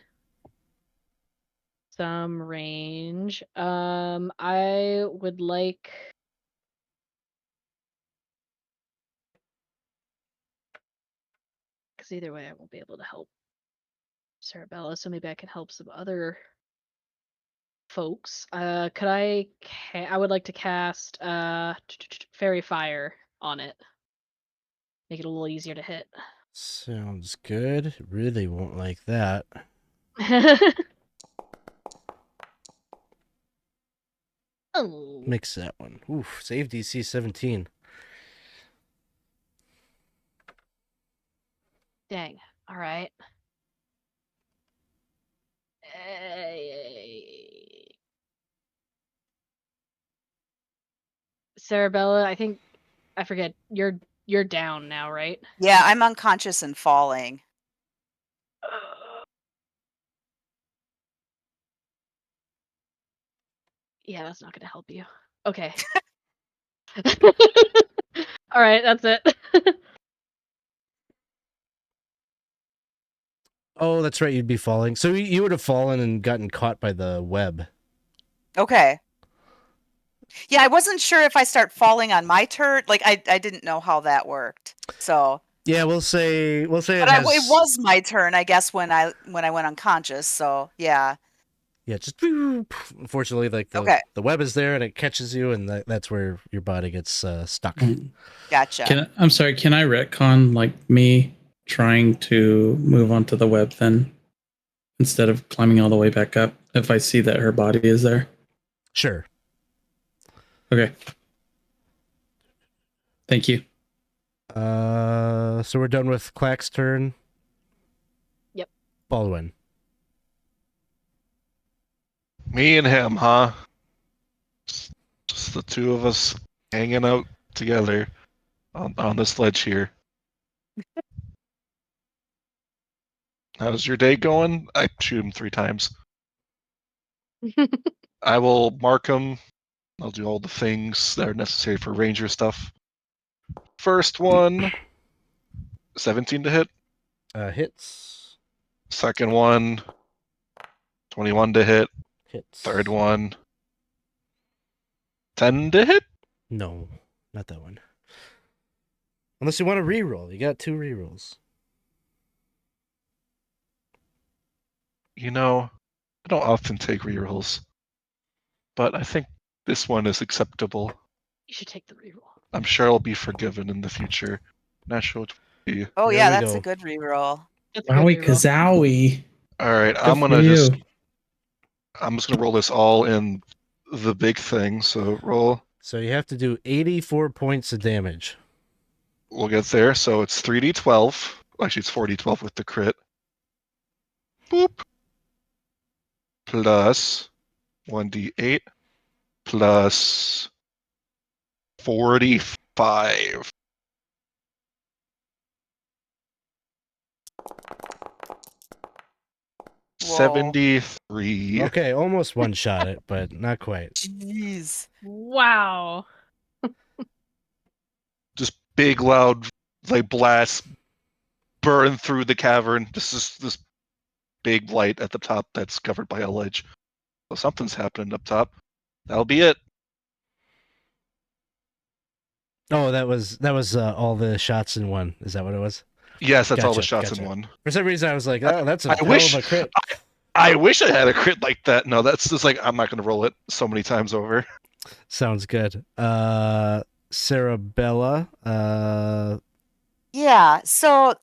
some range. I would like... Because either way I won't be able to help Cerebella, so maybe I can help some other folks. Could I would like to cast Fairy Fire on it. Make it a little easier to hit. Sounds good. Really won't like that. Oh, Mix that one. Oof. Save DC 17. dang. All right. Cerebella, I think I forget. You're down now, right? Yeah, I'm unconscious and falling. Yeah, that's not gonna help you. Okay. All right, that's it. Oh, that's right. You'd be falling. So you would have fallen and gotten caught by the web. Okay. Yeah, I wasn't sure if I start falling on my turn. Like I didn't know how that worked. So Yeah, we'll say but it has. it was my turn, I guess, when I went unconscious. So yeah. Yeah, just unfortunately, like the web is there and it catches you, and that's where your body gets stuck. Gotcha. I'm sorry. Can I retcon like me trying to move onto the web then instead of climbing all the way back up if I see that her body is there? Sure. Okay. Thank you. So we're done with Clack's turn. Yep. Baldwin. Me and him, huh? Just the two of us hanging out together on this ledge here. How's your day going? I shoot him 3 times. I will mark him. I'll do all the things that are necessary for ranger stuff. First one, 17 to hit. Hits. Second one, 21 to hit. Hits. Third one, 10 to hit. No, not that one. Unless you want to reroll. You got 2 rerolls. You know, I don't often take rerolls, but I think this one is acceptable. You should take the reroll. I'm sure I'll be forgiven in the future. Not sure what to be. Oh There yeah, we that's go. a good reroll. That's a good Wowie reroll. kazowie. All right, Good I'm for gonna just you. roll this all in the big thing. So roll. So you have to do 84 points of damage. We'll get there. So it's 3d12. Actually, it's 4d12 with the crit. Boop. Plus 1d8 plus 45. Whoa. 73. Okay, almost one shot it, but not quite. Jeez. Wow. Just big, loud, like blasts burn through the cavern. This big light at the top that's covered by a ledge. So something's happening up top. That'll be it. Oh, that was all the shots in one. Is that what it was? Yes, that's all the Gotcha, shots in gotcha. one. For some reason, I was like, oh, that's a I hell wish- of a crit. I wish I had a crit like that. No, that's just like I'm not going to roll it so many times over. Sounds good. Cerebella. Yeah. So,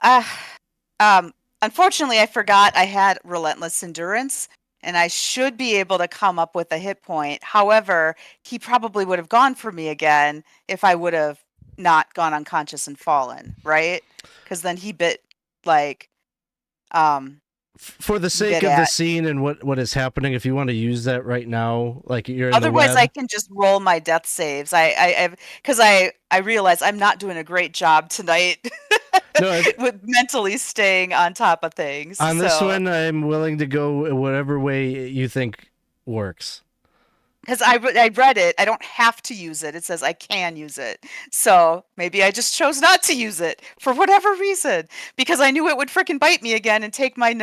unfortunately, I forgot I had relentless endurance, and I should be able to come up with a hit point. However, he probably would have gone for me again if I would have not gone unconscious and fallen, right? Because then he bit like, For the sake bit of the at. scene and what is happening, if you want to use that right now, like you're in Otherwise, the I web. can just roll my death saves. Because I realize I'm not doing a great job tonight No, with mentally staying on top of things. on this so. one, I'm willing to go whatever way you think works. Because I read it, I don't have to use it. It says I can use it. So maybe I just chose not to use it for whatever reason because I knew it would freaking bite me again and take my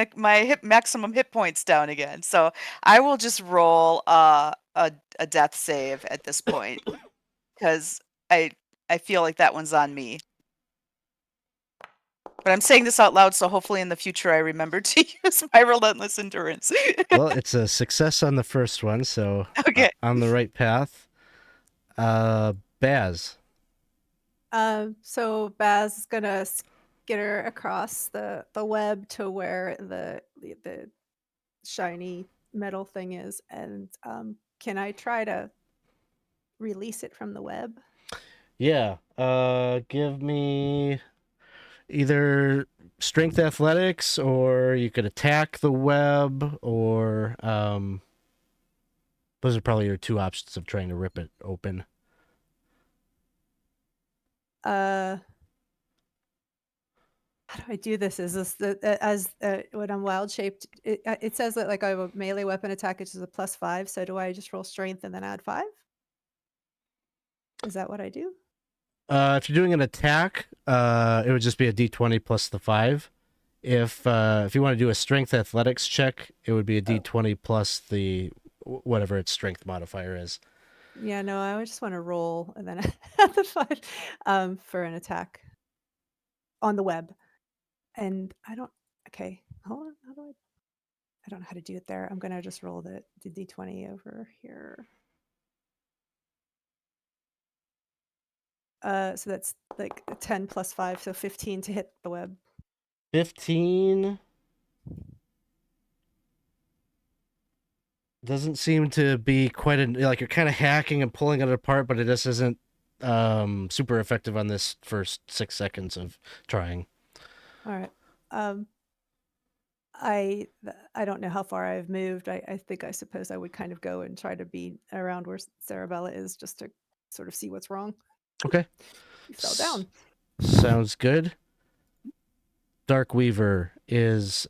maximum hit points down again. So I will just roll a death save at this point because I feel like that one's on me. But I'm saying this out loud, so hopefully in the future I remember to use my relentless endurance. Well, it's a success on the first one, so Okay. on the right path. Baz. So Baz is gonna skitter across the web to where the shiny metal thing is, and can I try to release it from the web? Yeah. Give me either strength athletics, or you could attack the web, or those are probably your two options of trying to rip it open. How do I do this? Is this when I'm wild shaped? It says that like I have a melee weapon attack, which is a +5. So do I just roll strength and then add 5? Is that what I do? If you're doing an attack, it would just be a d20 plus the 5. If you want to do a strength athletics check, it would be a d20 plus the whatever its strength modifier is. Yeah, no, I just want to roll and then add the 5 for an attack on the web. And I don't. Okay, hold on. How do I don't know how to do it there. I'm gonna just roll the d20 over here. So that's like 10 plus 5, so 15 to hit the web. 15 doesn't seem to be quite like you're kind of hacking and pulling it apart, but it just isn't super effective on this first 6 seconds of trying. All right. I don't know how far I've moved. I think I suppose I would kind of go and try to be around where Cerebella is just to sort of see what's wrong. Okay. You fell down. Sounds good. Darkweaver is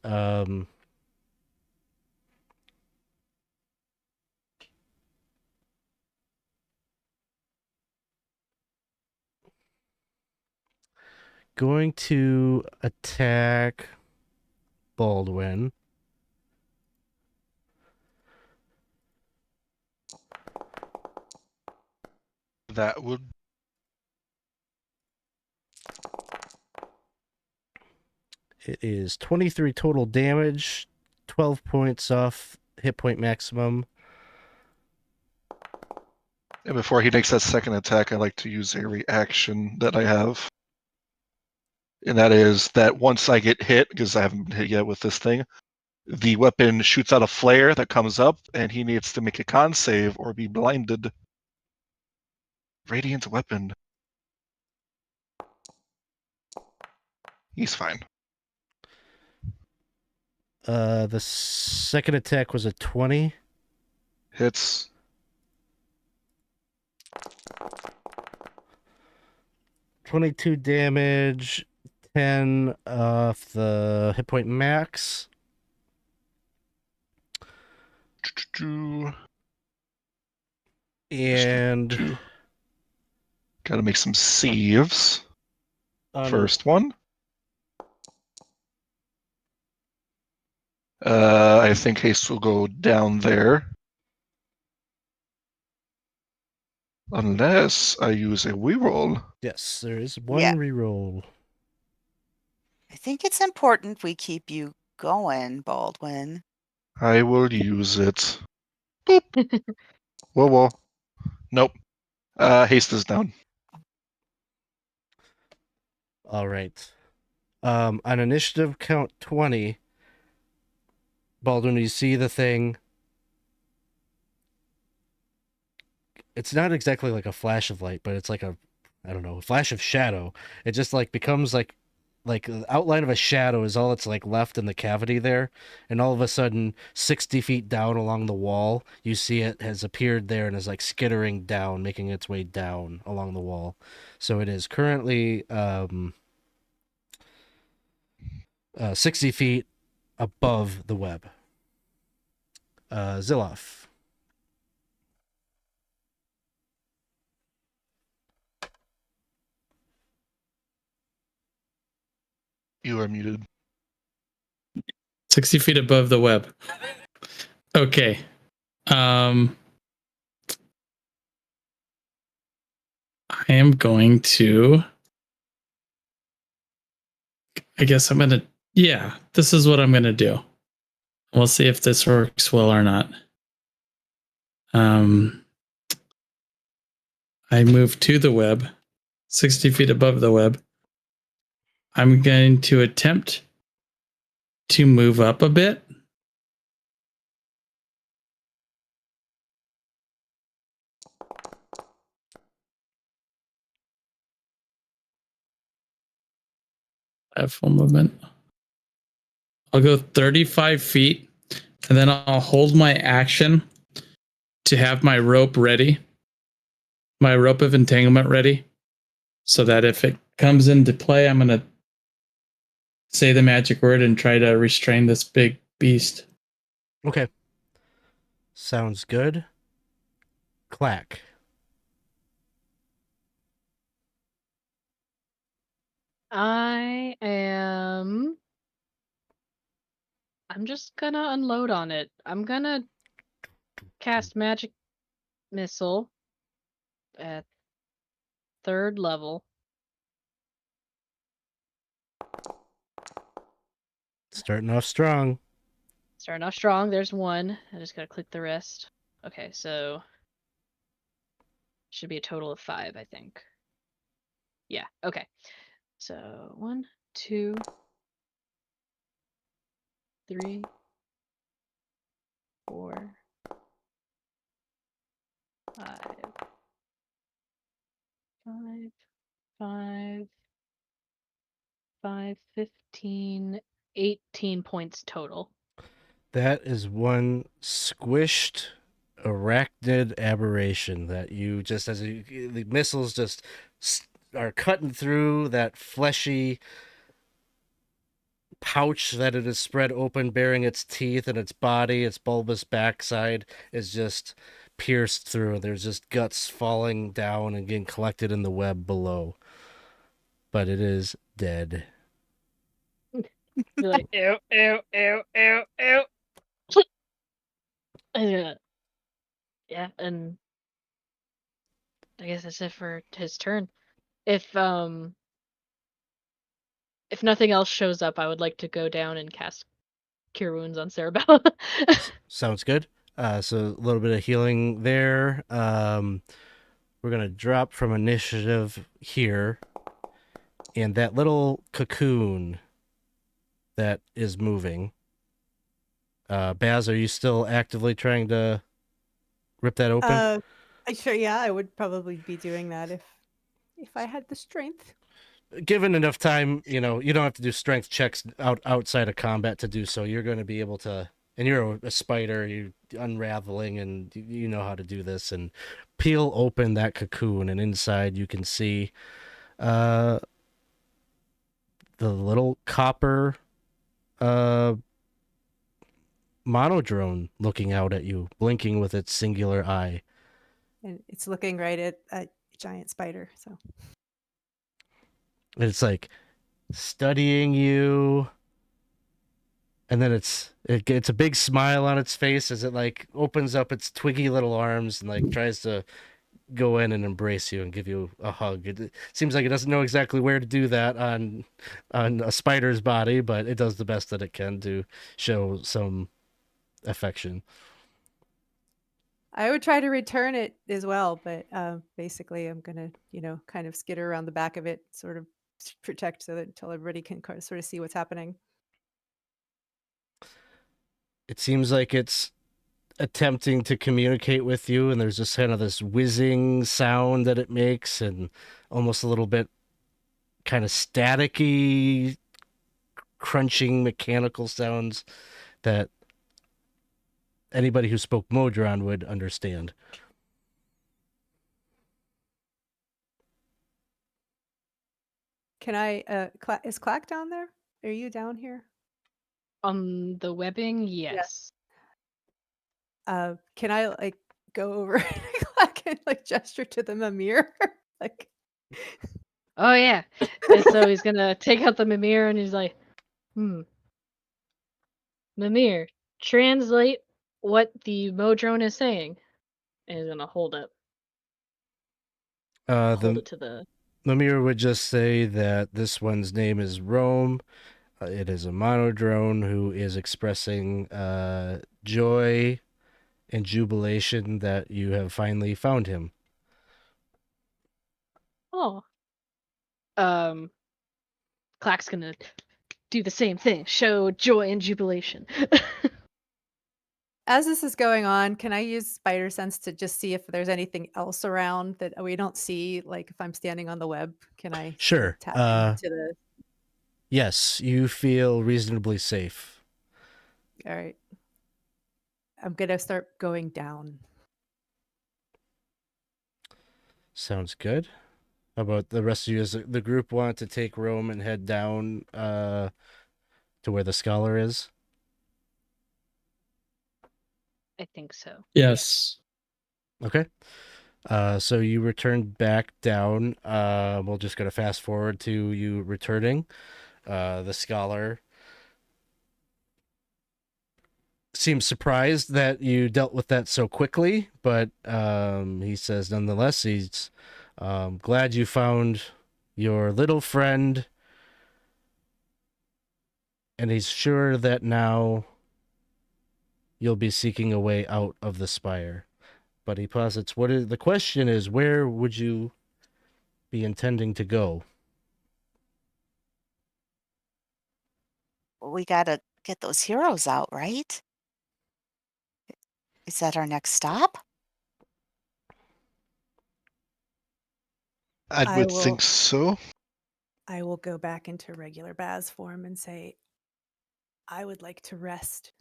going to attack Baldwin. That would. It is 23 total damage, 12 points off hit point maximum. And before he makes that second attack, I like to use a reaction that I have. And that is that once I get hit, because I haven't been hit yet with this thing, the weapon shoots out a flare that comes up, and he needs to make a con save or be blinded. Radiant weapon. He's fine. The second attack was a 20. Hits. 22 damage, 10 off the hit point max. And gotta make some saves. First one. I think haste will go down there. Unless I use a reroll. Yes, there is one Yeah. reroll. I think it's important we keep you going, Baldwin. I will use it. Boop. Whoa. Nope. Haste is down. All right. On initiative count 20, Baldwin, you see the thing. It's not exactly like a flash of light, but it's like a flash of shadow. It just like becomes like the outline of a shadow is all that's like left in the cavity there, and all of a sudden 60 feet down along the wall you see it has appeared there and is like skittering down, making its way down along the wall. So it is currently 60 feet above the web. Zilloff. You are muted. 60 feet above the web. Okay. I am going to. I guess I'm going to. Yeah, this is what I'm going to do. We'll see if this works well or not. I move to the web, 60 feet above the web. I'm going to attempt to move up a bit. I have full movement. I'll go 35 feet, and then I'll hold my action to have my rope ready, my rope of entanglement ready, so that if it comes into play, I'm going to say the magic word and try to restrain this big beast. Okay. Sounds good. Clack. I'm just gonna unload on it. I'm gonna cast magic missile at 3rd level. Starting off strong. Starting off strong. There's one. I just gotta click the rest. Okay, so should be a total of 5, I think. Yeah, okay. So 1, 2, 3, 4, 5, 5, 5, 5, 15, 18 points total. That is one squished arachnid aberration that you just, the missiles just are cutting through that fleshy pouch that it is spread open, bearing its teeth, and its body, its bulbous backside is just pierced through. There's just guts falling down and getting collected in the web below. But it is dead. Be like, ew, ew, ew, ew, ew. Yeah, and I guess that's it for his turn. If nothing else shows up, I would like to go down and cast cure wounds on Cerebella. Sounds good. So a little bit of healing there. We're gonna drop from initiative here, and that little cocoon that is moving. Baz, are you still actively trying to rip that open? Sure, yeah, I would probably be doing that if I had the strength. Given enough time, you don't have to do strength checks outside of combat to do so. You're going to be able to, and you're a spider, you unraveling, and you know how to do this, and peel open that cocoon, and inside you can see the little copper monodrone looking out at you, blinking with its singular eye. And it's looking right at a giant spider. So And it's like studying you, and then it gets a big smile on its face as it like opens up its twiggy little arms and like tries to go in and embrace you and give you a hug. It seems like it doesn't know exactly where to do that on a spider's body, but it does the best that it can to show some affection. I would try to return it as well, but basically I'm gonna, kind of skitter around the back of it, sort of protect so that until everybody can sort of see what's happening. It seems like it's attempting to communicate with you, and there's just kind of this whizzing sound that it makes, and almost a little bit kind of staticky, crunching mechanical sounds that anybody who spoke Modron would understand. Can I? Is Clack down there? Are you down here? On the webbing, yes. Can I like go over to Clack and like gesture to the Mimir? Like, Oh yeah. And so he's gonna take out the Mimir and he's like, Mimir, translate what the Modrone is saying. And he's gonna hold it to the The mirror would just say that this one's name is Rome. It is a monodrone who is expressing joy and jubilation that you have finally found him. Oh. Clack's gonna do the same thing, show joy and jubilation. as this is going on, can I use spider sense to just see if there's anything else around that we don't see? Like if I'm standing on the web, can I sort of Sure. tap into the? Yes, you feel reasonably safe. All right. I'm gonna start going down. Sounds good. How about the rest of you? Does the group want to take Rome and head down to where the scholar is? I think so. Yes. Okay. So you return back down. We're just gonna fast forward to you returning. The scholar seems surprised that you dealt with that so quickly, but he says nonetheless he's glad you found your little friend, and he's sure that now you'll be seeking a way out of the spire. But he posits, the question is, where would you be intending to go? We gotta get those heroes out, right? Is that our next stop? I would think so. I will go back into regular Baz form and say, I would like to rest.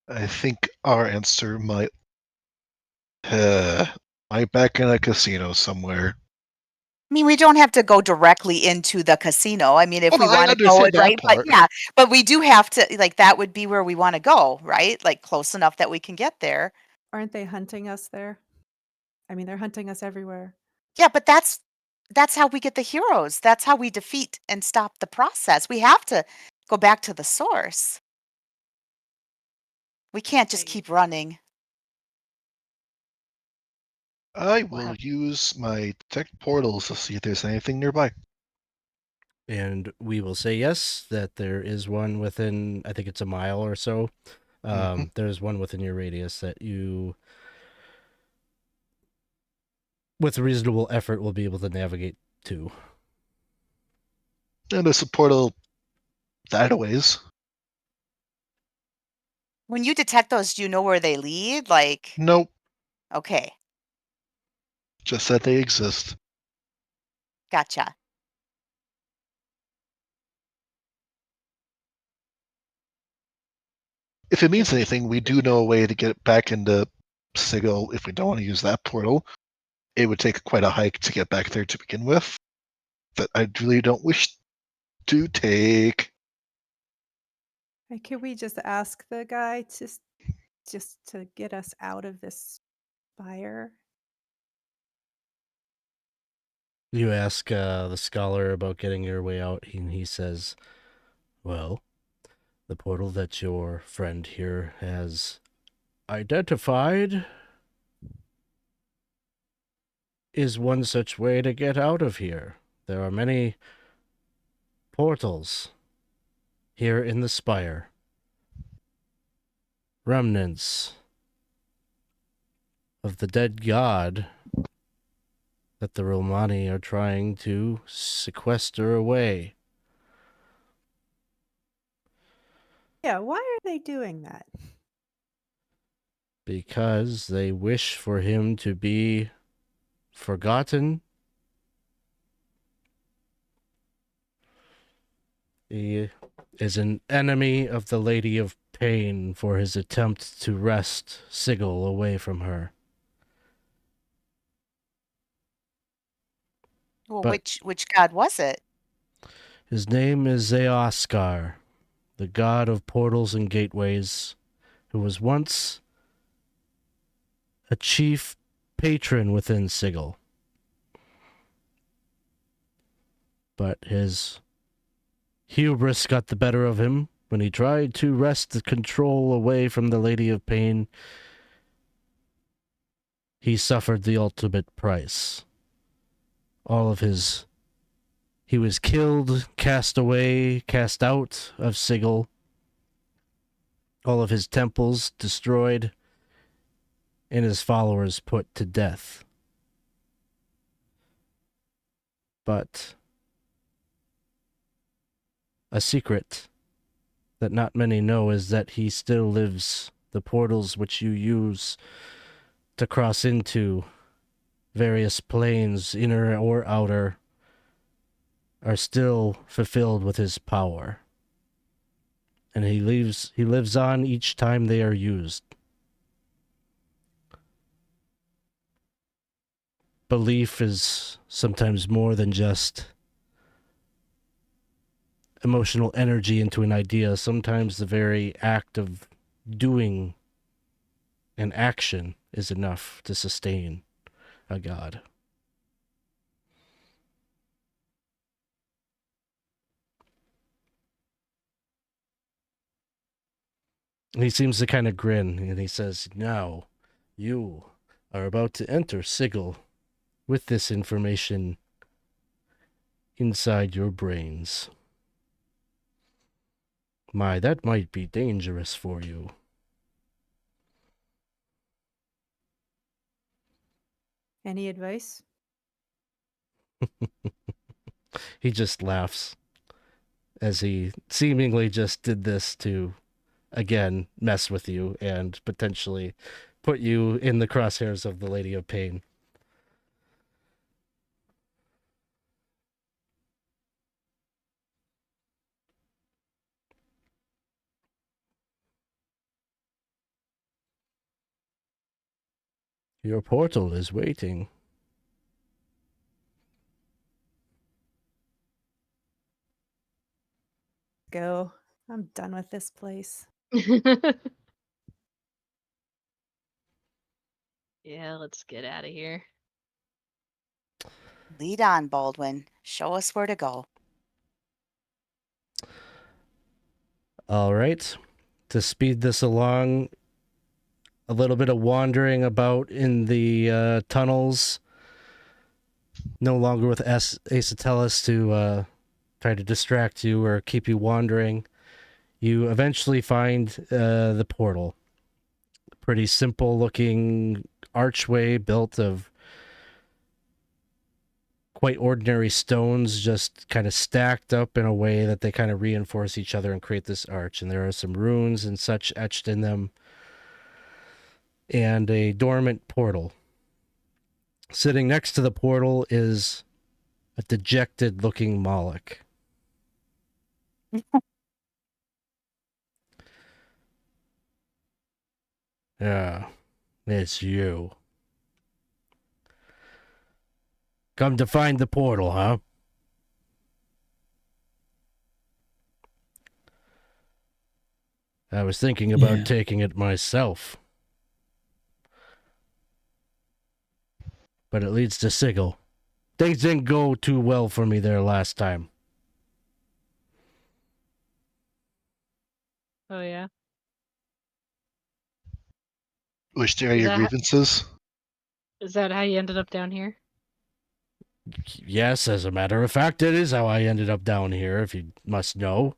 I think our answer might back in a casino somewhere. I mean, we don't have to go directly into the casino. I mean, if Oh, we no, I want to go, understand that right? But part. yeah, but we do have to, like, that would be where we want to go, right? Like, close enough that we can get there. Aren't they hunting us there? I mean, they're hunting us everywhere. Yeah, but that's how we get the heroes. That's how we defeat and stop the process. We have to go back to the source. We can't just keep running. I will use my detect portals to see if there's anything nearby. And we will say yes, that there is one within, I think it's a mile or so. There's one within your radius that you, with reasonable effort, will be able to navigate to. And there's a portal that ways. When you detect those, do you know where they lead? Like, Nope, okay, just that they exist. gotcha. If it means anything, we do know a way to get back into Sigil if we don't want to use that portal. It would take quite a hike to get back there to begin with, that I really don't wish to take. Could we just ask the guy to just to get us out of this fire? You ask the scholar about getting your way out, and he says, well, the portal that your friend here has identified is one such way to get out of here. There are many portals here in the spire. Remnants of the dead god that the Romani are trying to sequester away. Yeah, why are they doing that? Because they wish for him to be forgotten. He is an enemy of the Lady of Pain for his attempt to wrest Sigil away from her. Well, But- which god was it? His name is Zeoskar, the god of portals and gateways, who was once a chief patron within Sigil. But his hubris got the better of him when he tried to wrest the control away from the Lady of Pain. He suffered the ultimate price. He was killed, cast away, cast out of Sigil. All of his temples destroyed, and his followers put to death. But a secret that not many know is that he still lives. The portals which you use to cross into various planes, inner or outer, are still fulfilled with his power. And he lives on each time they are used. Belief is sometimes more than just emotional energy into an idea. Sometimes the very act of doing an action is enough to sustain a god. And he seems to kind of grin, and he says, now, you are about to enter Sigil with this information inside your brains. My, that might be dangerous for you. Any advice? He just laughs as he seemingly just did this to, again, mess with you and potentially put you in the crosshairs of the Lady of Pain. Your portal is waiting. Go. I'm done with this place. Yeah, let's get out of here. Lead on, Baldwin. Show us where to go. All right. To speed this along, a little bit of wandering about in the tunnels. No longer with Issac to try to distract you or keep you wandering. You eventually find the portal. Pretty simple looking archway built of quite ordinary stones, just kind of stacked up in a way that they kind of reinforce each other and create this arch. And there are some runes and such etched in them, and a dormant portal. Sitting next to the portal is a dejected looking Moloch. Yeah, it's you. Come to find the portal, huh? I was thinking about Yeah. taking it myself. But it leads to Sigil. Things didn't go too well for me there last time. Oh yeah. Wish there are Is your that- grievances. Is that how you ended up down here? Yes, as a matter of fact, it is how I ended up down here, if you must know.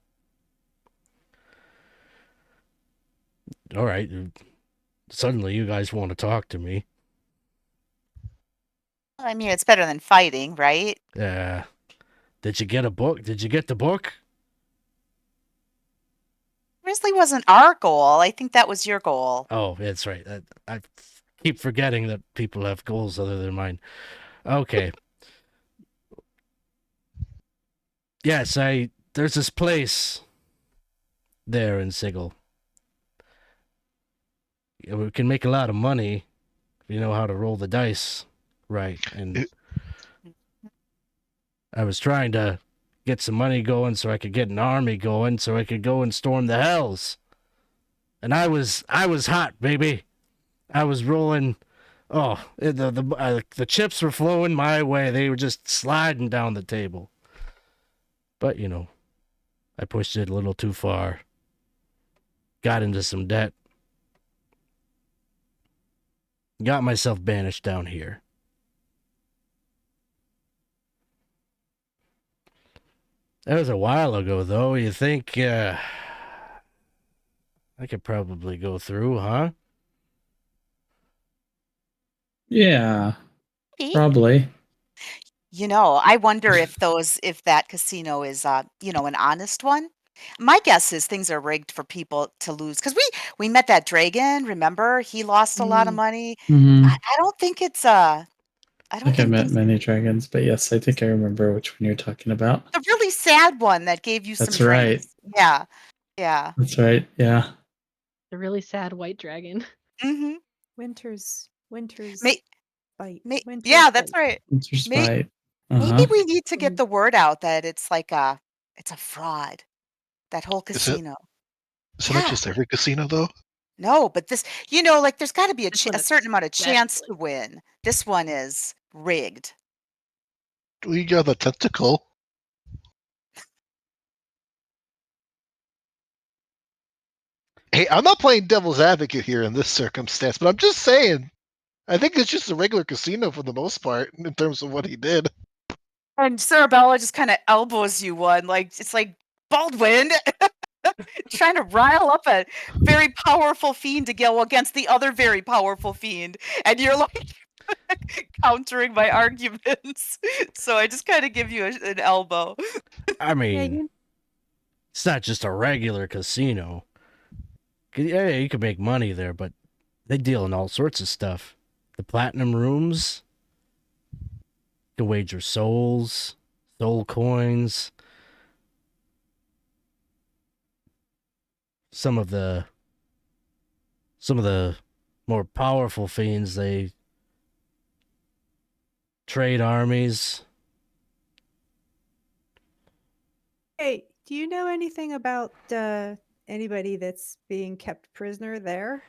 All right. Suddenly you guys want to talk to me. I mean, it's better than fighting, right? Did you get a book? Did you get the book? Grizzly wasn't our goal. I think that was your goal. Oh, that's right. I keep forgetting that people have goals other than mine. Okay. Yes, there's this place there in Sigil. We can make a lot of money if you know how to roll the dice right. And I was trying to get some money going so I could get an army going so I could go and storm the hells. And I was hot, baby. I was rolling. Oh, the chips were flowing my way. They were just sliding down the table. But, I pushed it a little too far. Got into some debt. Got myself banished down here. That was a while ago, though. You think, I could probably go through, huh? Yeah, Maybe. probably. I wonder if that casino is, an honest one. My guess is things are rigged for people to lose because we met that dragon. Remember, he lost a lot of money. Hmm. I don't think it's I I don't think I've think met things. many dragons, but yes, I think I remember which one you're talking about. The really sad one that gave you some That's right. drinks. Yeah, yeah. That's right. Yeah. The really sad white dragon. Mm-hmm. Winter's May, bite. yeah, Winter's that's bite. right. Winter's May, Bite. Maybe we need to get Mm. the word out that it's like it's a fraud. That whole Is it? casino. Is that Yeah. just every casino though? No, but this, like there's got to be This one a certain amount of chance especially. to win. This one is rigged. We got the tentacle. Hey, I'm not playing devil's advocate here in this circumstance, but I'm just saying. I think it's just a regular casino for the most part in terms of what he did. And Cerebella just kind of elbows you one, like it's like Baldwin trying to rile up a very powerful fiend to go against the other very powerful fiend, and you're like countering my arguments. So I just kind of give you an elbow. I mean, you- it's not just a regular casino. Yeah, you can make money there, but they deal in all sorts of stuff. The platinum rooms, you can wager souls, soul coins. Some of the more powerful fiends, they trade armies. Hey, do you know anything about anybody that's being kept prisoner there?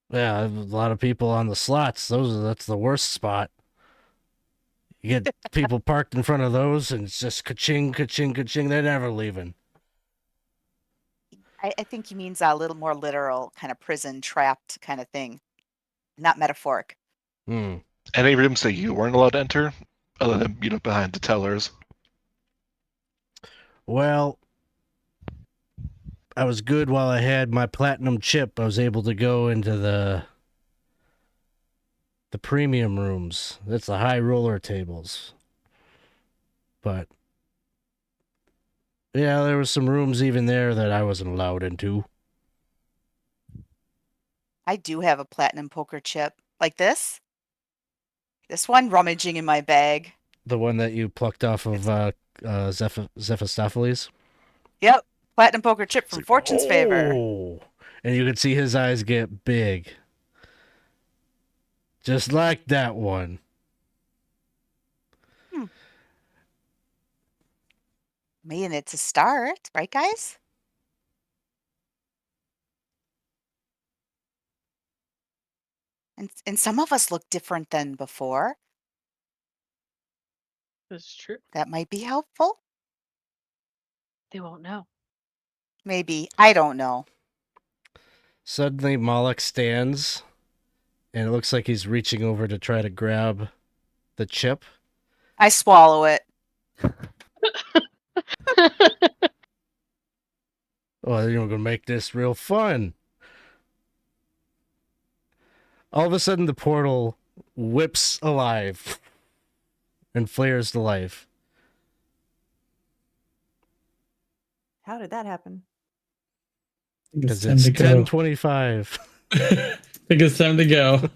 Yeah, a lot of people on the slots. That's the worst spot. You get people parked in front of those, and it's just ka-ching, ka-ching, ka-ching. They're never leaving. I think he means a little more literal, kind of prison trapped kind of thing, not metaphoric. Hmm. Any rooms that you weren't allowed to enter, other than behind the tellers. Well, I was good while I had my platinum chip. I was able to go into the premium rooms. That's the high roller tables. But yeah, there was some rooms even there that I wasn't allowed into. I do have a platinum poker chip. Like this. This one rummaging in my bag. The one that you plucked off of Zephastopheles? Yep. Platinum poker chip from Fortune's favor. Oh! And you could see his eyes get big. Just like that one. Man, it's a start, right, guys? And some of us look different than before. That's true. That might be helpful. They won't know. Maybe. I don't know. Suddenly, Moloch stands, and it looks like he's reaching over to try to grab the chip. I swallow it. Oh, you're going to make this real fun. All of a sudden, the portal whips alive and flares to life. How did that happen? Because it's 10:25. I think it's time to go.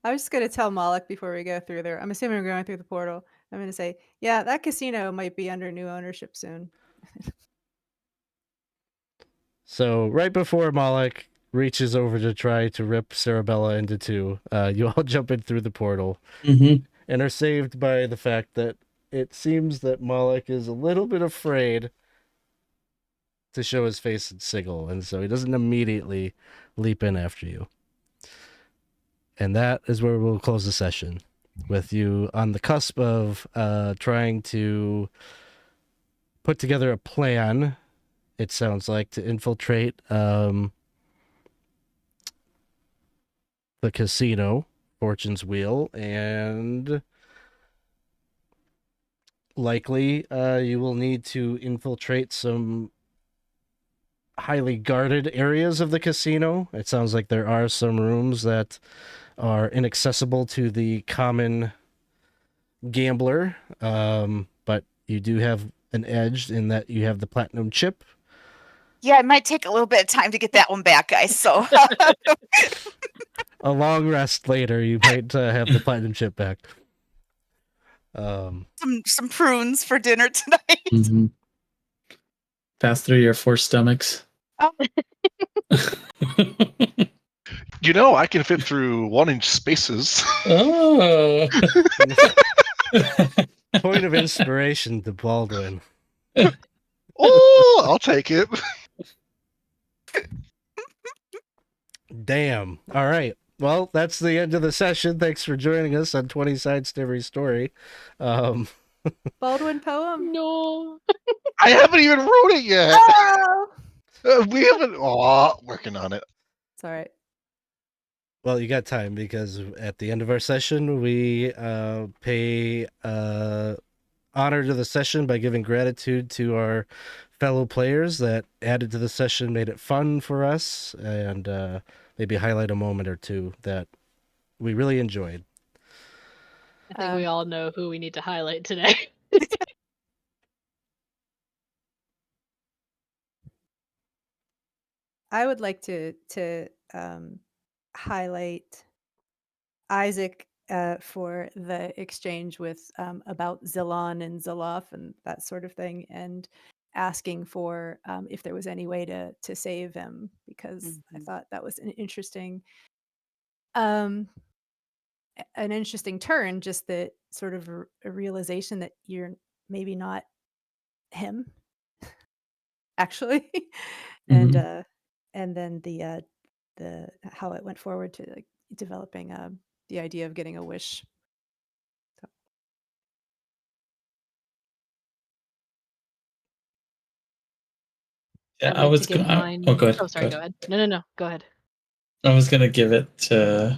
I was just going to tell Moloch before we go through there. I'm assuming we're going through the portal. I'm going to say, yeah, that casino might be under new ownership soon. So right before Moloch reaches over to try to rip Cerebella into two, you all jump in through the portal Mm-hmm. and are saved by the fact that it seems that Moloch is a little bit afraid to show his face and sigil, and so he doesn't immediately leap in after you. And that is where we'll close the session, with you on the cusp of trying to put together a plan, it sounds like, to infiltrate the casino, Fortune's Wheel, and likely you will need to infiltrate some highly guarded areas of the casino. It sounds like there are some rooms that are inaccessible to the common gambler, but you do have an edge in that you have the platinum chip. Yeah, it might take a little bit of time to get that one back, guys. So A long rest later, you might have the platinum chip back. some prunes for dinner tonight. Mm-hmm. Pass through your 4 stomachs. Oh. You know, I can fit through 1-inch spaces. Oh. Point of inspiration to Baldwin. Oh, I'll take it. Damn. All right. Well, that's the end of the session. Thanks for joining us on 20 Sides to Every Story. Baldwin poem? No. I haven't even wrote it yet. Oh! We haven't. Oh, working on it. It's all right. Well, you got time, because at the end of our session, we pay honor to the session by giving gratitude to our fellow players that added to the session, made it fun for us, and maybe highlight a moment or two that we really enjoyed. I think we all know who we need to highlight today. I would like to highlight Isaac for the exchange with about Zilon and Zilloff and that sort of thing, and asking for if there was any way to save him, because I thought that was an interesting turn, just the sort of a realization that you're maybe not him actually. And then the how it went forward to like developing the idea of getting a wish. So. Yeah, I'd like to give mine. Oh, go ahead. Oh, sorry. Go ahead. No. Go ahead. I was gonna give it to.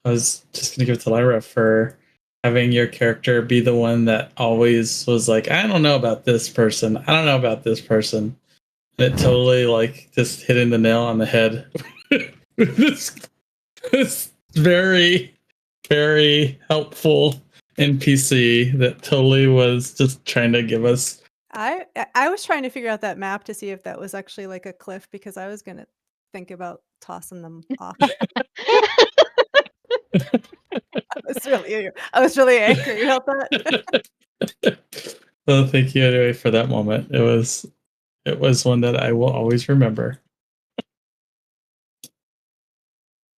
I was just gonna give it to Lyra for having your character be the one that always was like, I don't know about this person. I don't know about this person. And it totally like just hitting the nail on the head. this very, very helpful NPC that totally was just trying to give us. I was trying to figure out that map to see if that was actually like a cliff because I was gonna think about tossing them off. I was really angry about that. Well, thank you anyway for that moment. It was one that I will always remember.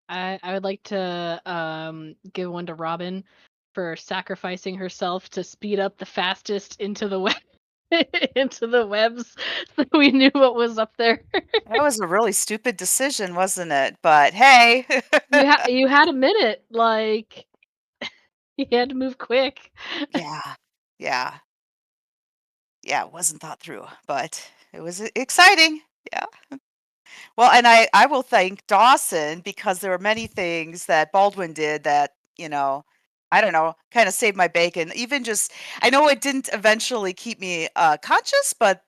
I would like to give one to Robyn for sacrificing herself to speed up the fastest into the web into the webs so we knew what was up there. That was a really stupid decision, wasn't it? But hey. You had a minute, like you had to move quick. Yeah. Yeah. Yeah, it wasn't thought through, but it was exciting. Yeah. Well, and I will thank Dawson because there were many things that Baldwin did that, I don't know, kind of saved my bacon. Even just, I know it didn't eventually keep me conscious, but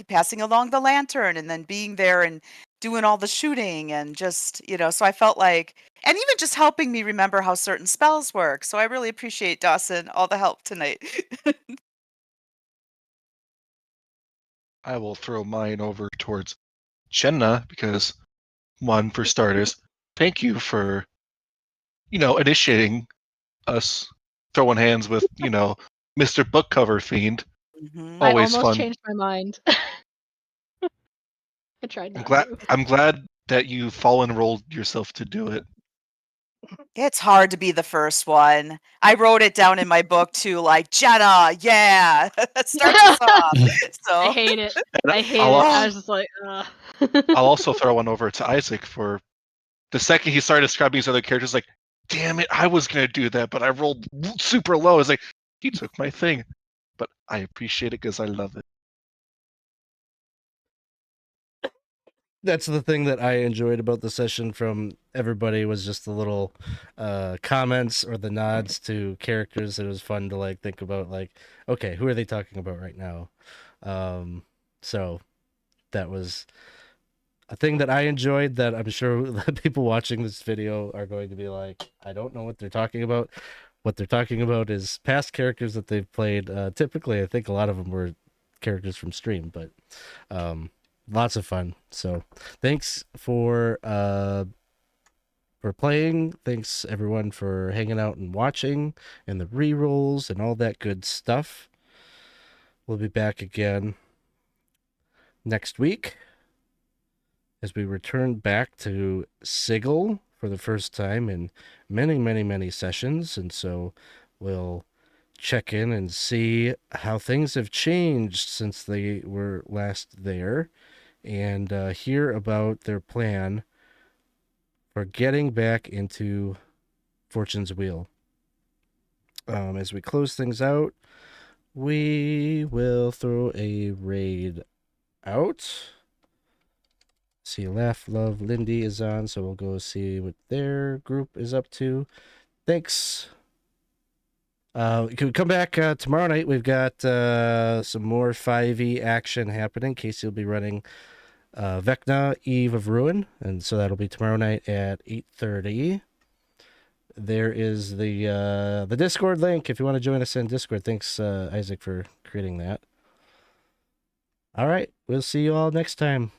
passing along the lantern and then being there and doing all the shooting and just, so I felt like, and even just helping me remember how certain spells work. So I really appreciate Dawson, all the help tonight. I will throw mine over towards Jenna because, one, for starters, thank you for, initiating us throwing hands with, Mr. Book Cover Fiend. Mhm. I Always almost fun. changed my mind. I tried I'm not glad. to. I'm glad that you fall enrolled yourself to do it. It's hard to be the first one. I wrote it down in my book too, like Jenna, yeah, that starts us off. I So hate it. And I hate I'll, it. I was just like, I'll also throw one over to Isaac for the second he started describing his other characters. Like, damn it, I was gonna do that, but I rolled super low. It's like he took my thing, but I appreciate it because I love it. That's the thing that I enjoyed about the session from everybody was just the little comments or the nods to characters. It was fun to like think about like, okay, who are they talking about right now? So that was a thing that I enjoyed that I'm sure the people watching this video are going to be like, I don't know what they're talking about. What they're talking about is past characters that they've played. Typically, I think a lot of them were characters from stream, but lots of fun. So thanks for playing. Thanks everyone for hanging out and watching and the re-rolls and all that good stuff. We'll be back again next week as we return back to Sigil for the first time in many, many, many sessions. And so we'll check in and see how things have changed since they were last there and hear about their plan for getting back into Fortune's Wheel. As we close things out, we will throw a raid out. See, Laugh, Love, Lindy is on, so we'll go see what their group is up to. Thanks. Can we come back tomorrow night? We've got some more 5e action happening. Casey will be running Vecna, Eve of Ruin, and so that'll be tomorrow night at 8:30. There is the Discord link if you want to join us in Discord. Thanks, Isaac, for creating that. All right, we'll see you all next time.